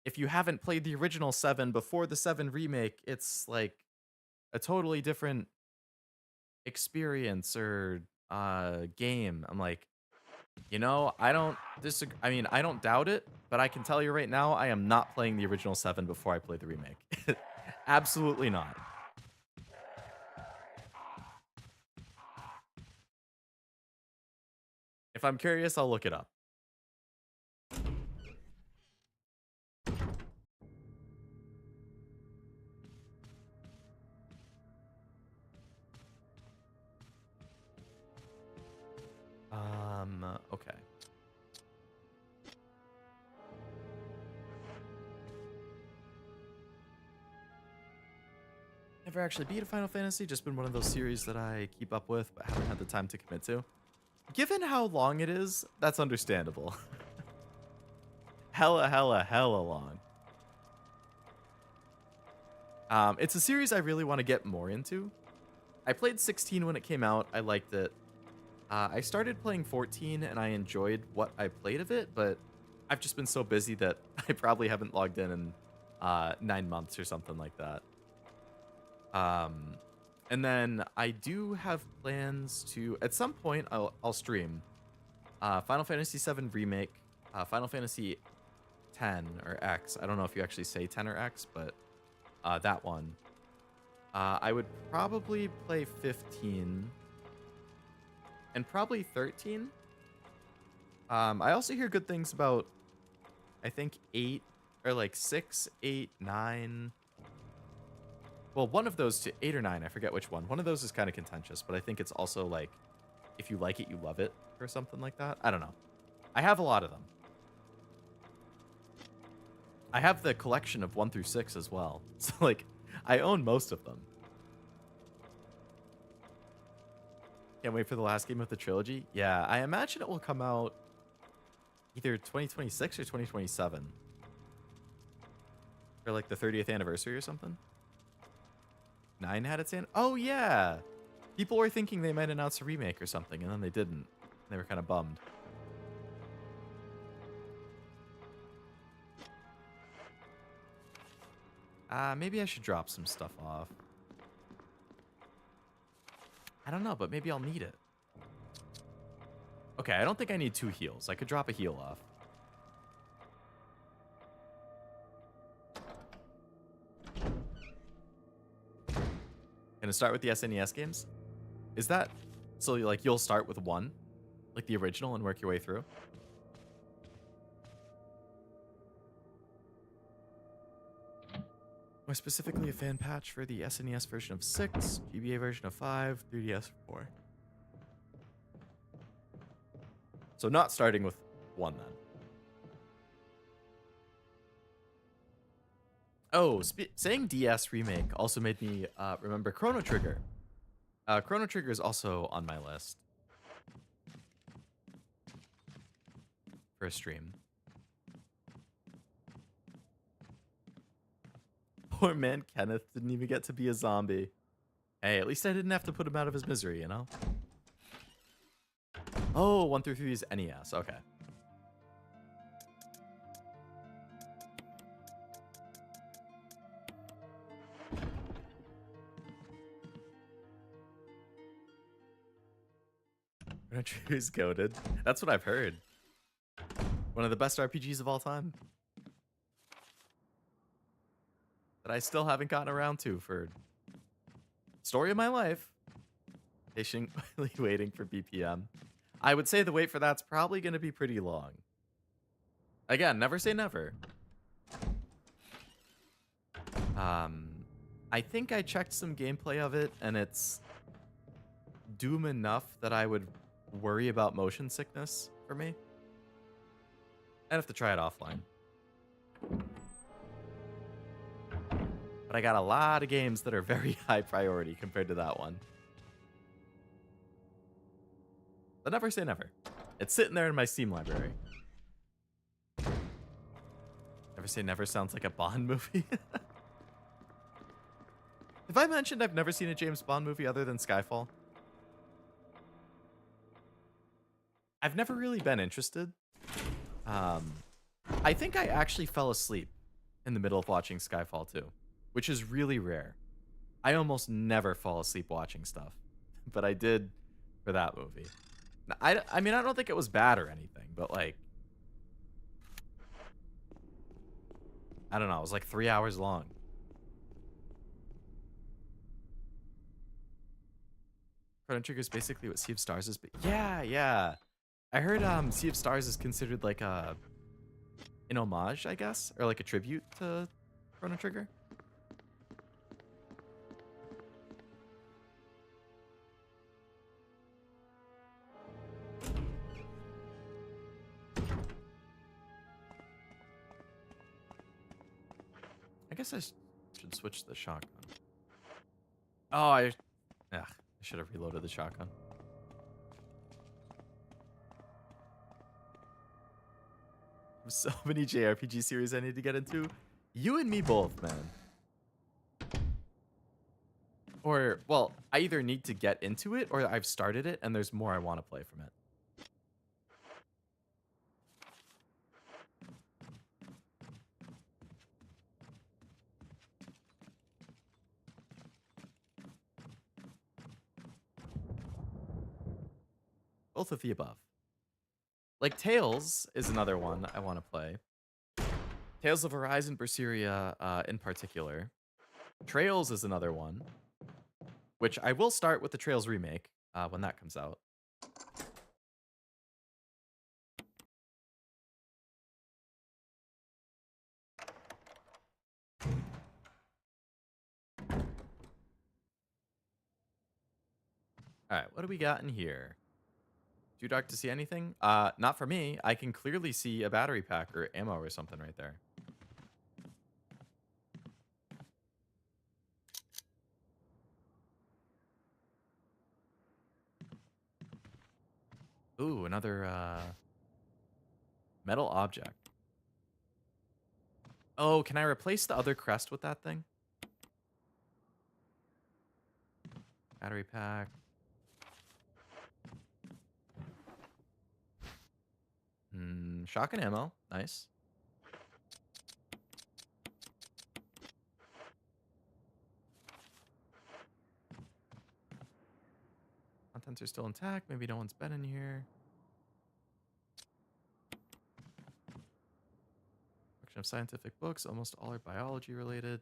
if you haven't played the original 7 before the 7 remake, it's like a totally different experience or game. I'm like, I don't disagree. I mean, I don't doubt it, but I can tell you right now, I am not playing the original 7 before I play the remake. Absolutely not. If I'm curious, I'll look it up. Okay. Never actually beat a Final Fantasy, just been one of those series that I keep up with, but haven't had the time to commit to. Given how long it is, that's understandable. Hella long. It's a series I really want to get more into. I played 16 when it came out. I liked it. I started playing 14 and I enjoyed what I played of it, but I've just been so busy that I probably haven't logged in 9 months or something like that. And then I do have plans to, at some point, I'll stream Final Fantasy VII Remake, Final Fantasy 10 or X. I don't know if you actually say 10 or X, but that one. I would probably play 15 and probably 13. I also hear good things about, I think 8 or like 6, 8, 9. Well, one of those, 8 or 9, I forget which one. One of those is kind of contentious, but I think it's also like, if you like it, you love it, or something like that. I don't know. I have a lot of them. I have the collection of 1 through 6 as well. So, like, I own most of them. Can't wait for the last game of the trilogy. Yeah, I imagine it will come out either 2026 or 2027. For, like, the 30th anniversary or something. 9 had its in. Oh yeah, people were thinking they might announce a remake or something, and then they didn't. They were kind of bummed. Maybe I should drop some stuff off. I don't know, but maybe I'll need it. Okay, I don't think I need 2 heals. I could drop a heal off. Gonna start with the SNES games? Is that so? Like, you'll start with 1, like the original, and work your way through? More specifically, a fan patch for the SNES version of 6, GBA version of 5, 3DS 4. So not starting with 1 then. Oh, saying DS remake also made me remember Chrono Trigger. Chrono Trigger is also on my list for a stream. Poor man Kenneth didn't even get to be a zombie. Hey, at least I didn't have to put him out of his misery, you know? Oh, 1 through 3 is NES. Okay. Chrono Trigger is goated. That's what I've heard. One of the best RPGs of all time. That I still haven't gotten around to for story of my life. Patiently waiting for BPM. I would say the wait for that's probably going to be pretty long. Again, never say never. I think I checked some gameplay of it, and it's doom enough that I would worry about motion sickness for me. I'd have to try it offline. But I got a lot of games that are very high priority compared to that one. But never say never. It's sitting there in my Steam library. Never say never sounds like a Bond movie. Have I mentioned I've never seen a James Bond movie other than Skyfall? I've never really been interested. Um, I think I actually fell asleep in the middle of watching Skyfall 2, which is really rare. I almost never fall asleep watching stuff, but I did for that movie. I mean, I don't think it was bad or anything, but like, I don't know. It was like 3 hours long. Chrono Trigger is basically what Sea of Stars is, but yeah, yeah. I heard Sea of Stars is considered like an homage, I guess, or like a tribute to Chrono Trigger. I guess I should switch the shotgun. Oh, I should have reloaded the shotgun. So many JRPG series I need to get into. You and me both, man. Or, well, I either need to get into it or I've started it and there's more I want to play from it. Both of the above. Like Tales is another one I want to play. Tales of Arise and Berseria in particular. Trails is another one, which I will start with the Trails remake when that comes out. All right, what do we got in here? Too dark to see anything? Not for me. I can clearly see a battery pack or ammo or something right there. Ooh, another metal object. Oh, can I replace the other crest with that thing? Battery pack. Shotgun ammo. Nice. Contents are still intact. Maybe no one's been in here. Collection of scientific books. Almost all are biology related.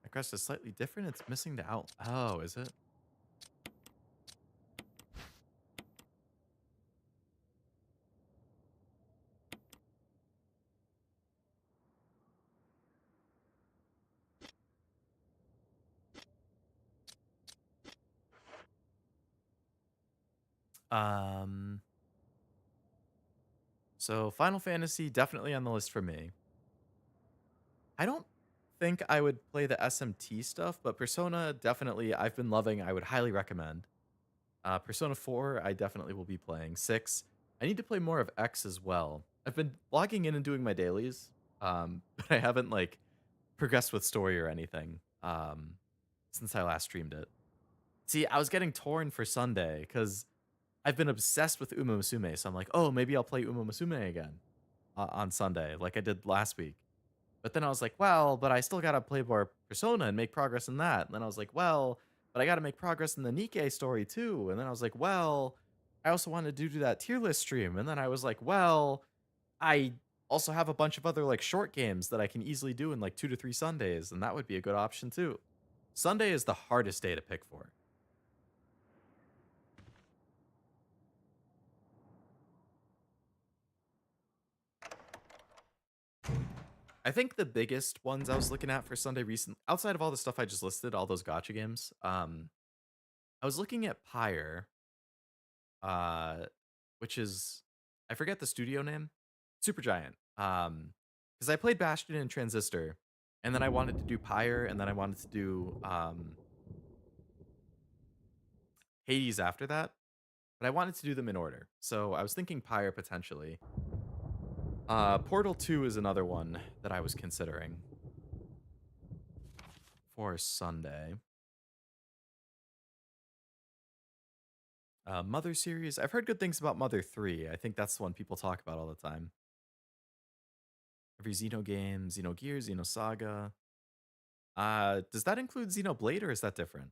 My crest is slightly different. It's missing the out. Oh, is it? Um. So Final Fantasy definitely on the list for me. I don't think I would play the SMT stuff, but Persona definitely I've been loving. I would highly recommend. Persona 4, I definitely will be playing. 6, I need to play more of X as well. I've been logging in and doing my dailies, but I haven't like progressed with story or anything since I last streamed it. See, I was getting torn for Sunday because I've been obsessed with Uma Musume, so I'm like, oh, maybe I'll play Uma Musume again on Sunday, like I did last week. But then I was like, well, but I still gotta play more Persona and make progress in that. And then I was like, well, but I gotta make progress in the Nikkei story too. And then I was like, well, I also wanted to do that tier list stream. And then I was like, well, I also have a bunch of other like short games that I can easily do in like 2 to 3 Sundays, and that would be a good option too. Sunday is the hardest day to pick for. I think the biggest ones I was looking at for Sunday recent, outside of all the stuff I just listed, all those gotcha games, I was looking at Pyre, uh, which is I forget the studio name, Supergiant. Because I played Bastion and Transistor, and then I wanted to do Pyre, and then I wanted to do Hades after that, but I wanted to do them in order. So I was thinking Pyre potentially. Portal 2 is another one that I was considering for Sunday. Mother series. I've heard good things about Mother 3. I think that's the one people talk about all the time. Every Xeno game, Xenogears, Xenosaga. Does that include Xenoblade or is that different?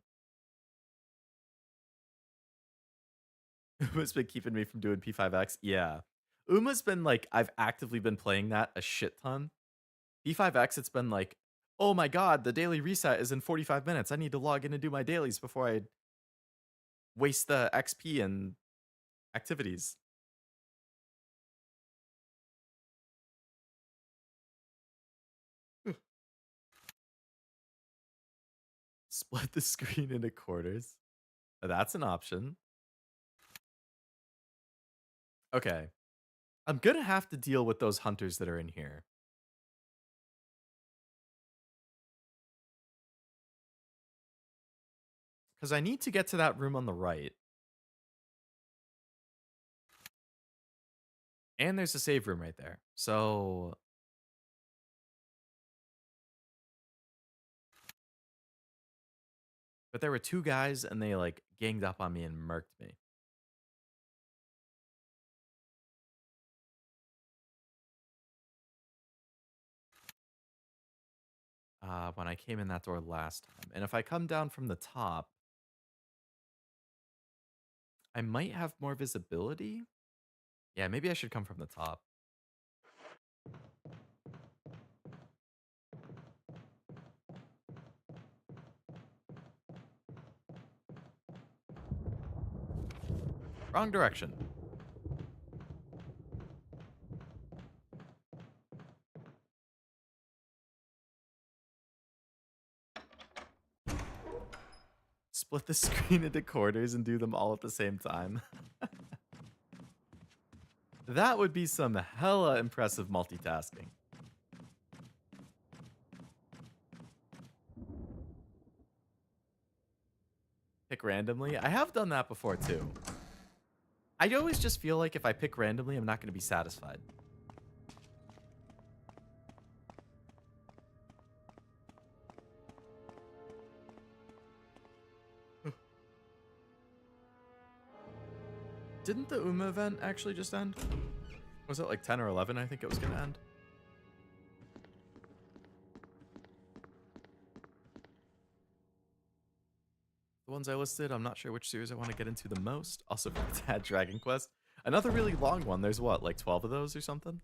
Uma's been keeping me from doing P5X. Yeah. Uma's been like, I've actively been playing that a shit ton. P5X, it's been like, oh my god, the daily reset is in 45 minutes. I need to log in and do my dailies before I waste the XP and activities. Split the screen into quarters. That's an option. Okay. I'm gonna have to deal with those hunters that are in here. Because I need to get to that room on the right. And there's a save room right there. So but there were two guys and they like ganged up on me and murked me. When I came in that door last time. And if I come down from the top, I might have more visibility. Yeah, maybe I should come from the top. Wrong direction. Split the screen into quarters and do them all at the same time. That would be some hella impressive multitasking. Pick randomly. I have done that before too. I always just feel like if I pick randomly, I'm not going to be satisfied. Didn't the Uma event actually just end? Was it like 10 or 11? I think it was going to end. The ones I listed, I'm not sure which series I want to get into the most. Also, to add Dragon Quest. Another really long one. There's what, like 12 of those or something?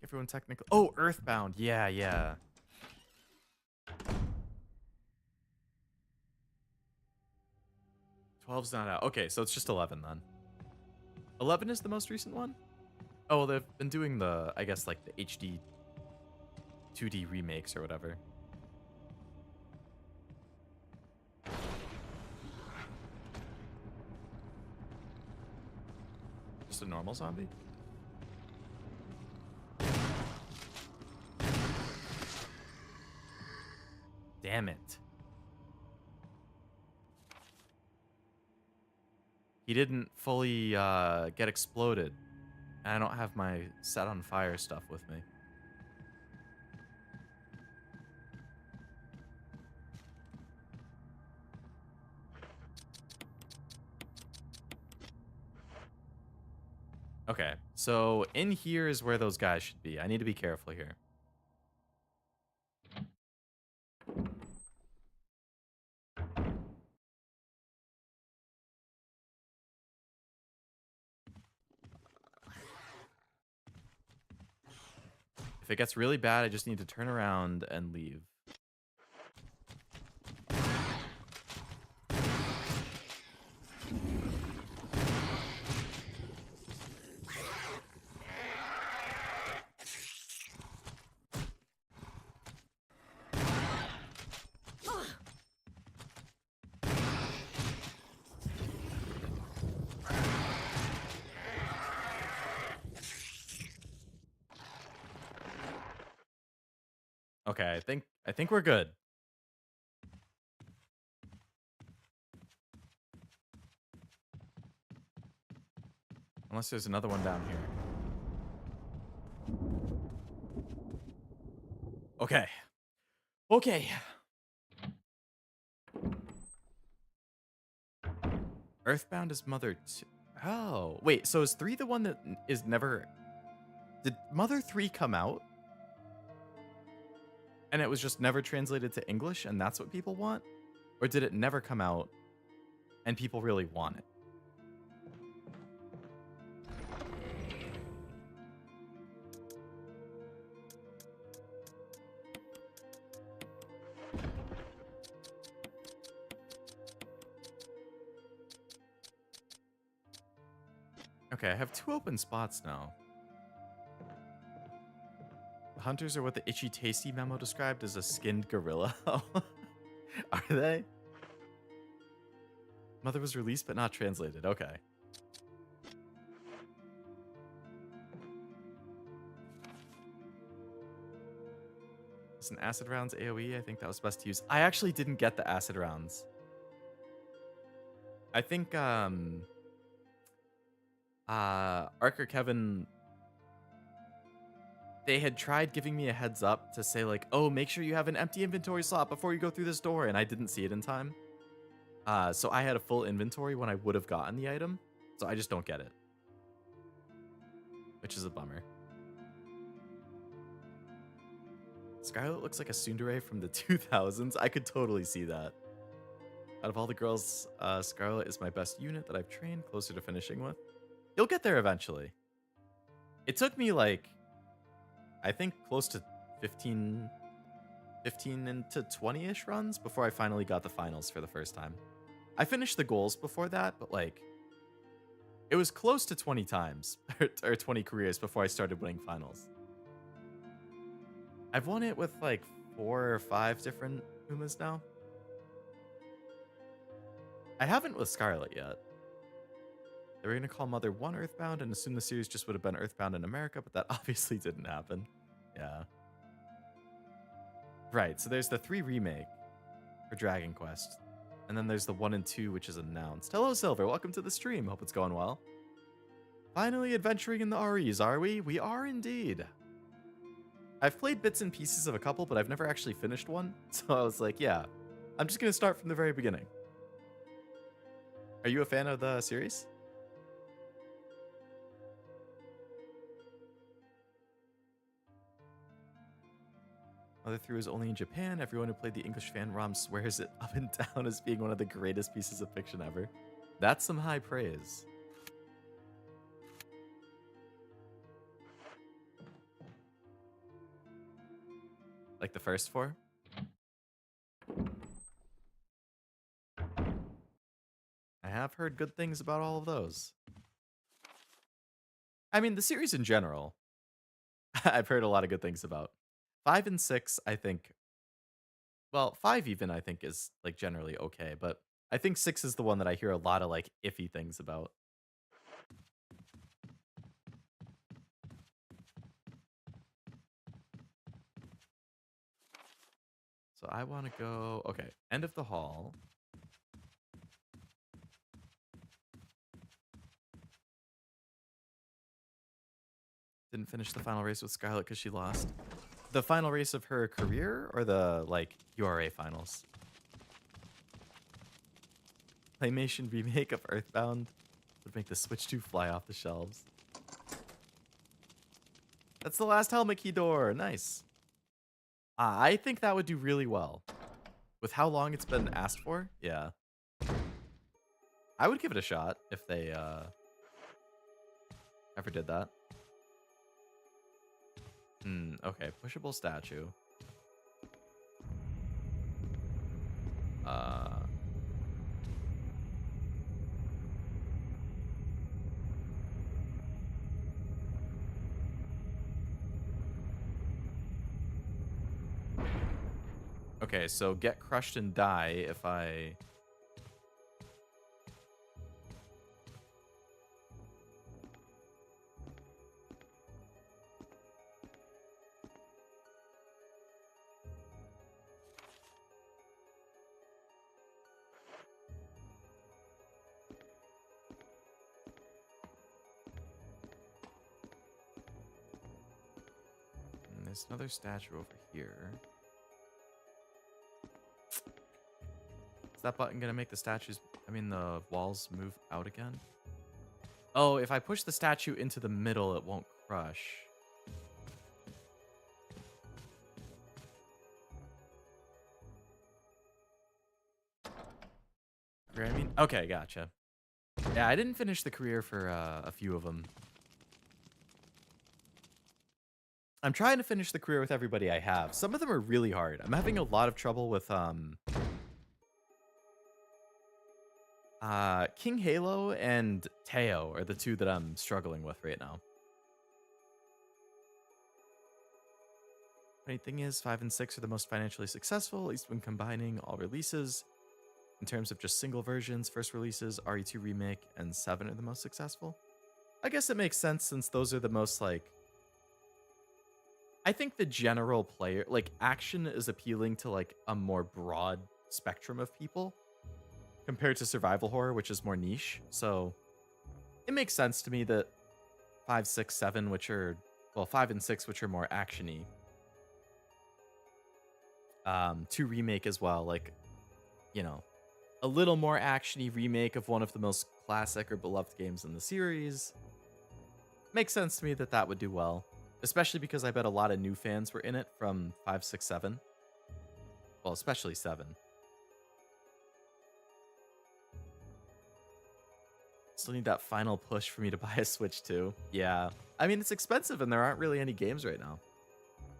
Everyone technically... Oh, Earthbound. Yeah, yeah. Twelve's not out. Okay, so it's just 11 then. 11 is the most recent one? Oh, well, they've been doing the, I guess, like the HD 2D remakes or whatever. Just a normal zombie? Damn it. He didn't fully get exploded. And I don't have my set on fire stuff with me. Okay, so in here is where those guys should be. I need to be careful here. If it gets really bad, I just need to turn around and leave. Okay, I think we're good. Unless there's another one down here. Okay. Okay. Earthbound is Mother 2. Oh, wait. So is 3 the one that is never... Did Mother 3 come out? And it was just never translated to English and that's what people want? Or did it never come out and people really want it? Okay, I have 2 open spots now. The hunters are what the Itchy Tasty memo described as a skinned gorilla. Are they? Mother was released but not translated. Okay. It's an acid rounds AoE. I think that was best to use. I actually didn't get the acid rounds. I think Archer Kevin, they had tried giving me a heads up to say like, oh, make sure you have an empty inventory slot before you go through this door, and I didn't see it in time. So I had a full inventory when I would have gotten the item, so I just don't get it, which is a bummer. Scarlet looks like a tsundere from the 2000s. I could totally see that. Out of all the girls, Scarlet is my best unit that I've trained, closer to finishing with. You'll get there eventually. It took me like, I think close to 15 into 20-ish runs before I finally got the finals for the first time. I finished the goals before that, but like, it was close to 20 times, or 20 careers before I started winning finals. I've won it with like 4 or 5 different Pumas now. I haven't with Scarlet yet. They were going to call Mother 1 Earthbound and assume the series just would have been Earthbound in America, but that obviously didn't happen. Yeah. Right, so there's the 3 remake for Dragon Quest. And then there's the 1 and 2, which is announced. Hello, Silver. Welcome to the stream. Hope it's going well. Finally adventuring in the REs, are we? We are indeed. I've played bits and pieces of a couple, but I've never actually finished one. So I was like, yeah, I'm just going to start from the very beginning. Are you a fan of the series? Mother 3 was only in Japan. Everyone who played the English fan ROM swears it up and down as being one of the greatest pieces of fiction ever. That's some high praise. Like the first 4? I have heard good things about all of those. I mean, the series in general, I've heard a lot of good things about. 5 and 6, I think. Well, 5 even, I think, is like generally okay, but I think 6 is the one that I hear a lot of like iffy things about. So I want to go, okay, end of the hall. Didn't finish the final race with Scarlet because she lost. The final race of her career or the like URA finals? Claymation remake of Earthbound would make the Switch 2 fly off the shelves. That's the last helmet key door. Nice. I think that would do really well. With how long it's been asked for, yeah. I would give it a shot if they ever did that. Okay, pushable statue. Okay, so get crushed and die if I... There's another statue over here. Is that button gonna make the statues, the walls move out again? Oh, if I push the statue into the middle, it won't crush. Okay, gotcha. Yeah, I didn't finish the career for a few of them. I'm trying to finish the career with everybody I have. Some of them are really hard. I'm having a lot of trouble with King Halo and Teo are the two that I'm struggling with right now. Funny thing is, 5 and 6 are the most financially successful, at least when combining all releases. In terms of just single versions, first releases, RE2 Remake, and 7 are the most successful. I guess it makes sense since those are the most, like... I think the general player... Like, action is appealing to, like, a more broad spectrum of people compared to survival horror, which is more niche. So, it makes sense to me that 5, 6, 7, which are... Well, 5 and 6, which are more action-y. 2 Remake as well, like, you know... A little more action-y remake of one of the most classic or beloved games in the series. Makes sense to me that that would do well. Especially because I bet a lot of new fans were in it from 5, 6, 7. Well, especially 7. Still need that final push for me to buy a Switch too. Yeah. I mean, it's expensive and there aren't really any games right now.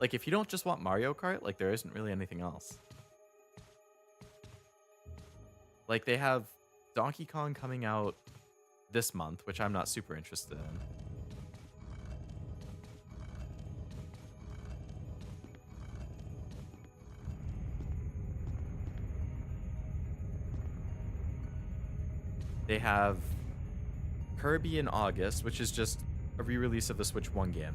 Like, if you don't just want Mario Kart, like, there isn't really anything else. Like, they have Donkey Kong coming out this month, which I'm not super interested in. They have Kirby in August, which is just a re-release of the Switch 1 game.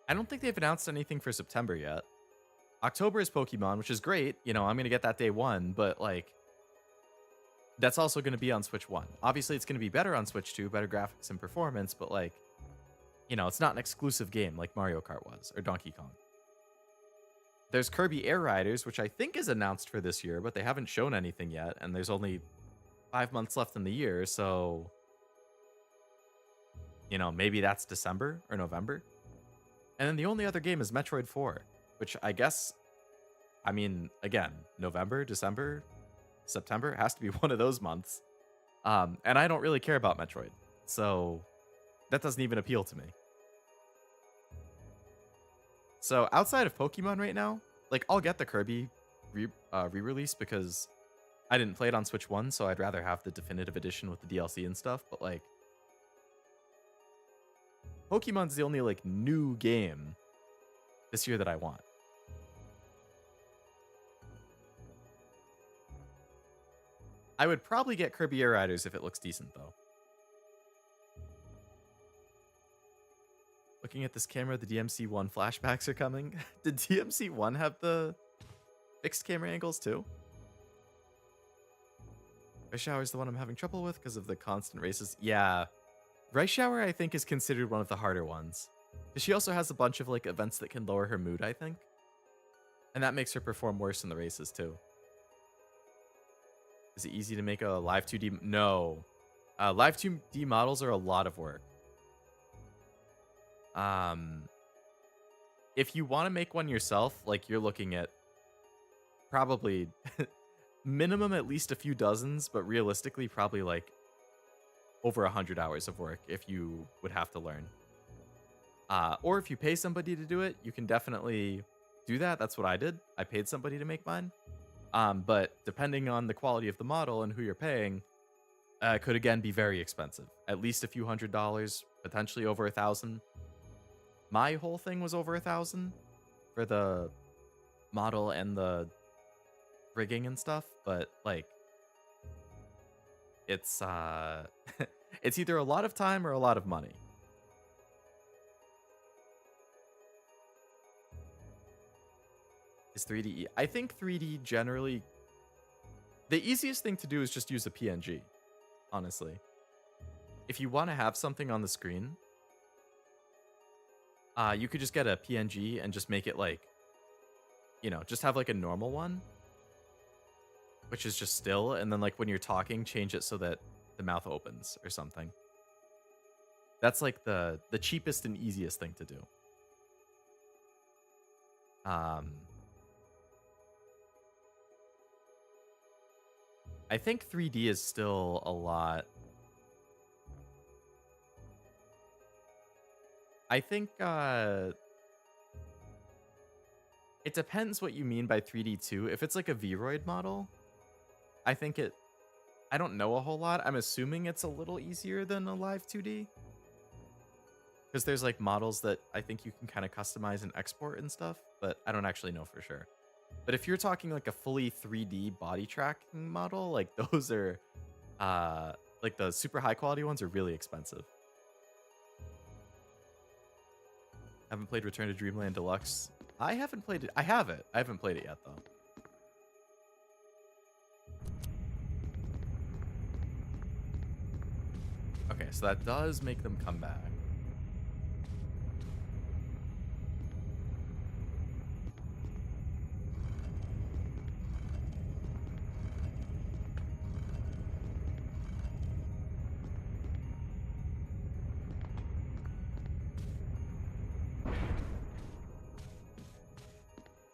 I don't think they've announced anything for September yet. October is Pokemon, which is great. You know, I'm going to get that day one, but like, that's also going to be on Switch 1. Obviously, it's going to be better on Switch 2, better graphics and performance, but like, you know, it's not an exclusive game like Mario Kart was or Donkey Kong. There's Kirby Air Riders, which I think is announced for this year, but they haven't shown anything yet, and there's only 5 months left in the year, so... You know, maybe that's December or November. And then the only other game is Metroid 4, which I guess, I mean, again, November, December, September, has to be one of those months. And I don't really care about Metroid, so that doesn't even appeal to me. So outside of Pokemon right now, like, I'll get the Kirby re-release because I didn't play it on Switch 1, so I'd rather have the definitive edition with the DLC and stuff, but like, Pokemon's the only, like, new game this year that I want. I would probably get Kirby Air Riders if it looks decent, though. Looking at this camera, the DMC1 flashbacks are coming. Did DMC1 have the fixed camera angles, too? Rush Hour is the one I'm having trouble with because of the constant races. Yeah. Rush Hour, I think, is considered one of the harder ones. She also has a bunch of, like, events that can lower her mood, I think. And that makes her perform worse in the races, too. Is it easy to make a live 2D? No. Live 2D models are a lot of work. If you want to make one yourself, like, you're looking at probably minimum at least a few dozens, but realistically probably, like, over 100 hours of work if you would have to learn. Or if you pay somebody to do it, you can definitely do that. That's what I did. I paid somebody to make mine. But depending on the quality of the model and who you're paying, it could again be very expensive. At least a few $100s, potentially over 1,000. My whole thing was over 1,000 for the model and the rigging and stuff, but like, it's it's either a lot of time or a lot of money. Is 3D? I think 3D generally, the easiest thing to do is just use a PNG, honestly. If you want to have something on the screen, you could just get a PNG and just make it like, you know, just have like a normal one, which is just still, and then like when you're talking, change it so that the mouth opens or something. That's like the cheapest and easiest thing to do. I think 3D is still a lot. I think it depends what you mean by 3D too. If it's like a Vroid model, I think I don't know a whole lot. I'm assuming it's a little easier than a live 2D. Because there's like models that I think you can kind of customize and export and stuff, but I don't actually know for sure. But if you're talking like a fully 3D body tracking model, like those are like the super high quality ones are really expensive. Haven't played Return to Dreamland Deluxe. I haven't played it. I have it. I haven't played it yet though. Okay, so that does make them come back.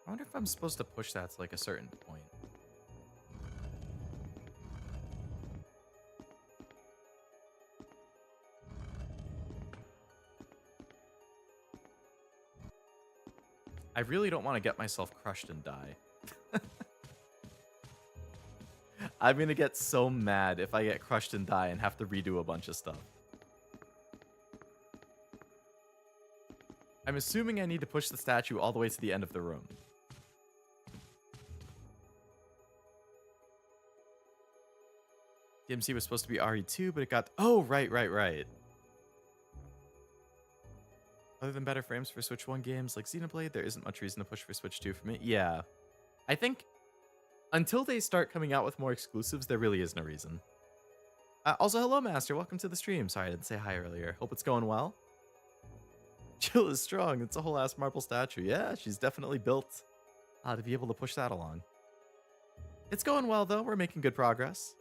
I wonder if I'm supposed to push that to like a certain point. I really don't want to get myself crushed and die. I'm going to get so mad if I get crushed and die and have to redo a bunch of stuff. I'm assuming I need to push the statue all the way to the end of the room. DMC was supposed to be RE2, but it got... Oh, right. Other than better frames for Switch 1 games like Xenoblade, there isn't much reason to push for Switch 2 for me. Yeah. I think until they start coming out with more exclusives, there really is no reason. Also, hello, Master. Welcome to the stream. Sorry, I didn't say hi earlier. Hope it's going well. Jill is strong. It's a whole ass marble statue. Yeah, she's definitely built to be able to push that along. It's going well, though. We're making good progress.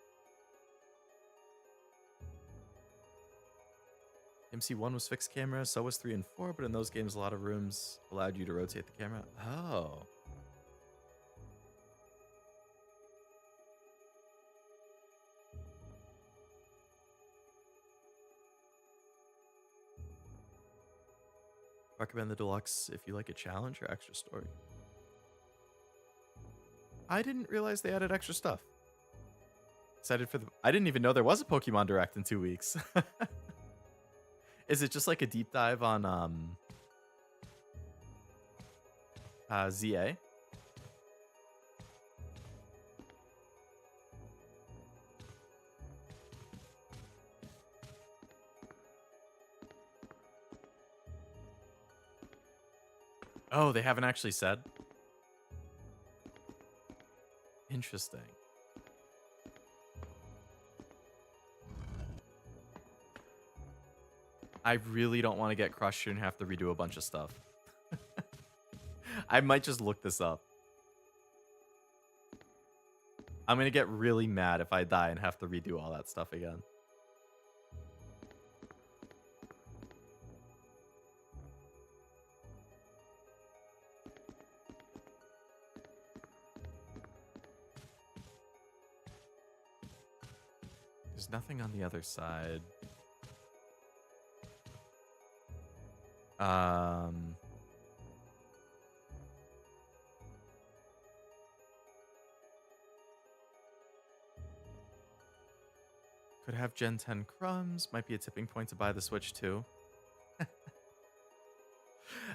MC1 was fixed camera, so was 3 and 4, but in those games, a lot of rooms allowed you to rotate the camera. Oh. Recommend the deluxe if you like a challenge or extra story. I didn't realize they added extra stuff. Excited for the... I didn't even know there was a Pokemon Direct in 2 weeks. Is it just like a deep dive on ZA? Oh, they haven't actually said? Interesting. I really don't want to get crushed and have to redo a bunch of stuff. I might just look this up. I'm going to get really mad if I die and have to redo all that stuff again. There's nothing on the other side. Could have Gen 10 crumbs. Might be a tipping point to buy the Switch too.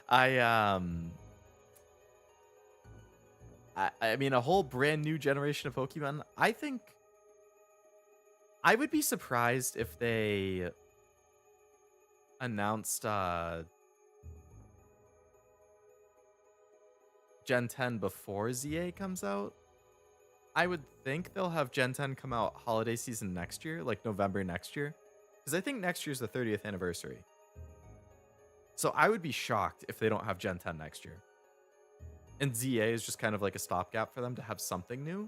I mean, a whole brand new generation of Pokemon. I think I would be surprised if they announced Gen 10 before ZA comes out. I would think they'll have Gen 10 come out holiday season next year, like November next year. Because I think next year's the 30th anniversary. So I would be shocked if they don't have Gen 10 next year. And ZA is just kind of like a stopgap for them to have something new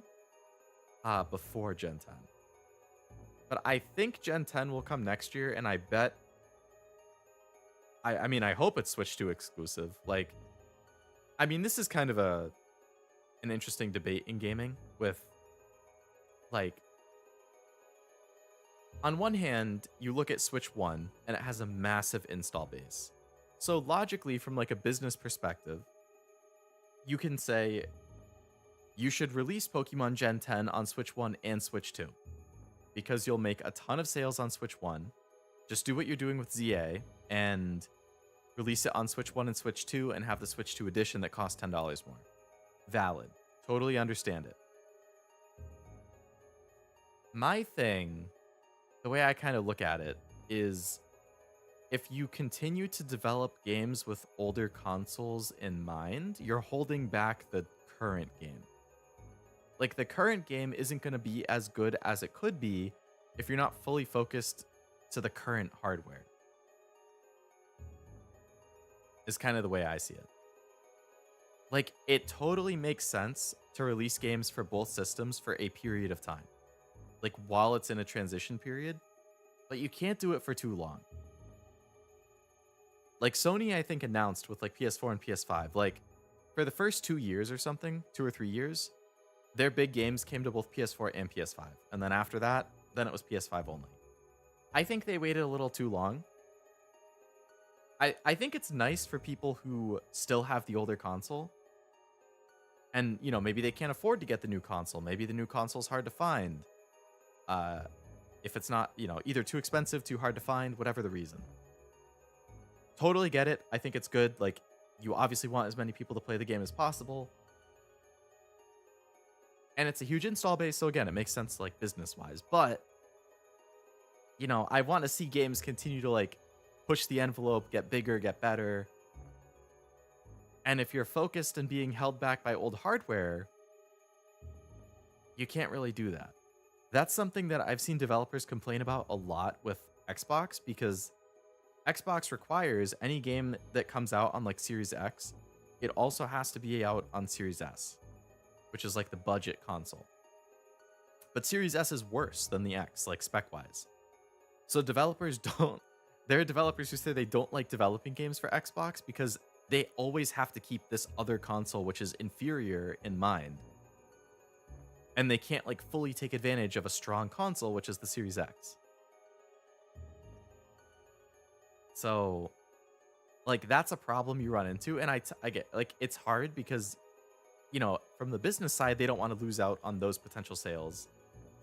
before Gen 10. But I think Gen 10 will come next year, and I bet... I mean, I hope it's Switch 2 exclusive. Like, I mean, this is kind of an interesting debate in gaming with, like, on one hand, you look at Switch 1, and it has a massive install base. So logically, from like a business perspective, you can say you should release Pokemon Gen 10 on Switch 1 and Switch 2 because you'll make a ton of sales on Switch 1. Just do what you're doing with ZA and release it on Switch 1 and Switch 2 and have the Switch 2 edition that costs $10 more. Valid. Totally understand it. My thing, the way I kind of look at it, is if you continue to develop games with older consoles in mind, you're holding back the current game. Like, the current game isn't going to be as good as it could be if you're not fully focused to the current hardware. Is kind of the way I see it. Like, it totally makes sense to release games for both systems for a period of time. Like, while it's in a transition period. But you can't do it for too long. Like, Sony, I think, announced with, like, PS4 and PS5, like, for the first 2 years or something, 2 or 3 years, their big games came to both PS4 and PS5. And then after that, then it was PS5 only. I think they waited a little too long. I think it's nice for people who still have the older console. And, you know, maybe they can't afford to get the new console. Maybe the new console's hard to find. If it's not, you know, either too expensive, too hard to find, whatever the reason. Totally get it. I think it's good. Like, you obviously want as many people to play the game as possible. And it's a huge install base, so again, it makes sense, like, business-wise. But, you know, I want to see games continue to, like, push the envelope, get bigger, get better. And if you're focused and being held back by old hardware, you can't really do that. That's something that I've seen developers complain about a lot with Xbox, because Xbox requires any game that comes out on, like, Series X, it also has to be out on Series S, which is like the budget console. But Series S is worse than the X, like, spec-wise. So developers don't... There are developers who say they don't like developing games for Xbox because they always have to keep this other console, which is inferior, in mind. And they can't, like, fully take advantage of a strong console, which is the Series X. So, like, that's a problem you run into. And I get, like, it's hard because, you know, from the business side, they don't want to lose out on those potential sales.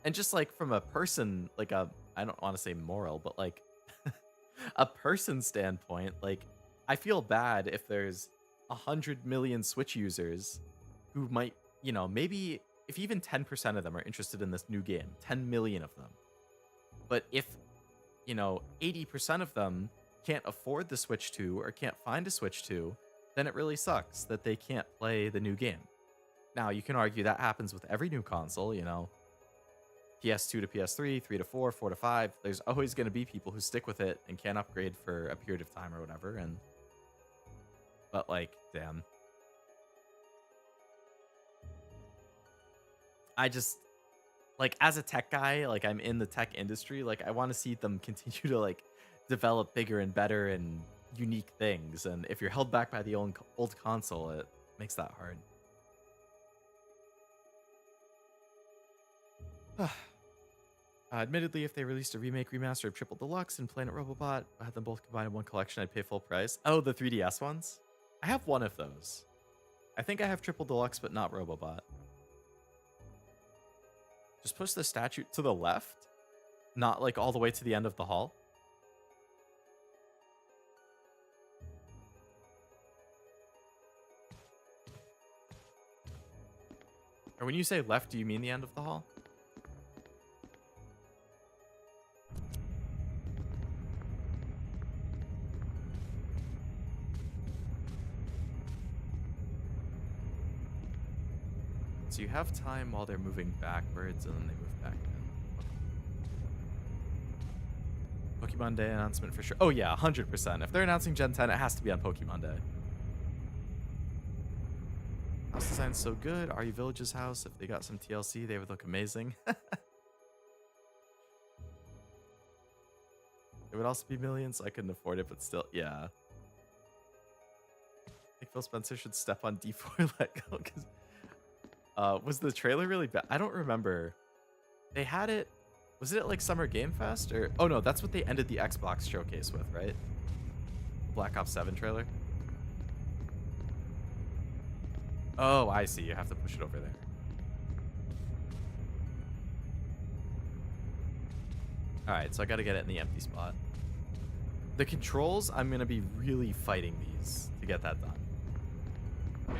And just, like, from a person, like, I don't want to say moral, but, like, a person standpoint, like, I feel bad if there's 100 million Switch users who might, you know, maybe if even 10% of them are interested in this new game, 10 million of them. But if, you know, 80% of them can't afford the Switch 2 or can't find a Switch 2, then it really sucks that they can't play the new game. Now, you can argue that happens with every new console, you know. PS2 to PS3, 3 to 4, 4 to 5. There's always going to be people who stick with it and can't upgrade for a period of time or whatever. But, like, damn. I just, like, as a tech guy, like, I'm in the tech industry, like, I want to see them continue to, like, develop bigger and better and unique things. And if you're held back by the old console, it makes that hard. Admittedly, if they released a remake, remaster of Triple Deluxe and Planet Robobot, I had them both combined in one collection, I'd pay full price. Oh, the 3DS ones? I have one of those. I think I have Triple Deluxe, but not Robobot. Just push the statue to the left, not, like, all the way to the end of the hall. Or when you say left, do you mean the end of the hall? So you have time while they're moving backwards, and then they move back in. Pokemon Day announcement for sure. Oh yeah, 100%. If they're announcing Gen 10, it has to be on Pokemon Day. House design's so good. Are You Village's house? If they got some TLC, they would look amazing. It would also be millions, so I couldn't afford it, but still, yeah. I think Phil Spencer should step on D4 Lego, because was the trailer really bad? I don't remember. They had it, was it at like Summer Game Fest? Or, oh no, that's what they ended the Xbox showcase with, right? Black Ops 7 trailer. Oh, I see. You have to push it over there. All right, so I got to get it in the empty spot. The controls, I'm going to be really fighting these to get that done.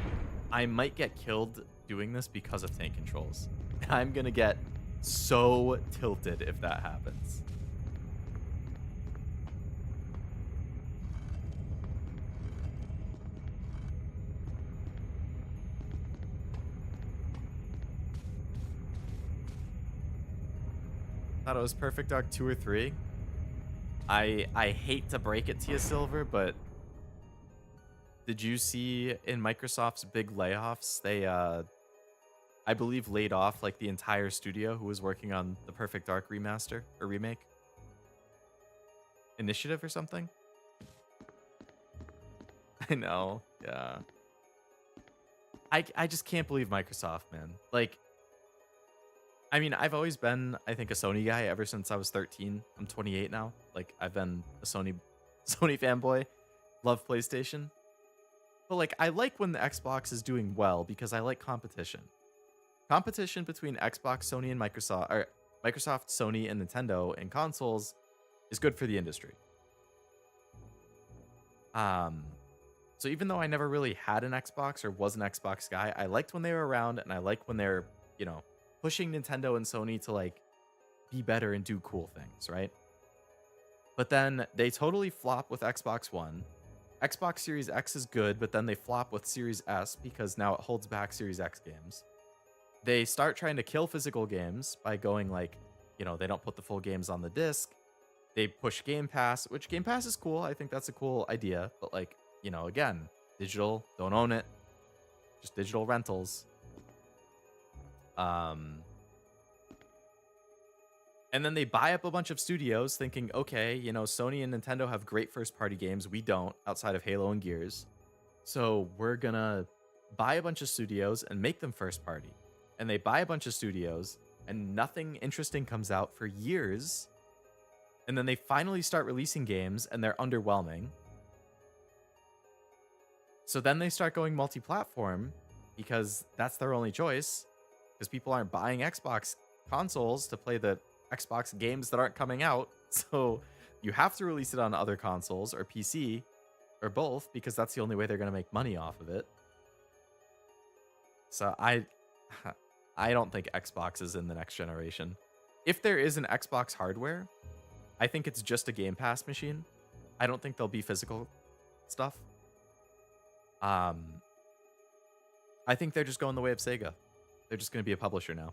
I might get killed doing this because of tank controls. I'm going to get so tilted if that happens. Thought it was Perfect Dark 2 or 3. I hate to break it to you, Silver, but did you see in Microsoft's big layoffs, they I believe laid off like the entire studio who was working on the Perfect Dark remaster or remake? Initiative or something? I know. Yeah. I just can't believe Microsoft, man. Like, I mean, I've always been, I think, a Sony guy ever since I was 13. I'm 28 now. Like, I've been a Sony fanboy. Love PlayStation. But like, I like when the Xbox is doing well because I like competition. Competition between Xbox, Sony, and Microsoft, or Microsoft, Sony, and Nintendo and consoles is good for the industry. So even though I never really had an Xbox or was an Xbox guy, I liked when they were around, and I like when they're, you know, pushing Nintendo and Sony to like be better and do cool things, right? But then they totally flop with Xbox One. Xbox Series X is good, but then they flop with Series S because now it holds back Series X games. They start trying to kill physical games by going like, you know, they don't put the full games on the disc. They push Game Pass, which Game Pass is cool. I think that's a cool idea. But like, you know, again, digital, don't own it. Just digital rentals. And then they buy up a bunch of studios thinking, okay, you know, Sony and Nintendo have great first-party games. We don't, outside of Halo and Gears. So we're gonna buy a bunch of studios and make them first-party. And they buy a bunch of studios, and nothing interesting comes out for years. And then they finally start releasing games, and they're underwhelming. So then they start going multi-platform, because that's their only choice. Because people aren't buying Xbox consoles to play the Xbox games that aren't coming out. So you have to release it on other consoles or PC or both, because that's the only way they're going to make money off of it. So I don't think Xbox is in the next generation. If there is an Xbox hardware, I think it's just a Game Pass machine. I don't think there'll be physical stuff. I think they're just going the way of Sega. They're just going to be a publisher now.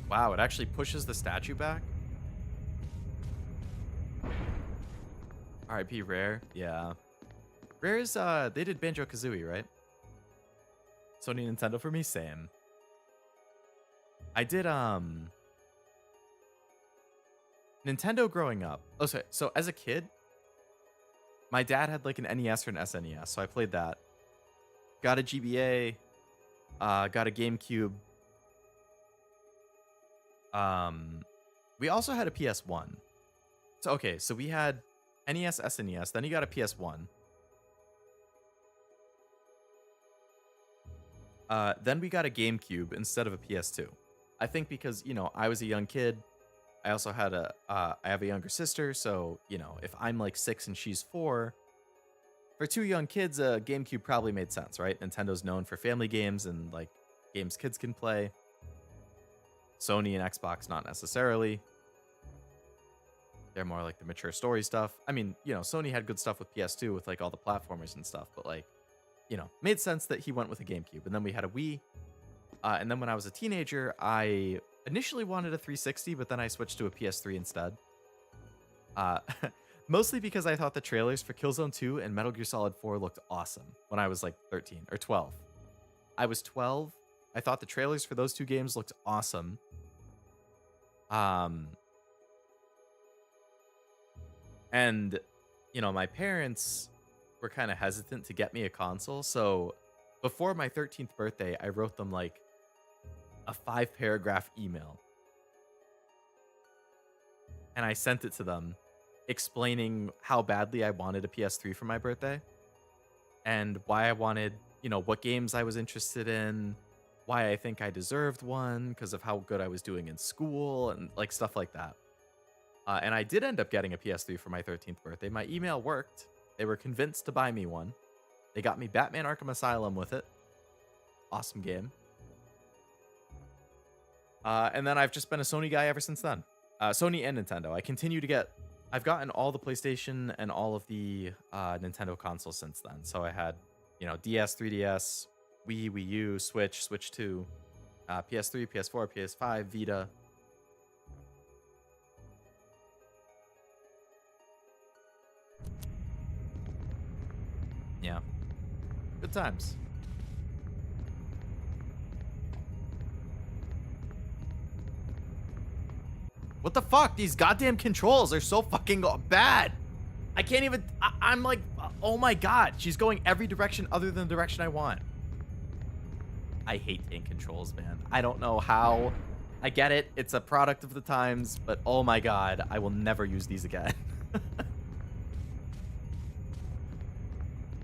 Wow, it actually pushes the statue back? RIP Rare? Yeah. Rare is, they did Banjo-Kazooie, right? Sony and Nintendo for me, same. I did, Nintendo growing up. Oh, sorry. So as a kid, my dad had like an NES or an SNES, so I played that. Got a GBA, got a GameCube. We also had a PS1. So, okay, so we had NES, SNES, then you got a PS1. Then we got a GameCube instead of a PS2. I think because, you know, I was a young kid. I also had I have a younger sister, so, you know, if I'm like 6 and she's 4, For two young kids, a GameCube probably made sense, right? Nintendo's known for family games and like games kids can play. Sony and Xbox, not necessarily. They're more like the mature story stuff. I mean, you know, Sony had good stuff with PS2 with like all the platformers and stuff, but like, you know, made sense that he went with a GameCube. And then we had a Wii. And then when I was a teenager, I initially wanted a 360, but then I switched to a PS3 instead. Mostly because I thought the trailers for Killzone 2 and Metal Gear Solid 4 looked awesome when I was like 13 or 12. I was 12. I thought the trailers for those two games looked awesome. And, you know, my parents were kind of hesitant to get me a console. So before my 13th birthday, I wrote them like a 5-paragraph email. And I sent it to them explaining how badly I wanted a PS3 for my birthday and why I wanted, you know, what games I was interested in, why I think I deserved one because of how good I was doing in school and like stuff like that. And I did end up getting a PS3 for my 13th birthday. My email worked. They were convinced to buy me one. They got me Batman Arkham Asylum with it. Awesome game. And then I've just been a Sony guy ever since then. Sony and Nintendo. I've gotten all the PlayStation and all of the Nintendo consoles since then. So I had, you know, DS, 3DS, Wii, Wii U, Switch, Switch 2, PS3, PS4, PS5, Vita. Yeah. Good times. What the fuck? These goddamn controls are so fucking bad. I can't even... I'm like, oh my god. She's going every direction other than the direction I want. I hate tank controls, man. I don't know how. I get it. It's a product of the times, but oh my god. I will never use these again.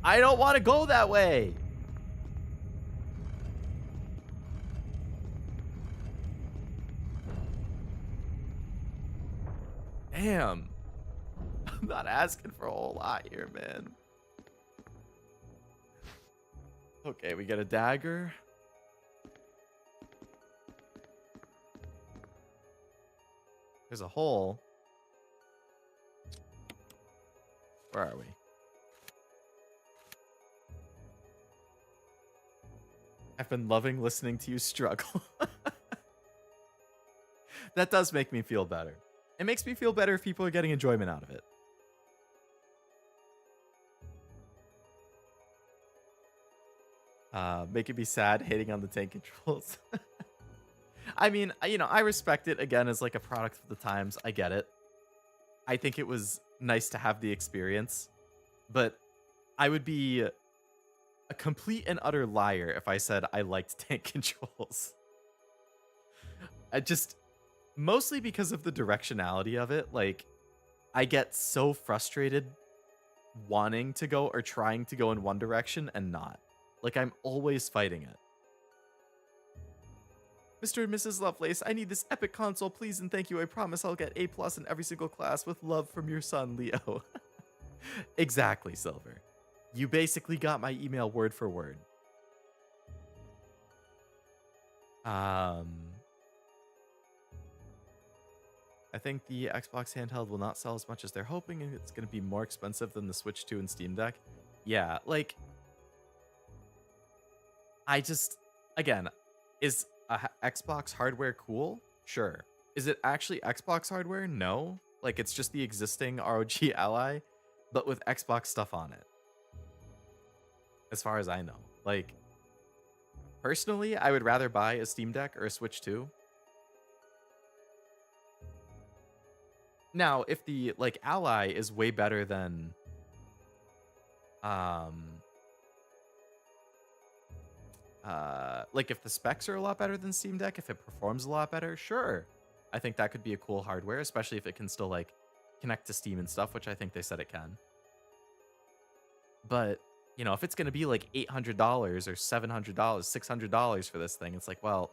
I don't want to go that way. Damn. I'm not asking for a whole lot here, man. Okay, we get a dagger. There's a hole. Where are we? I've been loving listening to you struggle. That does make me feel better. It makes me feel better if people are getting enjoyment out of it. Making me sad hating on the tank controls. I mean, you know, I respect it again as like a product of the times. I get it. I think it was nice to have the experience, but I would be a complete and utter liar if I said I liked tank controls. I just, mostly because of the directionality of it, like, I get so frustrated wanting to go or trying to go in one direction and not. Like, I'm always fighting it. Mr. and Mrs. Lovelace, I need this epic console, please and thank you. I promise I'll get A+ in every single class with love from your son, Leo. Exactly, Silver. You basically got my email word for word. I think the Xbox handheld will not sell as much as they're hoping, and it's going to be more expensive than the Switch 2 and Steam Deck. Yeah, like, I just, again, is Xbox hardware cool? Sure. Is it actually Xbox hardware? No. Like, it's just the existing ROG Ally, but with Xbox stuff on it. As far as I know. Like, personally, I would rather buy a Steam Deck or a Switch 2. Now, if the, like, Ally is way better than, like, if the specs are a lot better than Steam Deck, if it performs a lot better, sure. I think that could be a cool hardware, especially if it can still, like, connect to Steam and stuff, which I think they said it can. But, you know, if it's going to be like $800 or $700, $600 for this thing, it's like, well,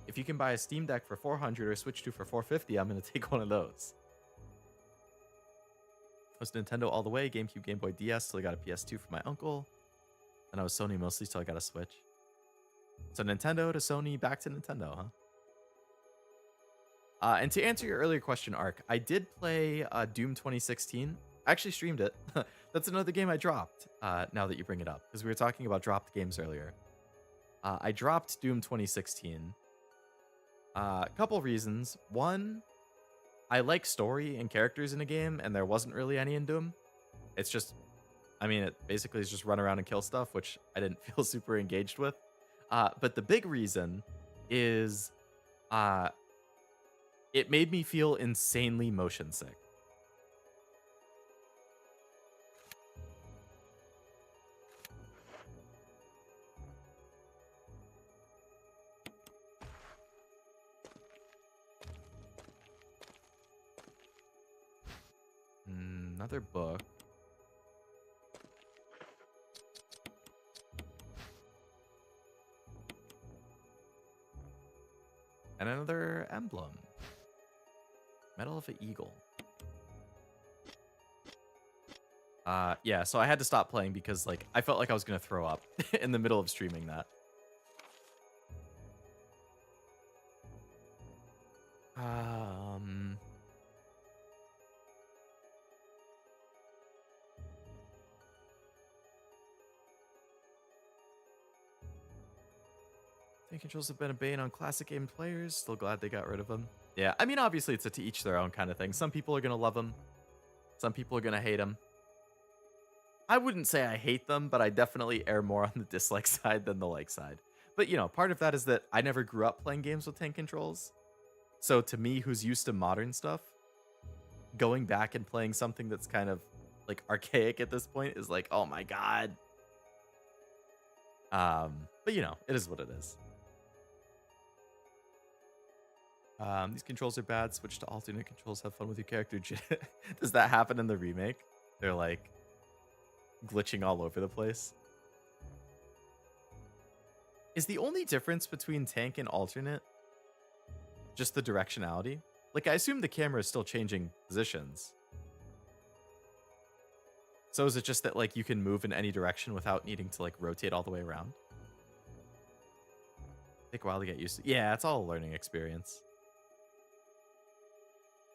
if you can buy a Steam Deck for $400 or Switch 2 for $450, I'm going to take one of those. was Nintendo all the way, GameCube, Game Boy DS, till I got a PS2 from my uncle. And I was Sony mostly till I got a Switch. So Nintendo to Sony, back to Nintendo, huh? And to answer your earlier question, Ark, I did play Doom 2016. I actually streamed it. That's another game I dropped, now that you bring it up, because we were talking about dropped games earlier. I dropped Doom 2016. A couple reasons. One, I like story and characters in a game, and there wasn't really any in Doom. It's just, I mean, it basically is just run around and kill stuff, which I didn't feel super engaged with. But the big reason is it made me feel insanely motion sick. Another book. And another emblem. Medal of an Eagle. Yeah, so I had to stop playing because, like, I felt like I was going to throw up in the middle of streaming that. Tank controls have been a bane on classic game players. Still glad they got rid of them. Yeah, I mean, obviously it's a to each their own kind of thing. Some people are going to love them. Some people are going to hate them. I wouldn't say I hate them, but I definitely err more on the dislike side than the like side. But, you know, part of that is that I never grew up playing games with tank controls. So to me, who's used to modern stuff, going back and playing something that's kind of, like, archaic at this point is like, oh my god. But, you know, it is what it is. These controls are bad. Switch to alternate controls. Have fun with your character. Does that happen in the remake? They're like glitching all over the place. Is the only difference between tank and alternate just the directionality? Like, I assume the camera is still changing positions. So is it just that, like, you can move in any direction without needing to, like, rotate all the way around? Take a while to get used to. Yeah, it's all a learning experience.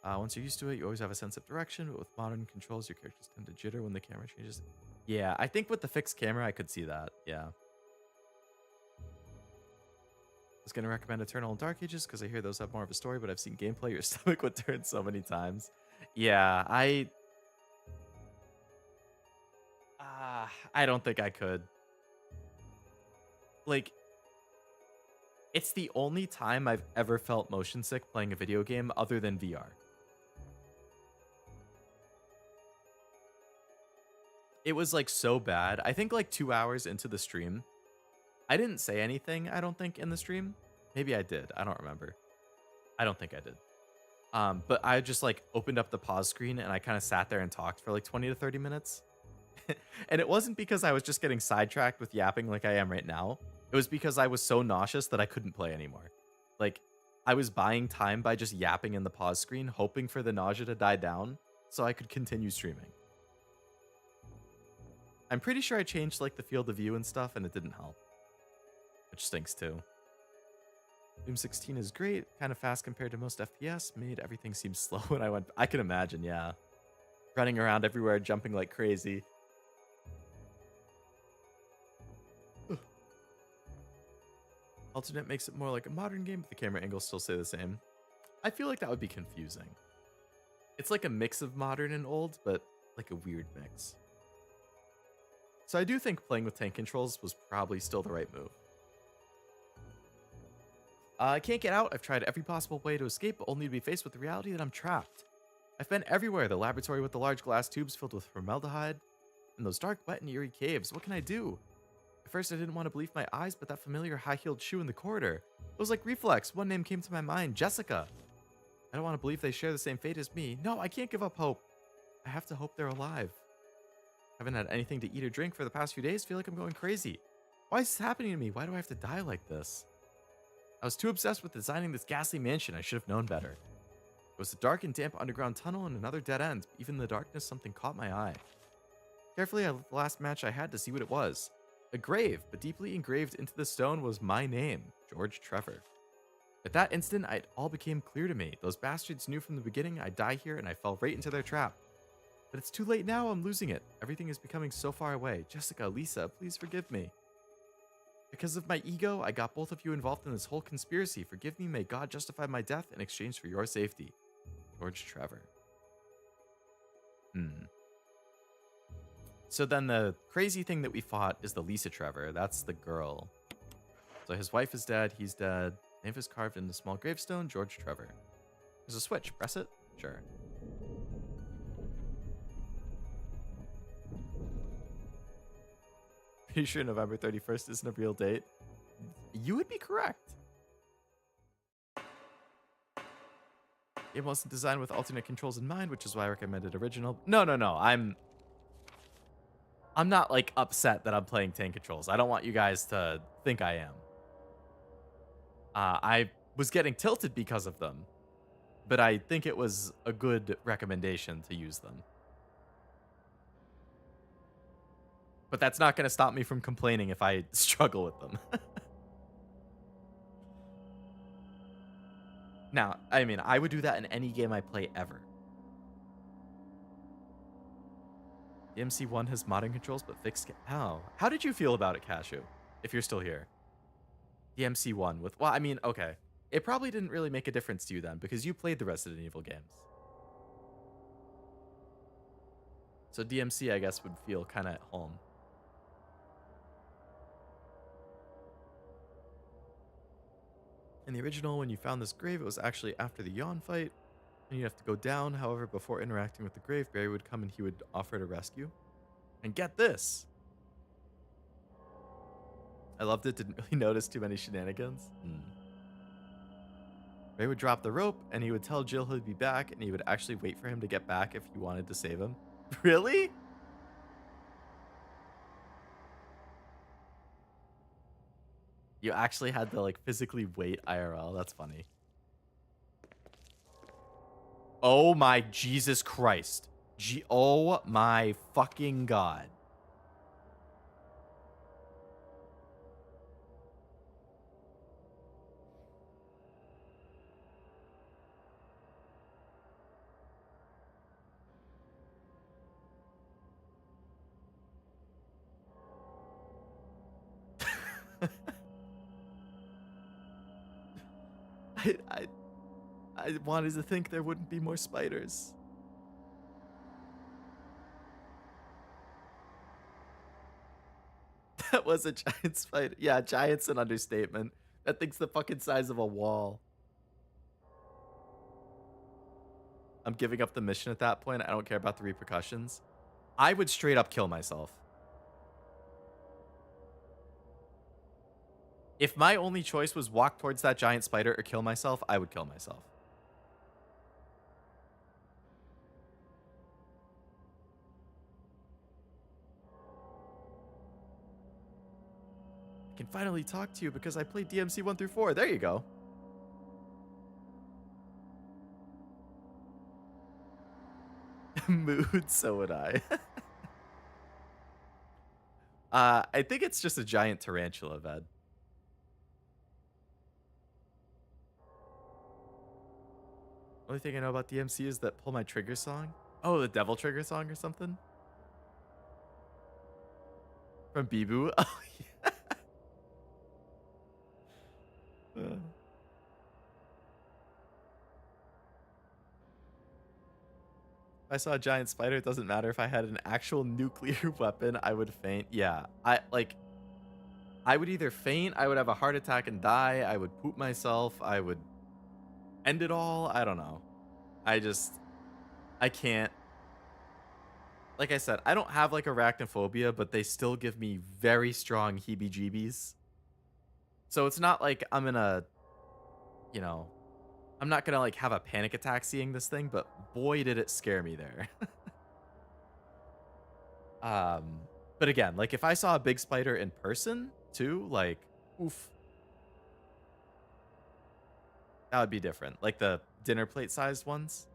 Once you're used to it, you always have a sense of direction, but with modern controls, your characters tend to jitter when the camera changes. Yeah, I think with the fixed camera, I could see that. Yeah. I was going to recommend Eternal and Dark Ages because I hear those have more of a story, but I've seen gameplay. Your stomach would turn so many times. Yeah, I don't think I could. Like, it's the only time I've ever felt motion sick playing a video game other than VR. It was like so bad. I think like 2 hours into the stream, I didn't say anything, I don't think, in the stream. Maybe I did. I don't remember. I don't think I did. But I just like opened up the pause screen and I kind of sat there and talked for like 20 to 30 minutes. And it wasn't because I was just getting sidetracked with yapping like I am right now. It was because I was so nauseous that I couldn't play anymore. Like, I was buying time by just yapping in the pause screen, hoping for the nausea to die down so I could continue streaming. I'm pretty sure I changed like the field of view and stuff and it didn't help. Which stinks too. Doom 16 is great, kind of fast compared to most FPS, made everything seem slow when I went. I can imagine, yeah. Running around everywhere, jumping like crazy. Alternate makes it more like a modern game, but the camera angles still stay the same. I feel like that would be confusing. It's like a mix of modern and old, but like a weird mix. So I do think playing with tank controls was probably still the right move. I can't get out. I've tried every possible way to escape, but only to be faced with the reality that I'm trapped. I've been everywhere. The laboratory with the large glass tubes filled with formaldehyde, and those dark, wet, and eerie caves. What can I do? At first, I didn't want to believe my eyes, but that familiar high-heeled shoe in the corridor. It was like reflex. One name came to my mind, Jessica. I don't want to believe they share the same fate as me. No, I can't give up hope. I have to hope they're alive. I haven't had anything to eat or drink for the past few days. Feel like I'm going crazy. Why is this happening to me? Why do I have to die like this? I was too obsessed with designing this ghastly mansion. I should have known better. It was a dark and damp underground tunnel and another dead end. Even in the darkness, something caught my eye. Carefully, I lit the last match I had to see what it was. A grave, but deeply engraved into the stone was my name, George Trevor. At that instant, it all became clear to me. Those bastards knew from the beginning I'd die here, and I fell right into their trap. But it's too late now, I'm losing it. Everything is becoming so far away. Jessica, Lisa, please forgive me. Because of my ego, I got both of you involved in this whole conspiracy. Forgive me, may God justify my death in exchange for your safety. George Trevor. So then the crazy thing that we fought is the Lisa Trevor. That's the girl. So his wife is dead. He's dead. Name is carved in the small gravestone. George Trevor. There's a switch. Press it. Sure. Pretty sure November 31st isn't a real date. You would be correct. It wasn't designed with alternate controls in mind, which is why I recommended original. No. I'm not like upset that I'm playing tank controls. I don't want you guys to think I am. I was getting tilted because of them, but I think it was a good recommendation to use them. But that's not going to stop me from complaining if I struggle with them. Now, I mean, I would do that in any game I play ever. The MC1 has modern controls, but fixed. How did you feel about it, Cashew? If you're still here. The MC1 with, well, I mean, okay. It probably didn't really make a difference to you then, because you played the Resident Evil games. So DMC, I guess, would feel kind of at home. In the original, when you found this grave, it was actually after the Yawn fight, and you have to go down. However, before interacting with the grave, Barry would come and he would offer to rescue. And get this! I loved it, didn't really notice too many shenanigans. Barry would drop the rope, and he would tell Jill he'd be back, and he would actually wait for him to get back if he wanted to save him. Really? You actually had to, like, physically wait IRL? That's funny. Oh my Jesus Christ. Oh my fucking God. I wanted to think there wouldn't be more spiders. That was a giant spider. Yeah, giant's an understatement. That thing's the fucking size of a wall. I'm giving up the mission at that point. I don't care about the repercussions. I would straight up kill myself. If my only choice was walk towards that giant spider or kill myself, I would kill myself. I can finally talk to you because I played DMC 1 through 4. There you go. Mood, so would I. I think it's just a giant tarantula, Ved. Only thing I know about DMC is that Pull My Trigger song. Oh, the Devil Trigger song or something? From Bibu? Oh, yeah. If I saw a giant spider, it doesn't matter if I had an actual nuclear weapon, I would faint. Yeah, I would either faint, I would have a heart attack and die, I would poop myself, I would end it all. I don't know. I can't. Like I said, I don't have like arachnophobia, but they still give me very strong heebie-jeebies. So it's not like I'm gonna, you know, I'm not gonna like have a panic attack seeing this thing, but boy did it scare me there. But again, like if I saw a big spider in person too, like, oof. That would be different. Like the dinner plate sized ones,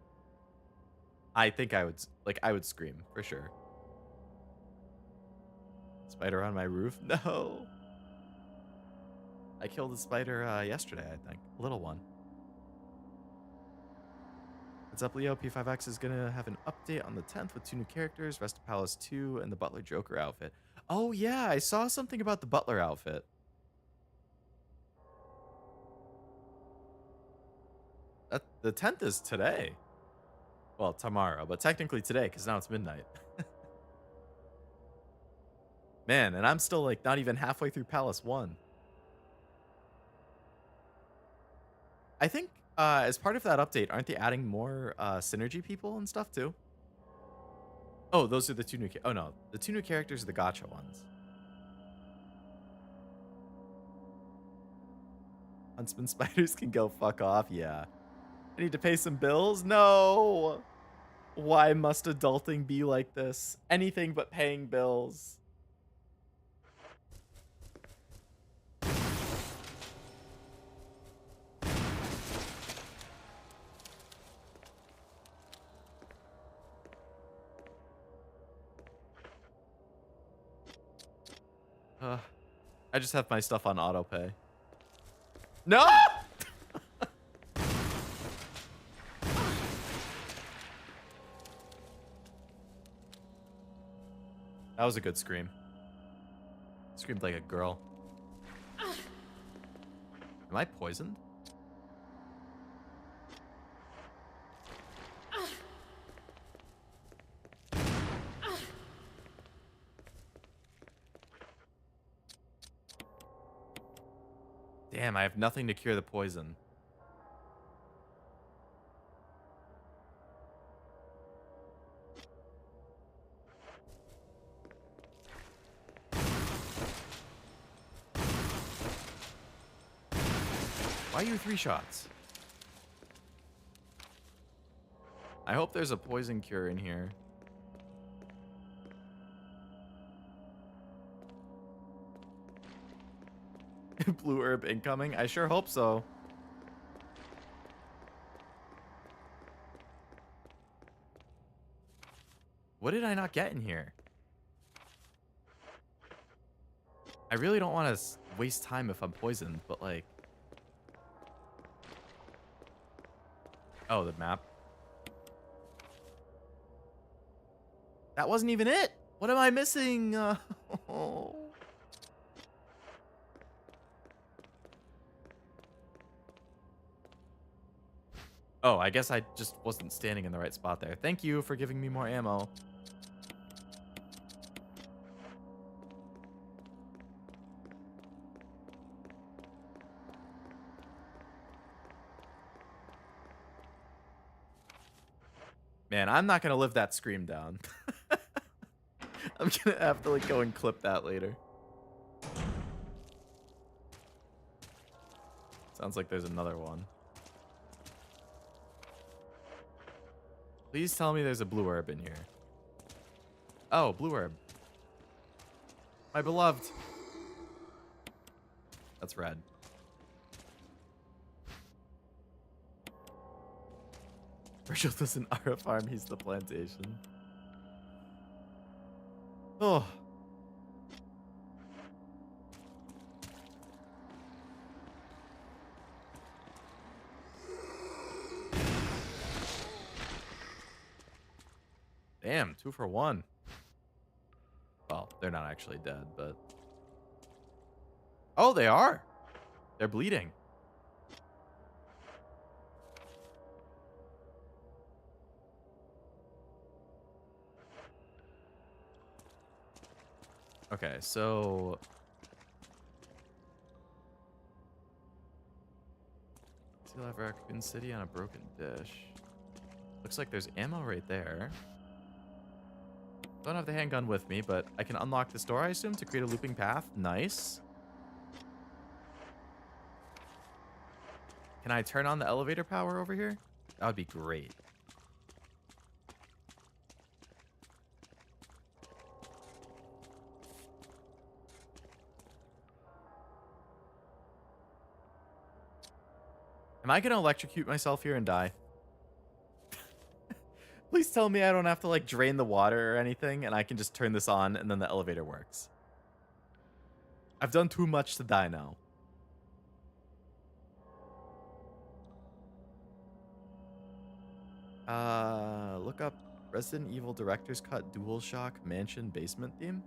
I think I would I would scream for sure. Spider on my roof? No. I killed a spider yesterday, I think. A little one. What's up, Leo? P5X is going to have an update on the 10th with 2 new characters, Rest of Palace 2 and the Butler Joker outfit. Oh, yeah. I saw something about the Butler outfit. The 10th is today. Well, tomorrow, but technically today because now it's midnight. Man, and I'm still like not even halfway through Palace 1. I think as part of that update, aren't they adding more synergy people and stuff too? Oh, those are the 2 new. Oh no, the 2 new characters are the gotcha ones. Huntsman spiders can go fuck off. Yeah. I need to pay some bills. No. Why must adulting be like this? Anything but paying bills. I just have my stuff on auto pay. No! That was a good scream. Screamed like a girl. Am I poisoned? Damn, I have nothing to cure the poison. Why are you 3 shots? I hope there's a poison cure in here. Blue herb incoming? I sure hope so. What did I not get in here? I really don't want to waste time if I'm poisoned, but like... Oh, the map. That wasn't even it. What am I missing? Oh, I guess I just wasn't standing in the right spot there. Thank you for giving me more ammo. Man, I'm not going to live that scream down. I'm going to have to like go and clip that later. Sounds like there's another one. Please tell me there's a blue herb in here. Oh, blue herb. My beloved. That's red. Virgil doesn't Ara farm, he's the plantation. Oh. Damn, 2 for 1. Well, they're not actually dead, but... Oh, they are. They're bleeding. Okay, so... Still have Raccoon City on a broken dish. Looks like there's ammo right there. Don't have the handgun with me, but I can unlock this door, I assume, to create a looping path. Nice. Can I turn on the elevator power over here? That would be great. Am I going to electrocute myself here and die? Please tell me I don't have to like drain the water or anything and I can just turn this on and then the elevator works. I've done too much to die now. Look up Resident Evil Director's Cut DualShock Mansion Basement theme.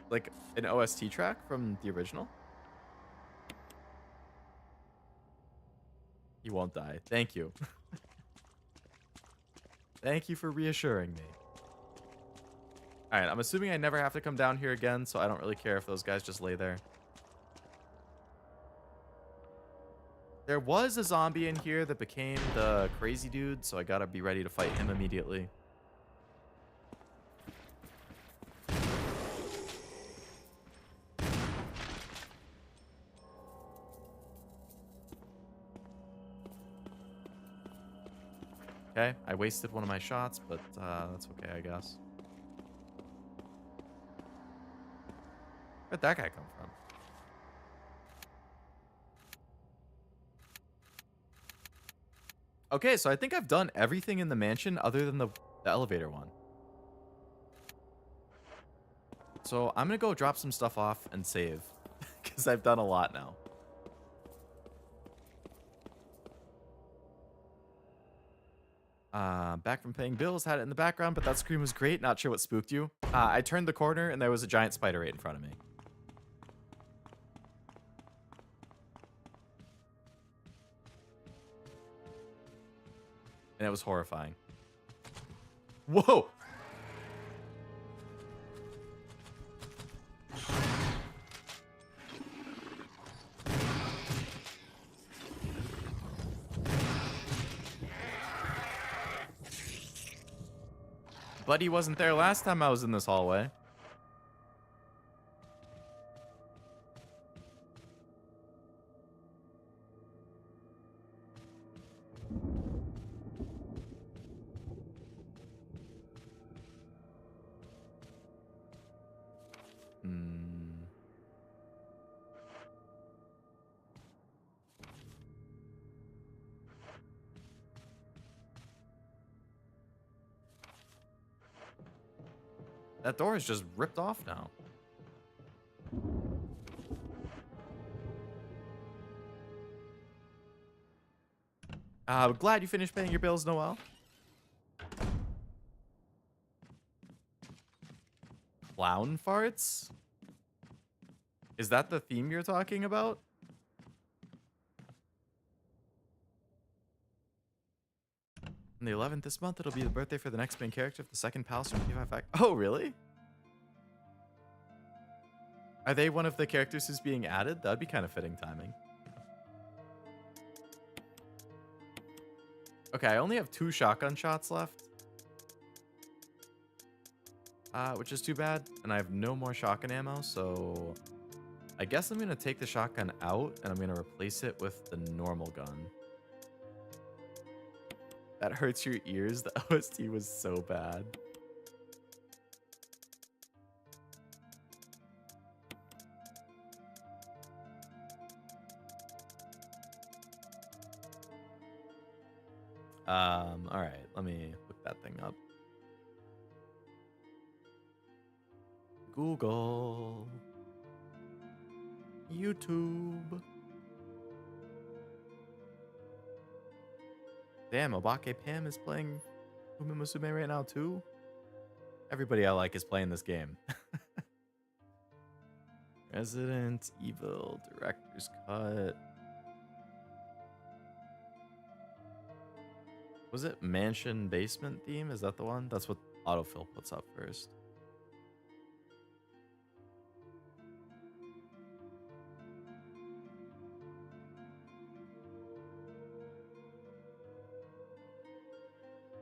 Like an OST track from the original. You won't die. Thank you. Thank you for reassuring me. Alright, I'm assuming I never have to come down here again, so I don't really care if those guys just lay there. There was a zombie in here that became the crazy dude, so I gotta be ready to fight him immediately. Okay, I wasted one of my shots, but that's okay, I guess. Where'd that guy come from? Okay, so I think I've done everything in the mansion other than the elevator one. So I'm going to go drop some stuff off and save. Because I've done a lot now. Back from paying bills, had it in the background, but that scream was great. Not sure what spooked you. I turned the corner and there was a giant spider right in front of me. And it was horrifying. Whoa! Buddy wasn't there last time I was in this hallway. That door is just ripped off now. Glad you finished paying your bills, Noel. Clown farts? Is that the theme you're talking about? On the 11th this month, it'll be the birthday for the next main character of the second palace from P5. Oh, really? Are they one of the characters who's being added? That'd be kind of fitting timing. Okay, I only have 2 shotgun shots left. Which is too bad. And I have no more shotgun ammo, so I guess I'm going to take the shotgun out and I'm going to replace it with the normal gun. That hurts your ears. The OST was so bad. All right, let me look that thing up. Google. YouTube. Damn, Obake Pam is playing Ume Musume right now too? Everybody I like is playing this game. Resident Evil Director's Cut. Was it Mansion Basement theme? Is that the one? That's what autofill puts up first.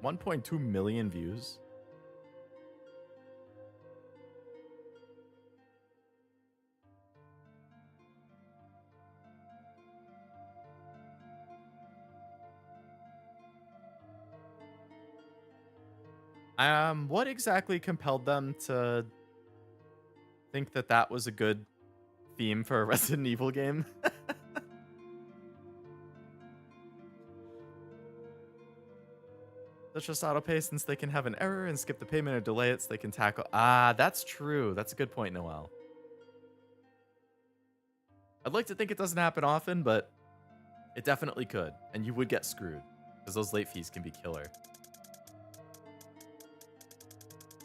$1.2 million views. What exactly compelled them to think that that was a good theme for a Resident Evil game? Let's just autopay since they can have an error and skip the payment or delay it so they can tackle. Ah, that's true. That's a good point, Noel. I'd like to think it doesn't happen often, but it definitely could. And you would get screwed because those late fees can be killer.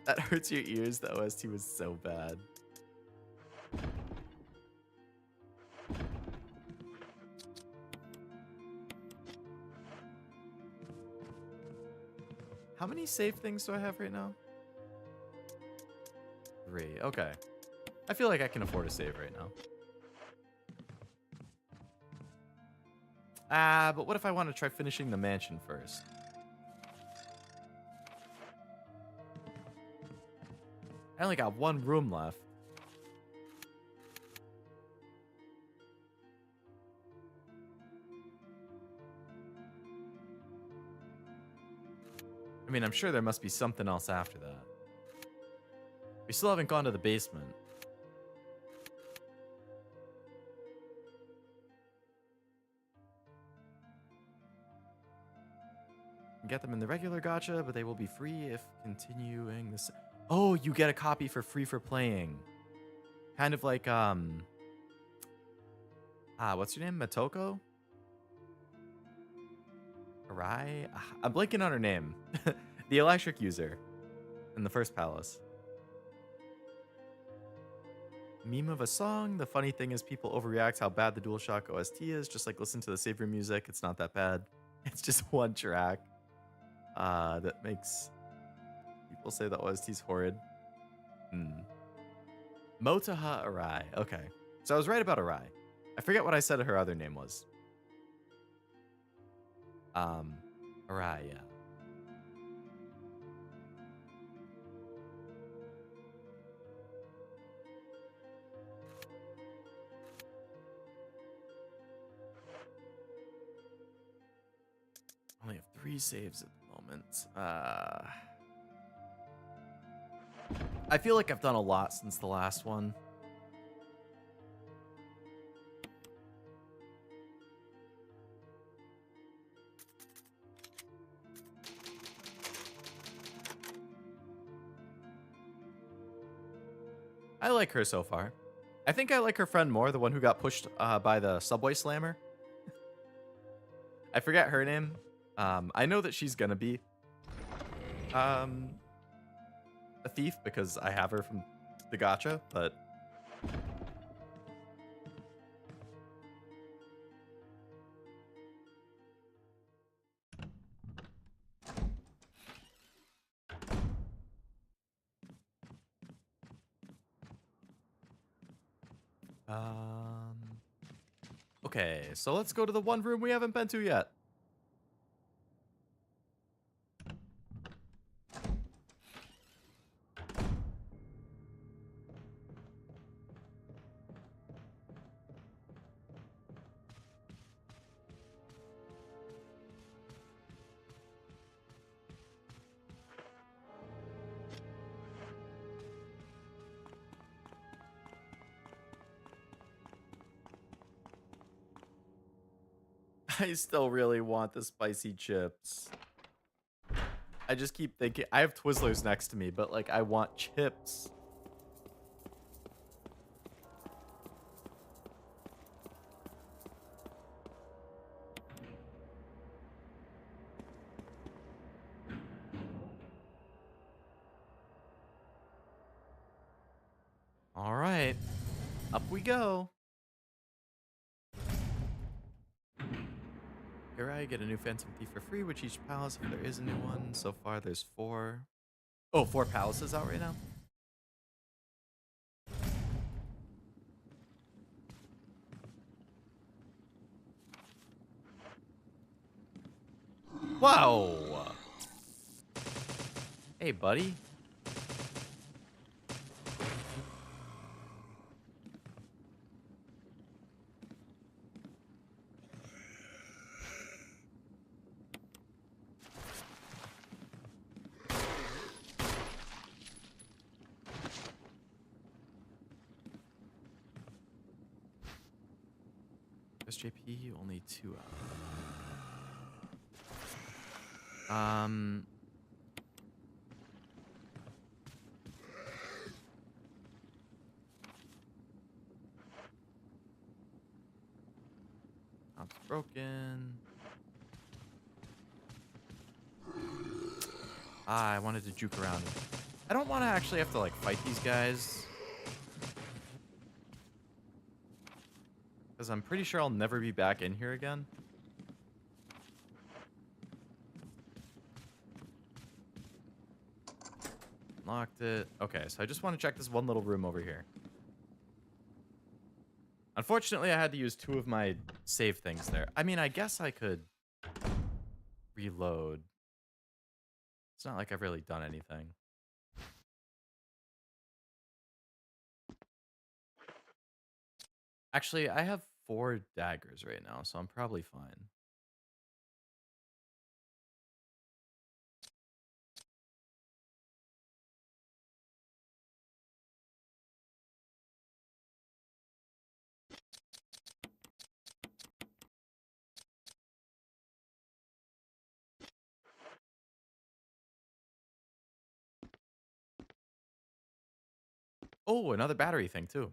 That hurts your ears. The OST was so bad. How many save things do I have right now? 3. Okay. I feel like I can afford a save right now. Ah, but what if I want to try finishing the mansion first? I only got 1 room left. I mean, I'm sure there must be something else after that. We still haven't gone to the basement. Get them in the regular gacha, but they will be free if continuing this. Oh, you get a copy for free for playing. Kind of like, what's your name? Matoko? Arai? I'm blanking on her name. The electric user in the first palace. Meme of a song. The funny thing is people overreact how bad the DualShock OST is. Just like listen to the save room music. It's not that bad. It's just one track. That makes people say the OST's horrid. Motaha Arai. Okay. So I was right about Arai. I forget what I said her other name was. Arai, yeah. Only have 3 saves at the moment. I feel like I've done a lot since the last one. I like her so far. I think I like her friend more, the one who got pushed by the subway slammer. I forget her name. I know that she's gonna be a thief because I have her from the gacha, but okay, so let's go to the one room we haven't been to yet. I still really want the spicy chips. I just keep thinking, I have Twizzlers next to me, but like I want chips. All right, up we go. Here I get a new Phantom Thief for free, which each palace, if there is a new one. So far, there's 4. Oh, 4 palaces out right now? Wow. Hey, buddy. SJP, only 2 out. broken. Ah, I wanted to juke around. I don't want to actually have to like fight these guys. Because I'm pretty sure I'll never be back in here again. Locked it. Okay, so I just want to check this one little room over here. Unfortunately, I had to use 2 of my save things there. I mean, I guess I could reload. It's not like I've really done anything. Actually, I have 4 daggers right now, so I'm probably fine. Oh, another battery thing, too.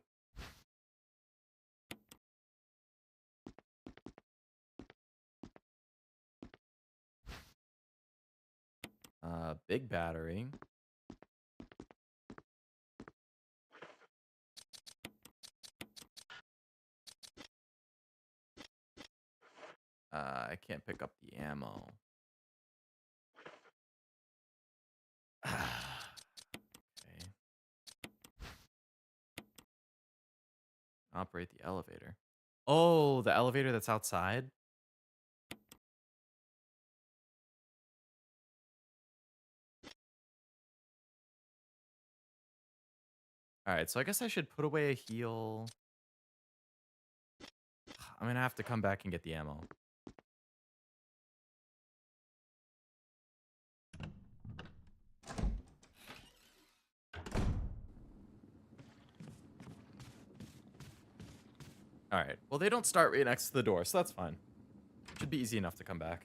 Big battery. I can't pick up the ammo. Okay. Operate the elevator. Oh, the elevator that's outside? Alright, so I guess I should put away a heal. I'm gonna have to come back and get the ammo. Alright, well, they don't start right next to the door, so that's fine. Should be easy enough to come back.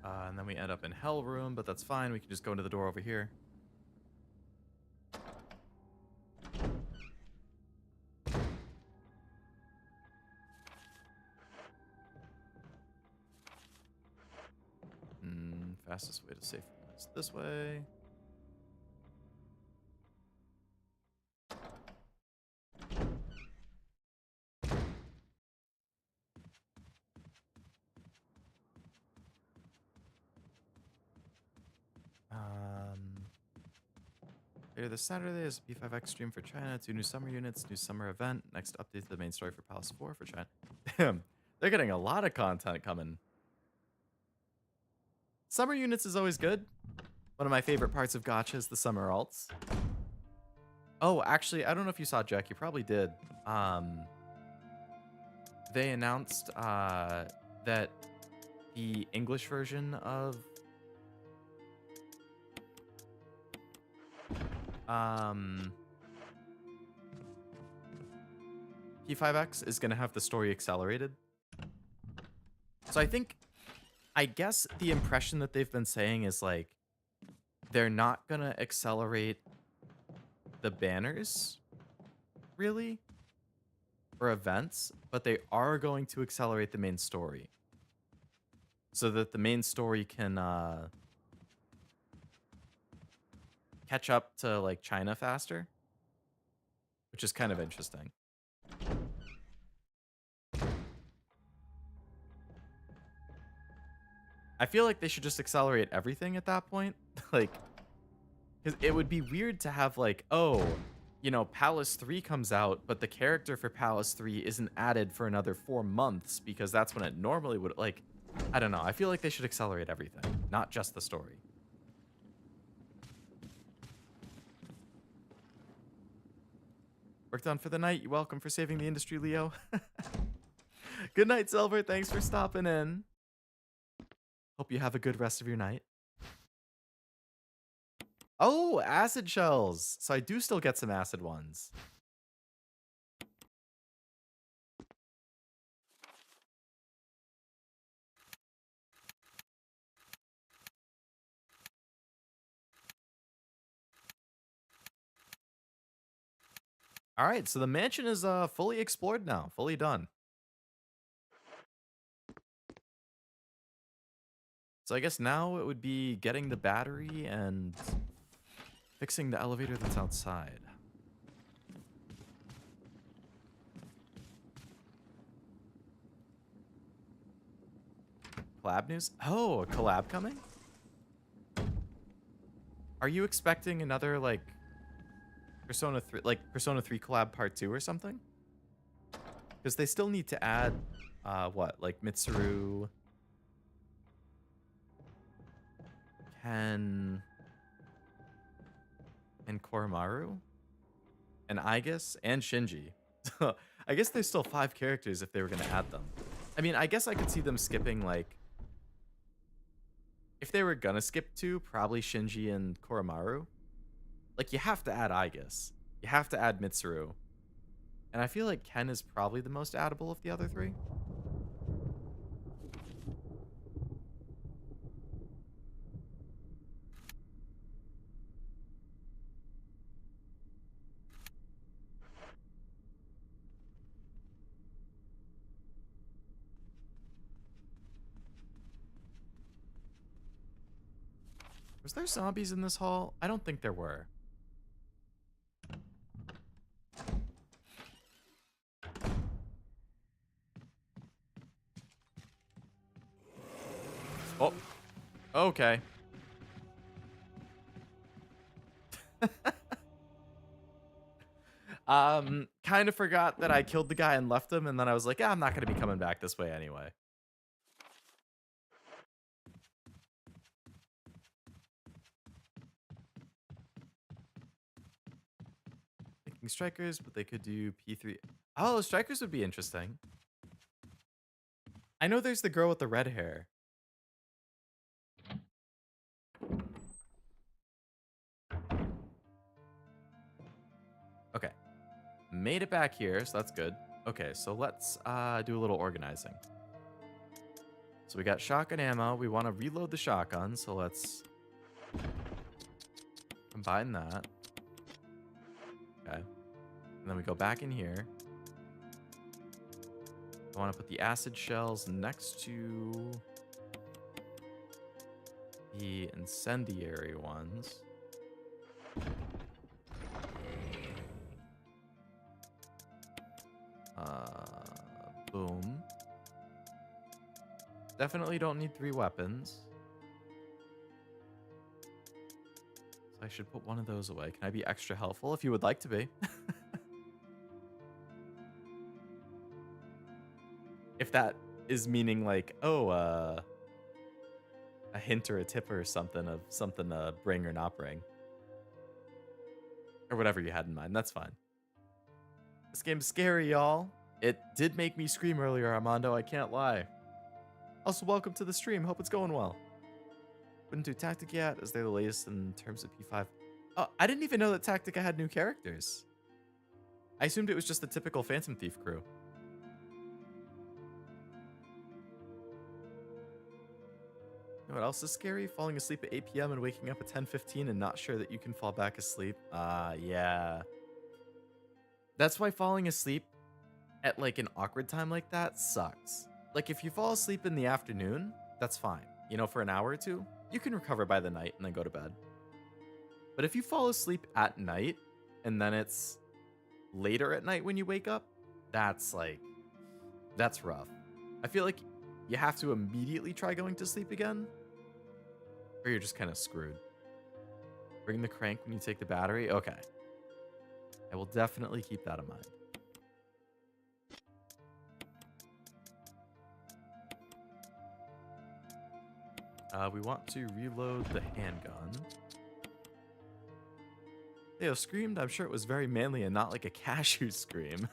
And then we end up in Hell Room, but that's fine. We can just go into the door over here. Fastest way to save is this way. Later this Saturday is B5X stream for China. 2 new summer units, new summer event. Next update to the main story for Palace 4 for China. Damn, they're getting a lot of content coming. Summer units is always good. One of my favorite parts of Gacha is the summer alts. Oh, actually, I don't know if you saw, Jack. You probably did. They announced that the English version of P5X is going to have the story accelerated. So I guess the impression that they've been saying is like they're not going to accelerate the banners, really, or events, but they are going to accelerate the main story so that the main story can catch up to like China faster, which is kind of interesting. I feel like they should just accelerate everything at that point. Like, because it would be weird to have like, oh, you know, Palace 3 comes out, but the character for Palace 3 isn't added for another 4 months because that's when it normally would, like, I don't know. I feel like they should accelerate everything, not just the story. Work done for the night. You're welcome for saving the industry, Leo. Good night, Silver. Thanks for stopping in. Hope you have a good rest of your night. Oh, acid shells. So I do still get some acid ones. All right, so the mansion is fully explored now, fully done. So I guess now it would be getting the battery and fixing the elevator that's outside. Collab news? Oh, a collab coming? Are you expecting another like Persona 3 collab part 2 or something? Because they still need to add what? Like Mitsuru, Ken, and Koromaru, and Igus, and Shinji. So I guess there's still 5 characters if they were gonna add them. I mean, I guess I could see them skipping like if they were gonna skip 2, probably Shinji and Koromaru. Like you have to add Igus. You have to add Mitsuru. And I feel like Ken is probably the most addable of the other 3. Was there zombies in this hall? I don't think there were. Oh, okay. Kind of forgot that I killed the guy and left him, and then I was like, I'm not gonna be coming back this way anyway. Thinking strikers, but they could do P3. Oh, strikers would be interesting. I know there's the girl with the red hair. Okay. Made it back here, so that's good. Okay, so let's do a little organizing. So we got shotgun ammo. We want to reload the shotgun, so let's combine that. Okay. And then we go back in here. I want to put the acid shells next to the incendiary ones. Boom. Definitely don't need 3 weapons. So I should put one of those away. Can I be extra helpful if you would like to be? If that is meaning like, oh, a hint or a tip or something of something to bring or not bring. Or whatever you had in mind. That's fine. This game's scary, y'all. It did make me scream earlier, Armando. I can't lie. Also, welcome to the stream. Hope it's going well. Wouldn't do Tactica yet, as they're the latest in terms of P5. Oh, I didn't even know that Tactica had new characters. I assumed it was just the typical Phantom Thief crew. You know what else is scary? Falling asleep at 8 p.m. and waking up at 10:15 and not sure that you can fall back asleep. Yeah. That's why falling asleep at like an awkward time like that sucks. Like if you fall asleep in the afternoon, that's fine. You know, for an hour or two, you can recover by the night and then go to bed. But if you fall asleep at night and then it's later at night when you wake up, that's rough. I feel like you have to immediately try going to sleep again, or you're just kind of screwed. Bring the crank when you take the battery. Okay. I will definitely keep that in mind. We want to reload the handgun. Theo screamed. I'm sure it was very manly and not like a cashew scream.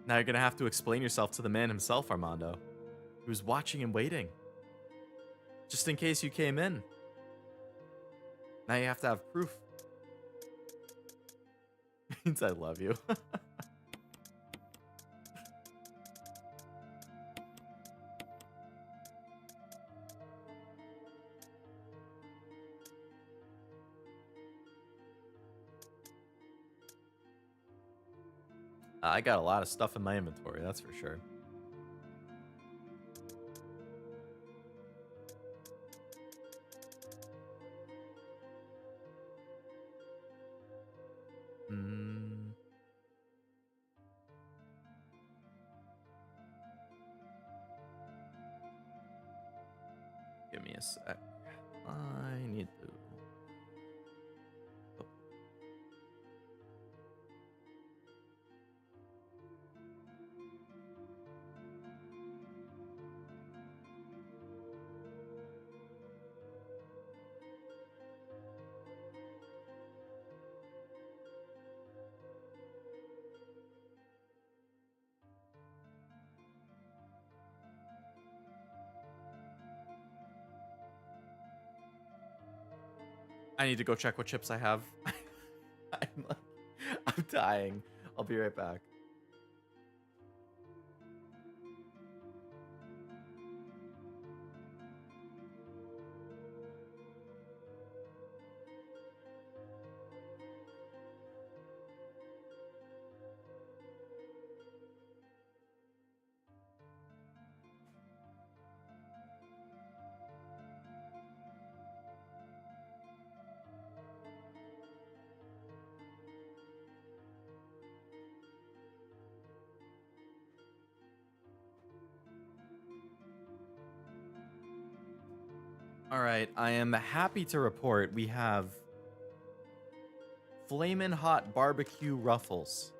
Now you're going to have to explain yourself to the man himself, Armando, who's watching and waiting. Just in case you came in. Now you have to have proof. Means I love you. I got a lot of stuff in my inventory, that's for sure. Mm. Give me a sec. I need to. Oh. I need to go check what chips I have. I'm like, I'm dying. I'll be right back. All right, I am happy to report we have flamin' hot barbecue ruffles.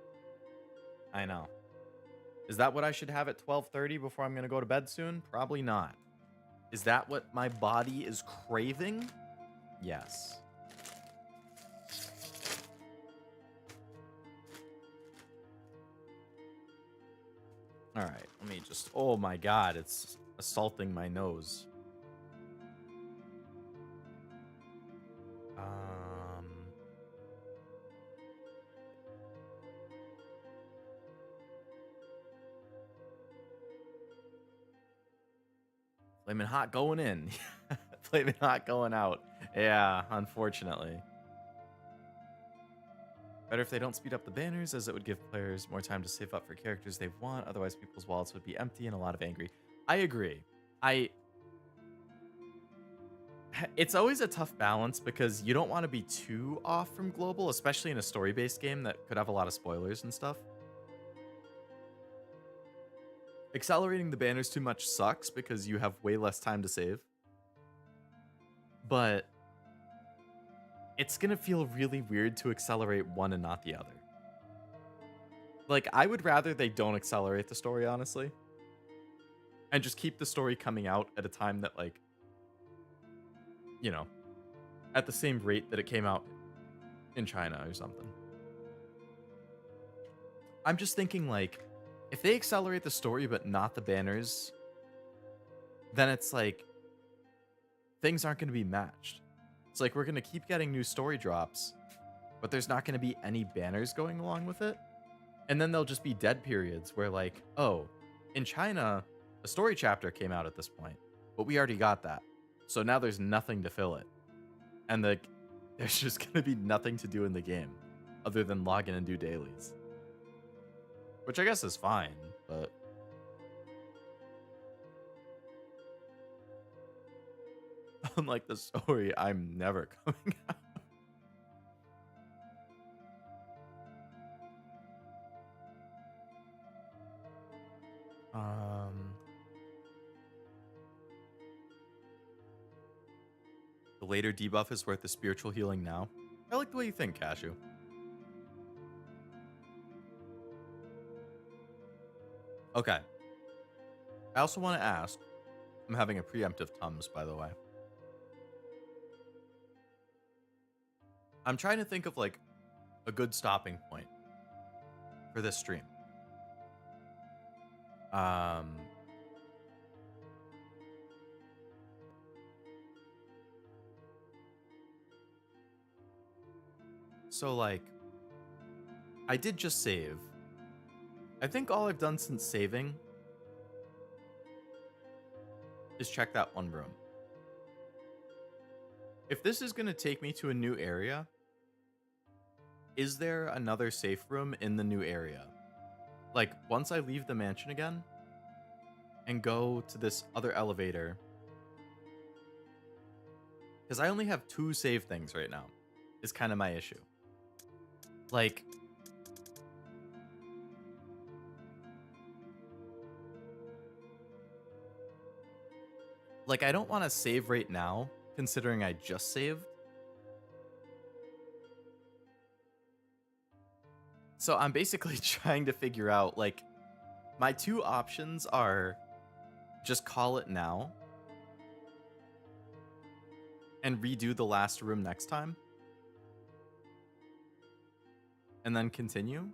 I know. Is that what I should have at 12:30 before I'm going to go to bed soon? Probably not. Is that what my body is craving? Yes. All right, let me just... Oh my god, it's assaulting my nose. Flaming hot going in. Flaming hot going out. Yeah, unfortunately. Better if they don't speed up the banners, as it would give players more time to save up for characters they want. Otherwise, people's wallets would be empty and a lot of angry. I agree. It's always a tough balance because you don't want to be too off from global, especially in a story-based game that could have a lot of spoilers and stuff. Accelerating the banners too much sucks because you have way less time to save. But it's going to feel really weird to accelerate one and not the other. Like, I would rather they don't accelerate the story, honestly. And just keep the story coming out at a time that, like, you know, at the same rate that it came out in China or something. I'm just thinking, like, if they accelerate the story but not the banners, then it's like things aren't going to be matched. It's like we're going to keep getting new story drops, but there's not going to be any banners going along with it. And then there'll just be dead periods where, like, oh, in China, a story chapter came out at this point, but we already got that. So now there's nothing to fill it. And there's just going to be nothing to do in the game other than log in and do dailies. Which I guess is fine, but... Unlike the story, I'm never coming out. The later debuff is worth the spiritual healing now. I like the way you think, Cashew. Okay. I also want to ask, I'm having a preemptive Tums, by the way. I'm trying to think of, like, a good stopping point for this stream. So, like, I did just save. I think all I've done since saving is check that one room. If this is going to take me to a new area, is there another safe room in the new area? like, once I leave the mansion again and go to this other elevator, because I only have 2 save things right now, is kind of my issue. Like, I don't want to save right now, considering I just saved. So I'm basically trying to figure out, like, my 2 options are just call it now and redo the last room next time and then continue.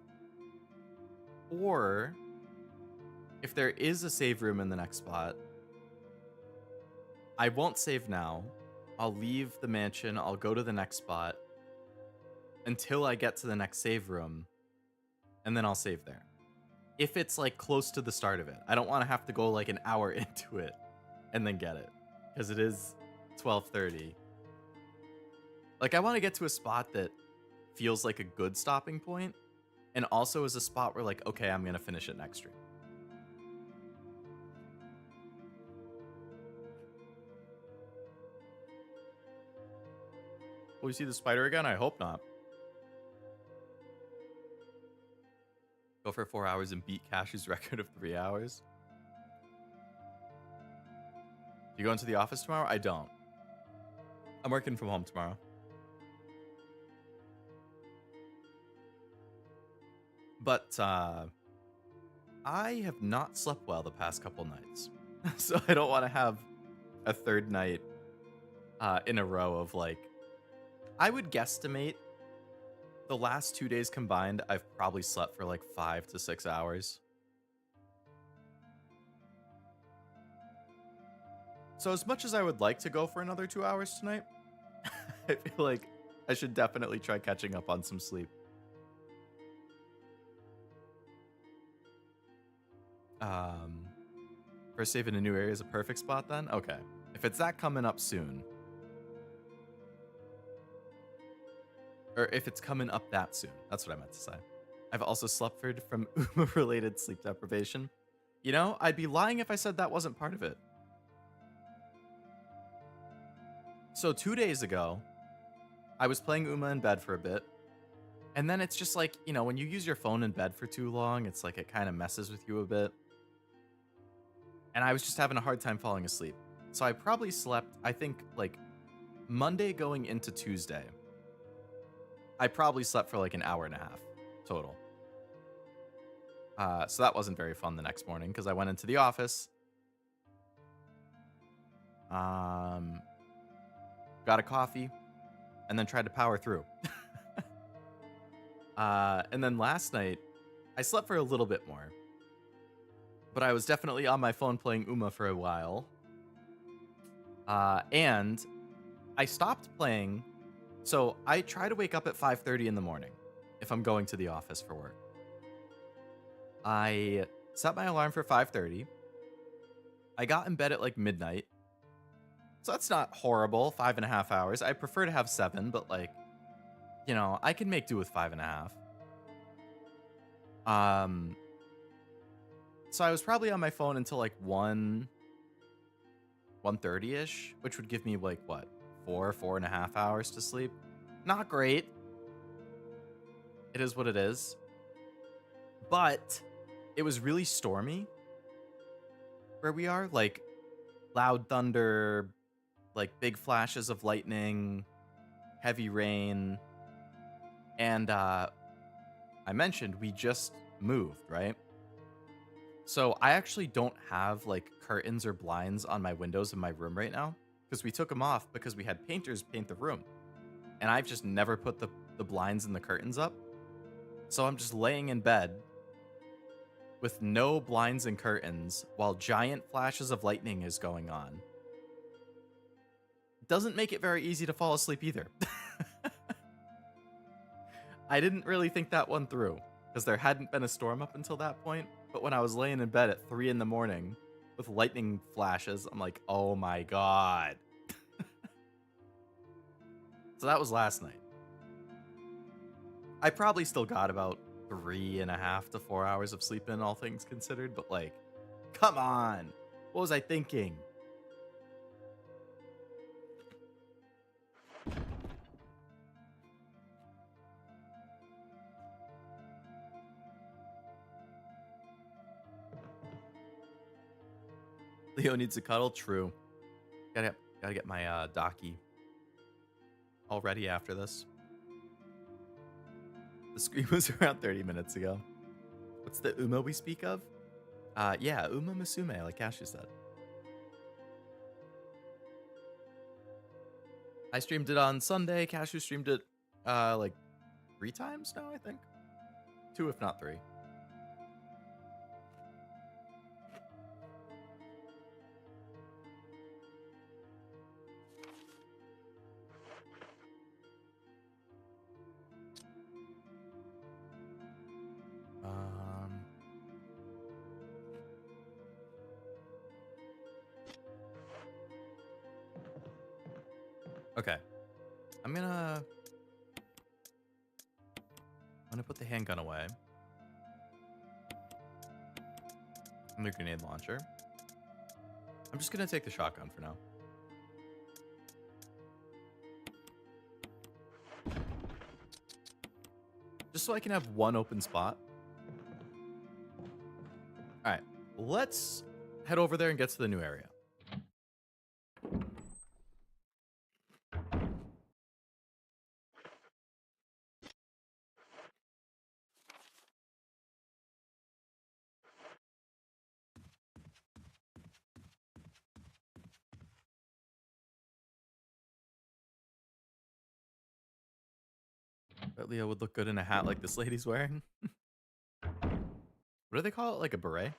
Or if there is a save room in the next spot, I won't save now. I'll leave the mansion. I'll go to the next spot until I get to the next save room, and then I'll save there. If it's like close to the start of it, I don't want to have to go like an hour into it and then get it, because it is 12:30. Like, I want to get to a spot that feels like a good stopping point, and also is a spot where, like, okay, I'm gonna finish it next stream. Will we see the spider again? I hope not. Go for 4 hours and beat Cashew's record of 3 hours. You go into the office tomorrow? I don't. I'm working from home tomorrow. But I have not slept well the past couple nights. So I don't want to have a third night in a row of, like, I would guesstimate the last 2 days combined, I've probably slept for like 5 to 6 hours. So as much as I would like to go for another 2 hours tonight, I feel like I should definitely try catching up on some sleep. First save in a new area is a perfect spot then? Okay. If it's that coming up soon, or if it's coming up that soon, that's what I meant to say. I've also suffered from UMA-related sleep deprivation. You know, I'd be lying if I said that wasn't part of it. So 2 days ago, I was playing UMA in bed for a bit. And then it's just like, you know, when you use your phone in bed for too long, it's like it kind of messes with you a bit. And I was just having a hard time falling asleep. So I probably slept, I think, like Monday going into Tuesday. I probably slept for like an hour and a half total. So that wasn't very fun the next morning because I went into the office. Got a coffee and then tried to power through. And then last night, I slept for a little bit more. But I was definitely on my phone playing UMA for a while. And I stopped playing. So I try to wake up at 5:30 in the morning if I'm going to the office for work. I set my alarm for 5:30. I got in bed at like midnight. So that's not horrible, 5.5 hours. I prefer to have 7, but like, you know, I can make do with 5.5. So I was probably on my phone until like 1:30-ish, which would give me like what, 4.5 hours to sleep. Not great. It is what it is. But it was really stormy where we are, like loud thunder, like big flashes of lightning, heavy rain. And I mentioned we just moved, right? So I actually don't have like curtains or blinds on my windows in my room right now because we took them off because we had painters paint the room. And I've just never put the blinds and the curtains up. So I'm just laying in bed with no blinds and curtains while giant flashes of lightning is going on. Doesn't make it very easy to fall asleep either. I didn't really think that one through because there hadn't been a storm up until that point. But when I was laying in bed at 3 in the morning with lightning flashes, I'm like, oh my God. So that was last night. I probably still got about 3.5 to 4 hours of sleep in, all things considered. But like, come on, what was I thinking? Leo needs a cuddle. True. Gotta get my Docky all ready after this. The scream was around 30 minutes ago. What's the Uma we speak of? Yeah, Uma Musume, like Cashew said. I streamed it on Sunday. Cashew streamed it like 3 times now, I think. 2, if not 3. Okay. I'm gonna put the handgun away. And the grenade launcher. I'm just gonna take the shotgun for now. Just so I can have one open spot. Alright, let's head over there and get to the new area. Bet Leo would look good in a hat like this lady's wearing. What do they call it? Like a beret?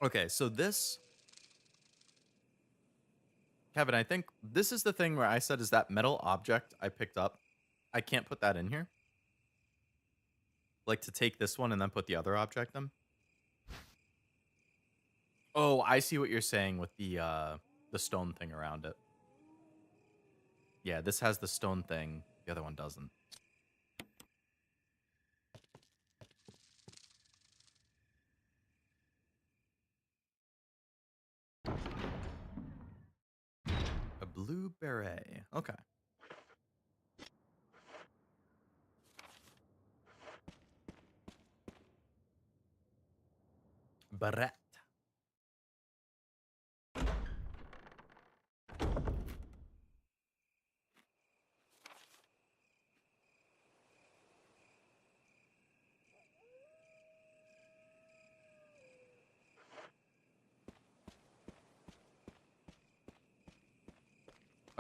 Okay, so this... Kevin, I think this is the thing where I said is that metal object I picked up. I can't put that in here. Like to take this one and then put the other object in. Oh, I see what you're saying with the stone thing around it. Yeah, this has the stone thing. The other one doesn't. A blue beret. Okay. Beret.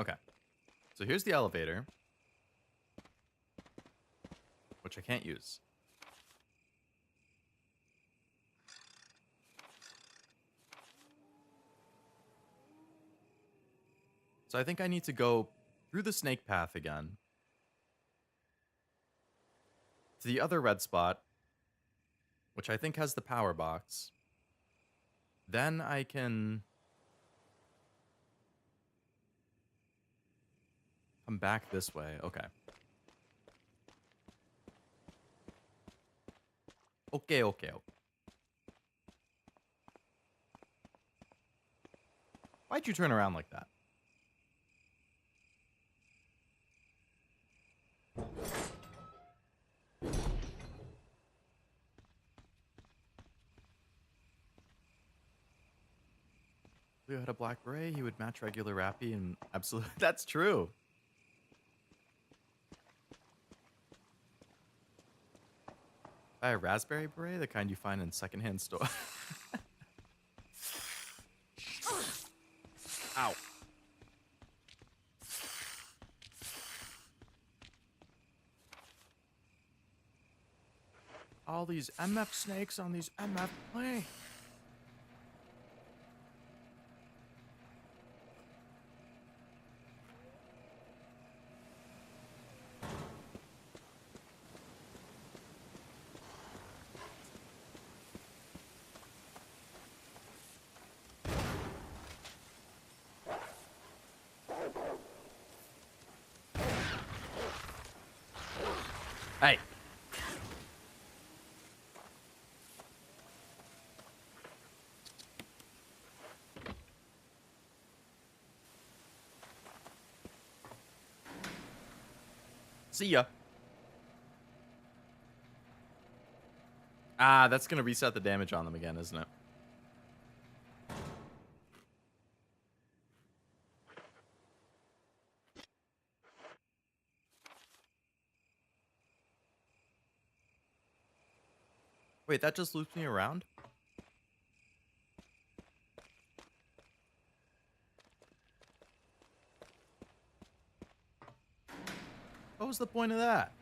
Okay. So here's the elevator, which I can't use. So I think I need to go through the snake path again to the other red spot, which I think has the power box. Then I can come back this way. Okay. Okay. Why'd you turn around like that? Leo had a black beret, he would match regular Rappy and absolutely that's true. Buy a raspberry beret, the kind you find in secondhand store. Ow. All these MF snakes on these MF planes. Hey. See ya. Ah, that's gonna reset the damage on them again, isn't it? Wait, that just loops me around? What was the point of that?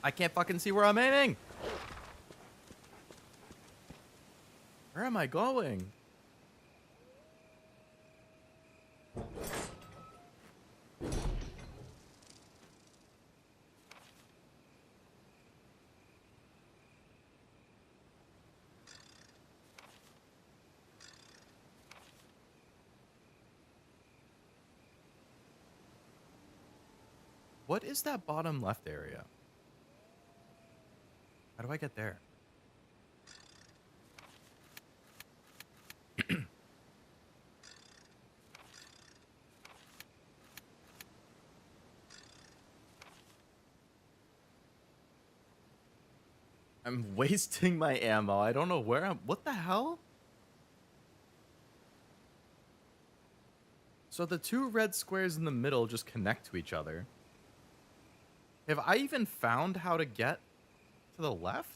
I can't fucking see where I'm aiming. Where am I going? What is that bottom left area? How do I get there? I'm wasting my ammo. I don't know where I'm. What the hell? So the two red squares in the middle just connect to each other. Have I even found how to get to the left?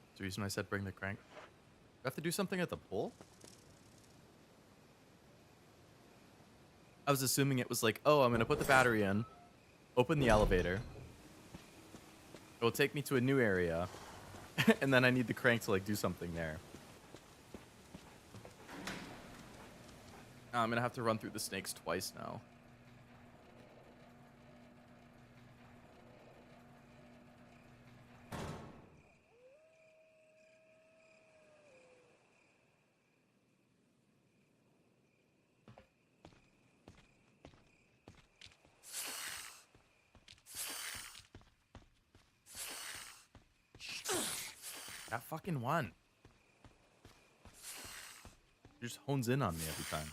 That's the reason I said bring the crank. Do I have to do something at the pole? I was assuming it was like, oh, I'm going to put the battery in, open the elevator. It will take me to a new area, and then I need the crank to like do something there. I'm going to have to run through the snakes twice now. That fucking one. It just hones in on me every time.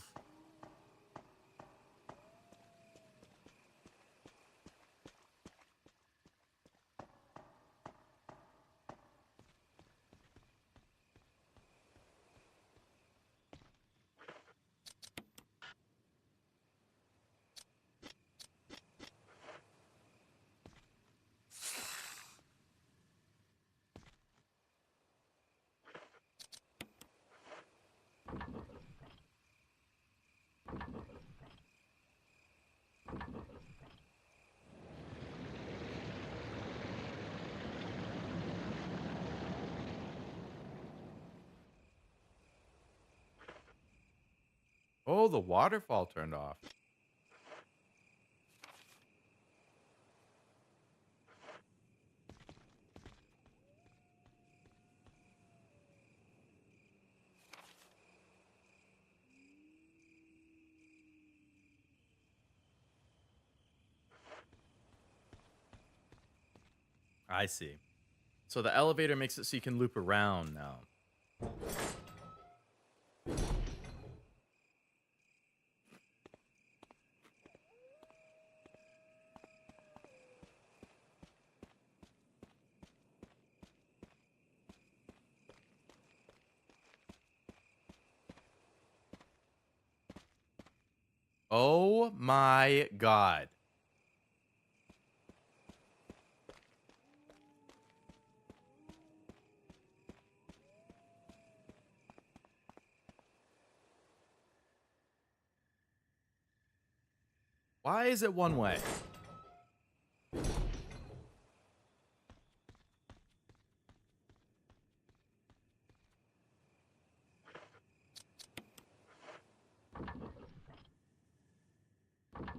Oh, the waterfall turned off. I see. So the elevator makes it so you can loop around now. Oh my god. Why is it one way?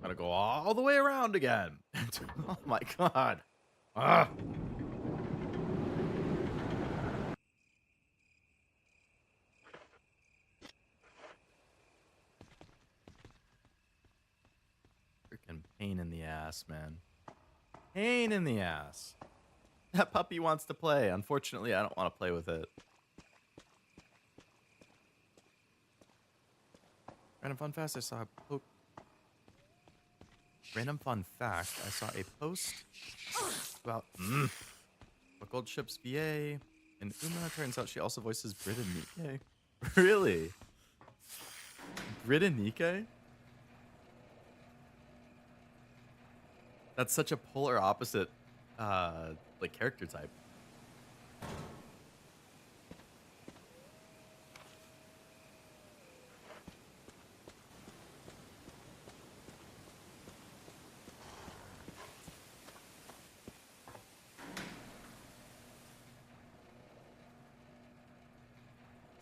Gotta go all the way around again. Oh my god. Ah. Freaking pain in the ass, man. Pain in the ass. That puppy wants to play. Unfortunately, I don't want to play with it. Random fun fact, I saw a Random fun fact, I saw a post about Buckled Ship's VA, and Uma turns out she also voices Britannique. Really? Britannique? That's such a polar opposite, like, character type.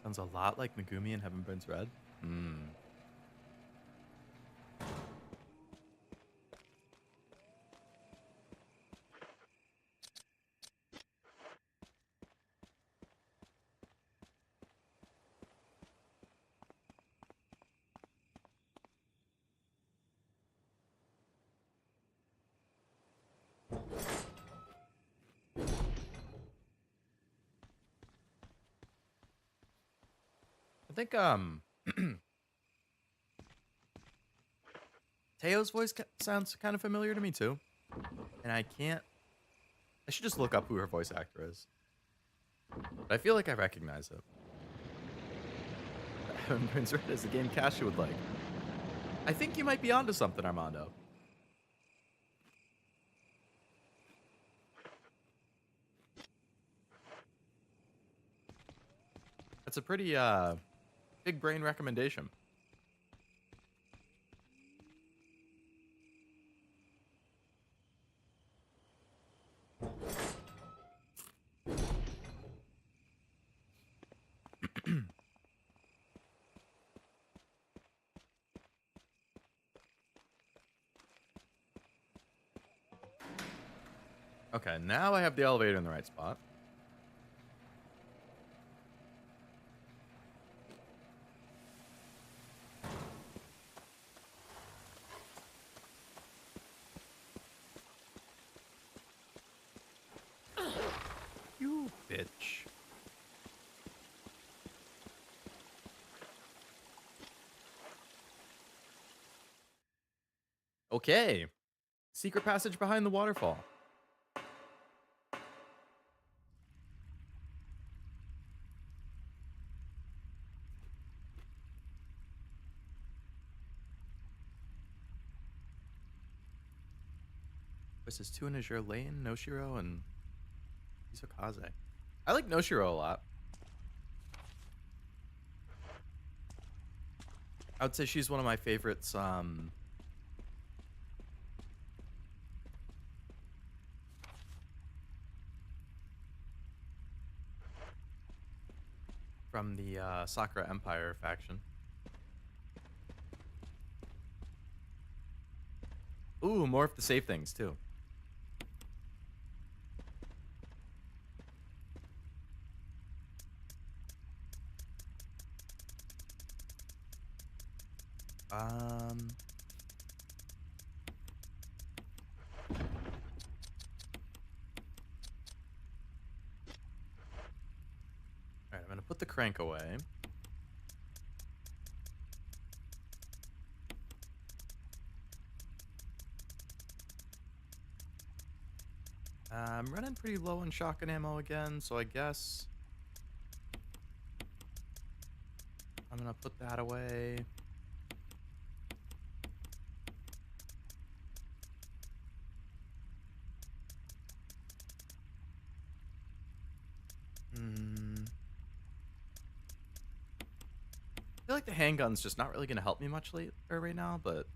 Sounds a lot like Megumi in Heaven Burns Red. I think Teo's voice sounds kind of familiar to me too, and I should just look up who her voice actor is. But I feel like I recognize it. Heaven Burns Red is a game Cashew would like. I think you might be onto something, Armando. That's a pretty big brain recommendation. Okay, now I have the elevator in the right spot. You bitch. Okay. Secret passage behind the waterfall. This is two in Azure Lane, Noshiro, and Isokaze. I like Noshiro a lot. I would say she's one of my favorites. From the Sakura Empire faction. Ooh, more of the save things too. Alright, I'm gonna put the crank away. I'm running pretty low on shotgun ammo again, so I guess I'm gonna put that away. I feel like the handgun's just not really gonna help me much right now, but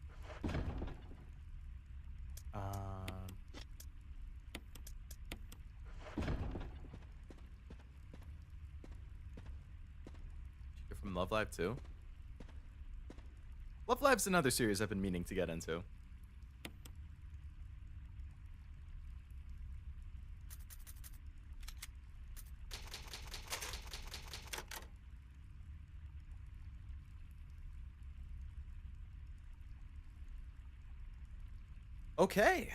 Love Live too. Love Live's another series I've been meaning to get into. Okay.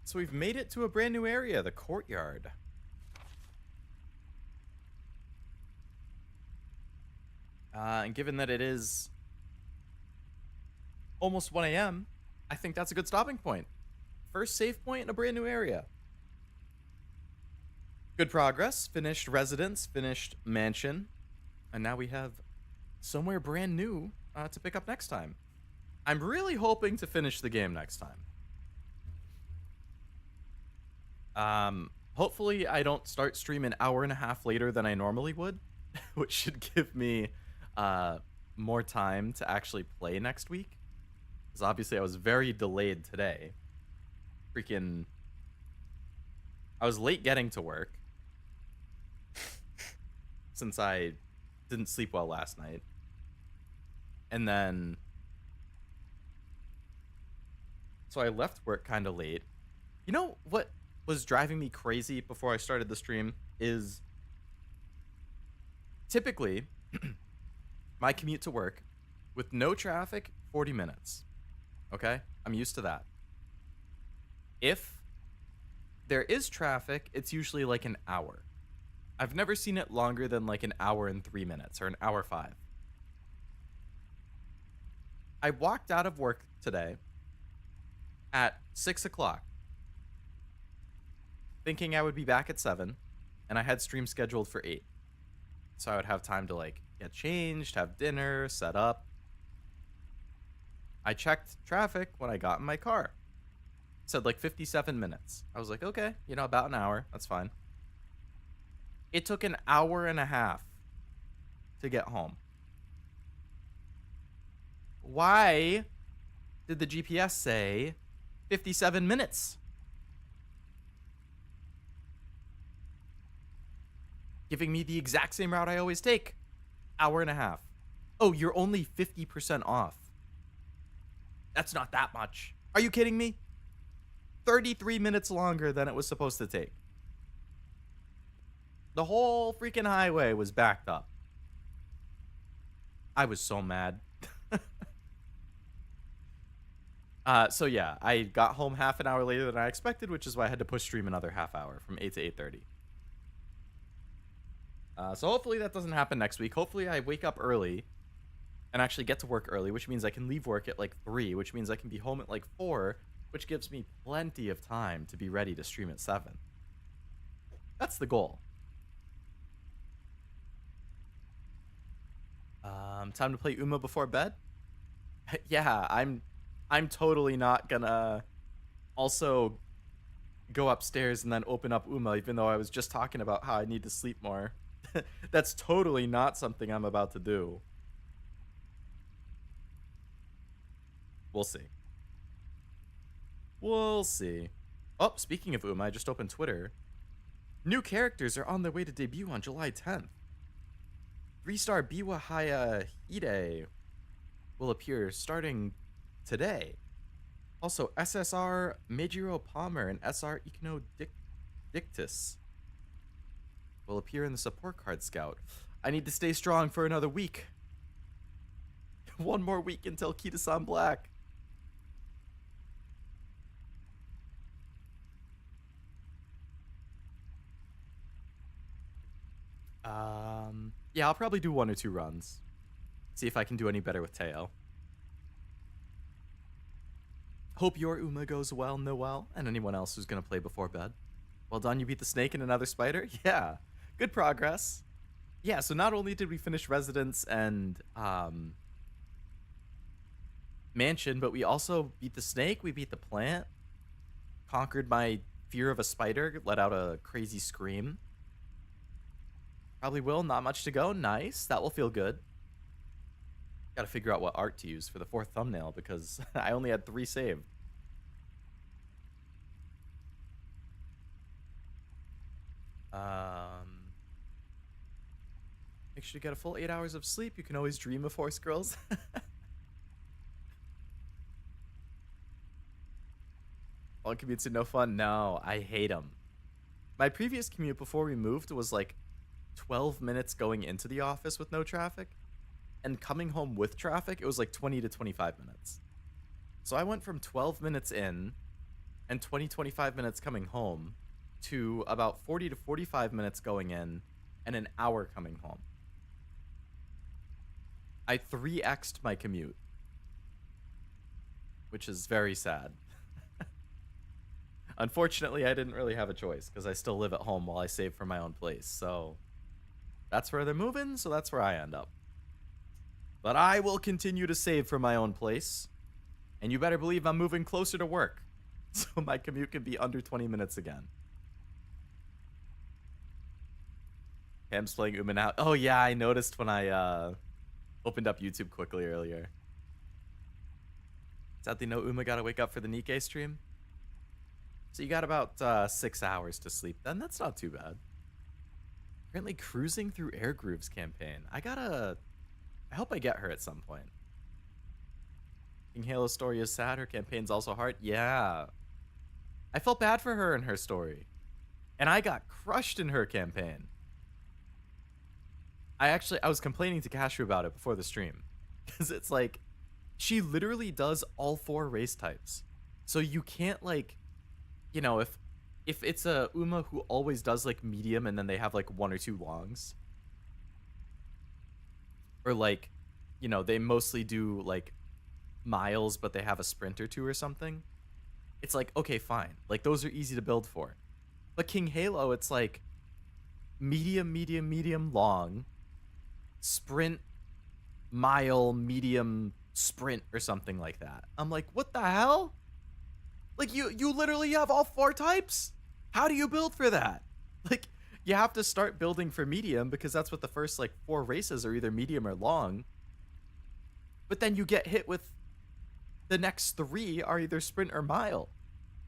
So we've made it to a brand new area, the courtyard. And given that it is almost 1 a.m., I think that's a good stopping point. First save point in a brand new area. Good progress. Finished residence, finished mansion. And now we have somewhere brand new to pick up next time. I'm really hoping to finish the game next time. Hopefully I don't start stream an hour and a half later than I normally would, which should give me more time to actually play next week. Because obviously I was very delayed today. Freaking... I was late getting to work. Since I didn't sleep well last night. And then... So I left work kind of late. You know what was driving me crazy before I started the stream is... Typically, my commute to work, with no traffic, 40 minutes. Okay? I'm used to that. If there is traffic, it's usually like an hour. I've never seen it longer than like an hour and 3 minutes or an hour 5. I walked out of work today at 6 o'clock, thinking I would be back at 7, and I had stream scheduled for 8. So I would have time to like get changed, have dinner, set up. I checked traffic when I got in my car. It said like 57 minutes. I was like, okay, you know, about an hour. That's fine. It took an hour and a half to get home. Why did the GPS say 57 minutes? Giving me the exact same route I always take. Hour and a half. Oh, you're only 50% off. That's not that much. Are you kidding me? 33 minutes longer than it was supposed to take. The whole freaking highway was backed up. I was so mad. So yeah, I got home half an hour later than I expected, which is why I had to push stream another half hour from 8 to 8:30. So hopefully that doesn't happen next week. Hopefully I wake up early and actually get to work early, which means I can leave work at like 3, which means I can be home at like 4, which gives me plenty of time to be ready to stream at 7. That's the goal. Time to play Uma before bed? Yeah, I'm totally not gonna also go upstairs and then open up Uma, even though I was just talking about how I need to sleep more. That's totally not something I'm about to do. We'll see. We'll see. Oh, speaking of Uma, I just opened Twitter. New characters are on their way to debut on July 10th. 3-star Biwa Haya Hide will appear starting today. Also, SSR Meijiro Palmer and SR Ikno Dictus will appear in the support card scout. I need to stay strong for another week. One more week until Kita-san Black. Yeah, I'll probably do 1 or 2 runs. See if I can do any better with Teo. Hope your Uma goes well, Noel, and anyone else who's gonna play before bed. Well done, you beat the snake and another spider? Yeah, good progress. Yeah, so not only did we finish Residence and Mansion, but we also beat the snake, we beat the plant, conquered my fear of a spider, let out a crazy scream. Probably will, not much to go, nice, that will feel good. Gotta figure out what art to use for the 4th thumbnail because I only had 3 saved. Make sure to get a full 8 hours of sleep. You can always dream of horse girls. Long commutes are no fun. No, I hate them. My previous commute before we moved was like 12 minutes going into the office with no traffic. And coming home with traffic, it was like 20 to 25 minutes. So I went from 12 minutes in and 25 minutes coming home to about 40 to 45 minutes going in and an hour coming home. I 3x'd my commute, which is very sad. Unfortunately, I didn't really have a choice because I still live at home while I save for my own place. So that's where they're moving, so that's where I end up. But I will continue to save for my own place. And you better believe I'm moving closer to work, so my commute can be under 20 minutes again. Cam's playing Uma now. Oh yeah, I noticed when I opened up YouTube quickly earlier. Sadly, no Uma got to wake up for the Nikkei stream. So you got about 6 hours to sleep then. That's not too bad. Currently cruising through Air Grooves campaign. I hope I get her at some point. King Halo's story is sad. Her campaign's also hard. Yeah. I felt bad for her in her story. And I got crushed in her campaign. I was complaining to Cashew about it before the stream. Because it's like, she literally does all 4 race types. So you can't like, you know, if it's a Uma who always does like medium and then they have like 1 or 2 longs. Or like, you know, they mostly do like miles, but they have a sprint or 2 or something. It's like, okay, fine. Like those are easy to build for. But King Halo, it's like medium, medium, medium, long, sprint, mile, medium, sprint, or something like that. I'm like, what the hell? Like you literally have all 4 types? How do you build for that? Like you have to start building for medium because that's what the first like 4 races are, either medium or long. But then you get hit with the next 3 are either sprint or mile.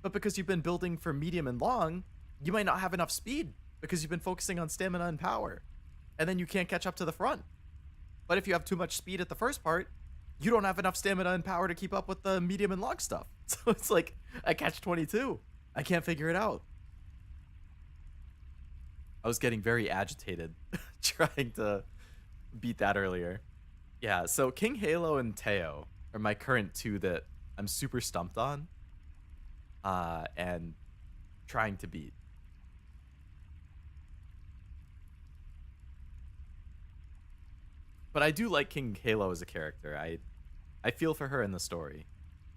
But because you've been building for medium and long, you might not have enough speed because you've been focusing on stamina and power. And then you can't catch up to the front. But if you have too much speed at the first part, you don't have enough stamina and power to keep up with the medium and long stuff. So it's like a catch-22. I can't figure it out. I was getting very agitated trying to beat that earlier. Yeah, so King Halo and Teo are my current 2 that I'm super stumped on and trying to beat. But I do like King Halo as a character. I feel for her in the story.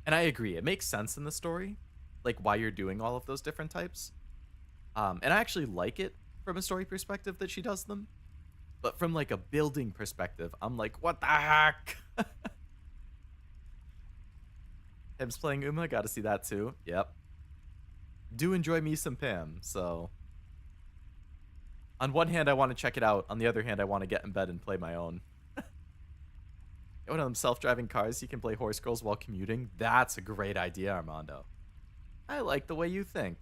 And I agree, it makes sense in the story, like why you're doing all of those different types. And I actually like it from a story perspective that she does them. But from like a building perspective, I'm like, what the heck? Him's playing Uma, gotta see that too. Yep. Do enjoy me some Pam, so. On one hand, I want to check it out. On the other hand, I want to get in bed and play my own. One of them self-driving cars, you can play Horse Girls while commuting. That's a great idea, Armando. I like the way you think.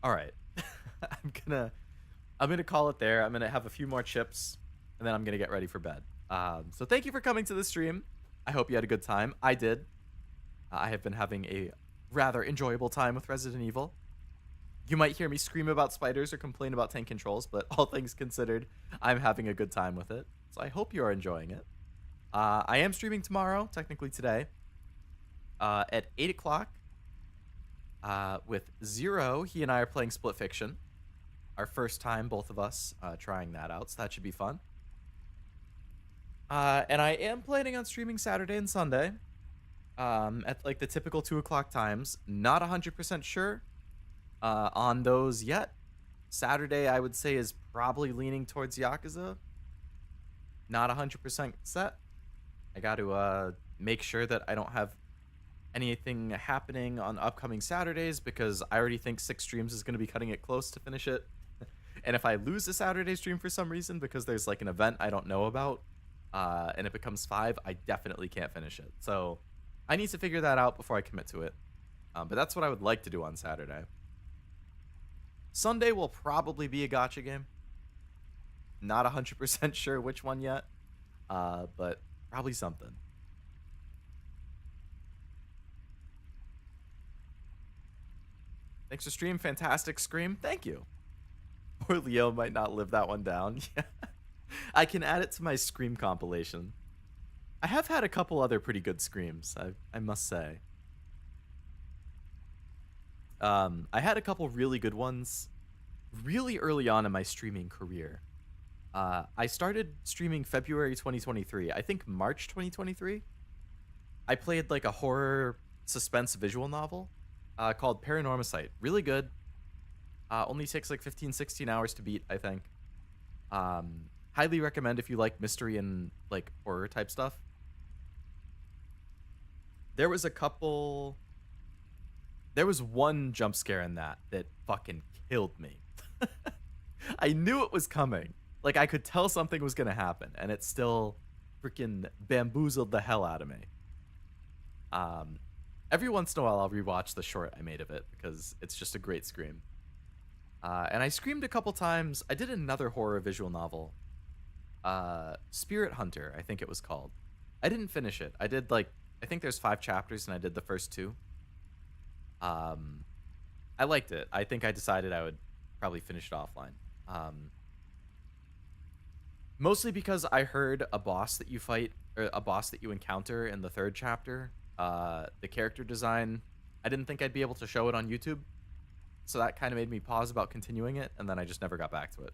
All right. I'm gonna call it there. I'm gonna have a few more chips, and then I'm gonna get ready for bed. So thank you for coming to the stream. I hope you had a good time. I did. I have been having a rather enjoyable time with Resident Evil. You might hear me scream about spiders or complain about tank controls, but all things considered, I'm having a good time with it. So I hope you are enjoying it. I am streaming tomorrow, technically today, at 8 o'clock with Zero. He and I are playing Split Fiction. Our first time, both of us, trying that out, so that should be fun. And I am planning on streaming Saturday and Sunday at like the typical 2 o'clock times. Not 100% sure on those yet. Saturday, I would say, is probably leaning towards Yakuza. Not 100% set. I got to make sure that I don't have anything happening on upcoming Saturdays because I already think 6 streams is going to be cutting it close to finish it. And if I lose a Saturday stream for some reason because there's like an event I don't know about and it becomes 5, I definitely can't finish it. So I need to figure that out before I commit to it. But that's what I would like to do on Saturday. Sunday will probably be a gotcha game. Not 100% sure which one yet, but probably something. Thanks for stream. Fantastic scream. Thank you. Or Leo might not live that one down. Yeah. I can add it to my scream compilation. I have had a couple other pretty good screams, I must say. I had a couple really good ones really early on in my streaming career. I started streaming February 2023. I think March 2023. I played like a horror suspense visual novel called Paranormicite. Really good. Only takes like 15, 16 hours to beat, I think. Highly recommend if you like mystery and like horror type stuff. There was one jump scare in that fucking killed me. I knew it was coming. Like, I could tell something was going to happen, and it still freaking bamboozled the hell out of me. Every once in a while, I'll rewatch the short I made of it, because it's just a great scream. And I screamed a couple times. I did another horror visual novel. Spirit Hunter, I think it was called. I didn't finish it. I think there's 5 chapters, and I did the first 2. I liked it. I think I decided I would probably finish it offline. Mostly because I heard a boss that you fight, or a boss that you encounter in the 3rd chapter, the character design, I didn't think I'd be able to show it on YouTube. So that kind of made me pause about continuing it, and then I just never got back to it.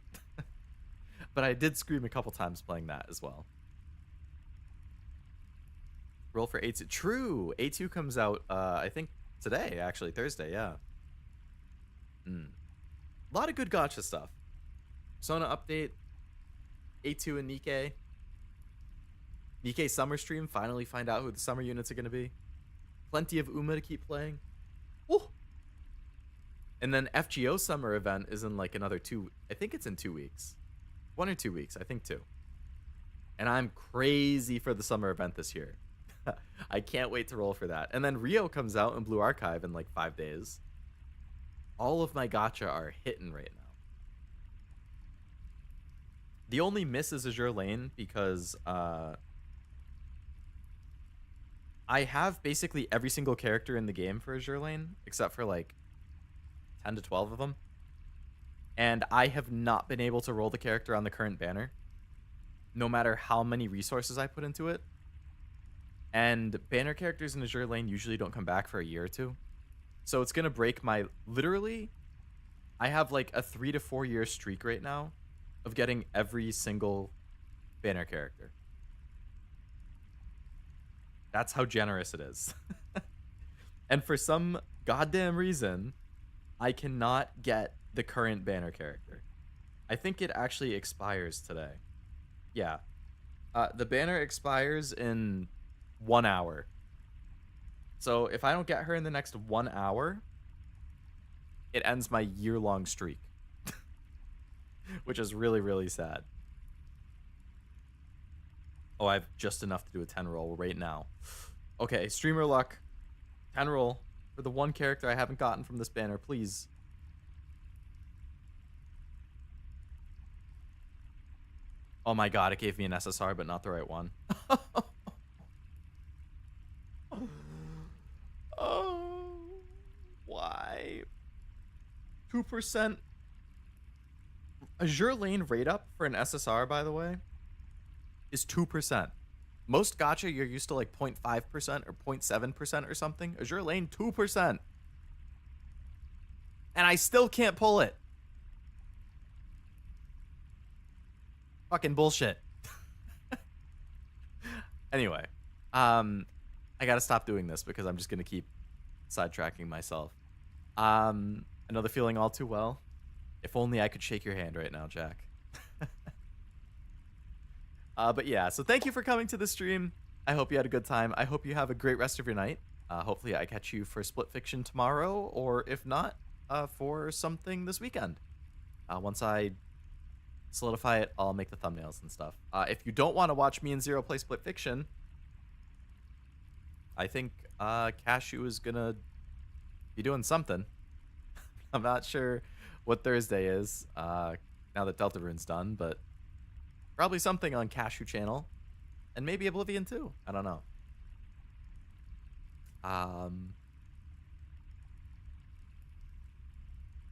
But I did scream a couple times playing that as well. Roll for A2. True! A2 comes out, I think, today, actually. Thursday, yeah. A lot of good gacha stuff. Persona update. A2 and Nikkei. Nikkei summer stream. Finally find out who the summer units are going to be. Plenty of Uma to keep playing. Woo! And then FGO summer event is in like another 2... I think it's in 2 weeks. 1 or 2 weeks. I think 2. And I'm crazy for the summer event this year. I can't wait to roll for that. And then Rio comes out in Blue Archive in like 5 days. All of my gacha are hitting right now. The only miss is Azure Lane because I have basically every single character in the game for Azure Lane, except for like 10 to 12 of them. And I have not been able to roll the character on the current banner, no matter how many resources I put into it. And banner characters in Azure Lane usually don't come back for a year or 2. So it's going to break my... Literally, I have like a 3 to 4 year streak right now of getting every single banner character. That's how generous it is. And for some goddamn reason, I cannot get the current banner character. I think it actually expires today. Yeah. The banner expires in 1 hour. So if I don't get her in the next 1 hour, it ends my year-long streak. Which is really, really sad. Oh, I have just enough to do a 10 roll right now. Okay, streamer luck. 10 roll for the one character I haven't gotten from this banner, please. Oh my god, it gave me an SSR, but not the right one. Oh, why? 2%. Azure Lane rate up for an SSR, by the way, is 2%. Most gacha, you're used to like 0.5% or 0.7% or something. Azure Lane, 2%. And I still can't pull it. Fucking bullshit. Anyway, I gotta stop doing this because I'm just gonna keep sidetracking myself. I know the feeling all too well. If only I could shake your hand right now, Jack. But yeah, so thank you for coming to the stream. I hope you had a good time. I hope you have a great rest of your night. Hopefully I catch you for Split Fiction tomorrow, or if not, for something this weekend. Once I solidify it, I'll make the thumbnails and stuff. If you don't want to watch me and Zero play Split Fiction, I think Cashew is gonna be doing something. I'm not sure what Thursday is. Now that Deltarune's done, but probably something on Cashew Channel, and maybe Oblivion too. I don't know.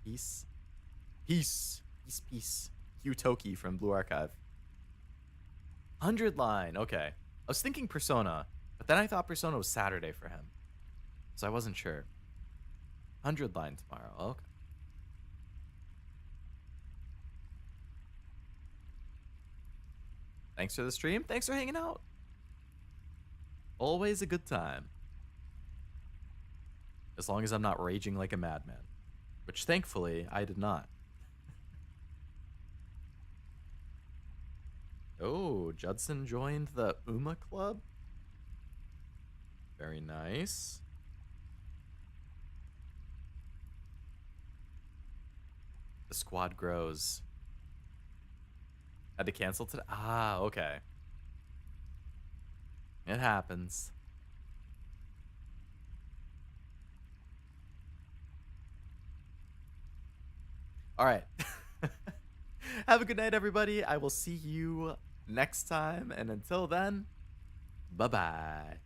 Peace, peace, peace, peace. Hugh Toki from Blue Archive. 100 line. Okay, I was thinking Persona, but then I thought Persona was Saturday for him, so I wasn't sure. 100 line tomorrow. Okay. Thanks for the stream. Thanks for hanging out. Always a good time. As long as I'm not raging like a madman. Which thankfully I did not. Oh, Judson joined the Uma Club. Very nice. The squad grows. Had to cancel today? Ah, okay. It happens. All right. Have a good night, everybody. I will see you next time. And until then, bye-bye.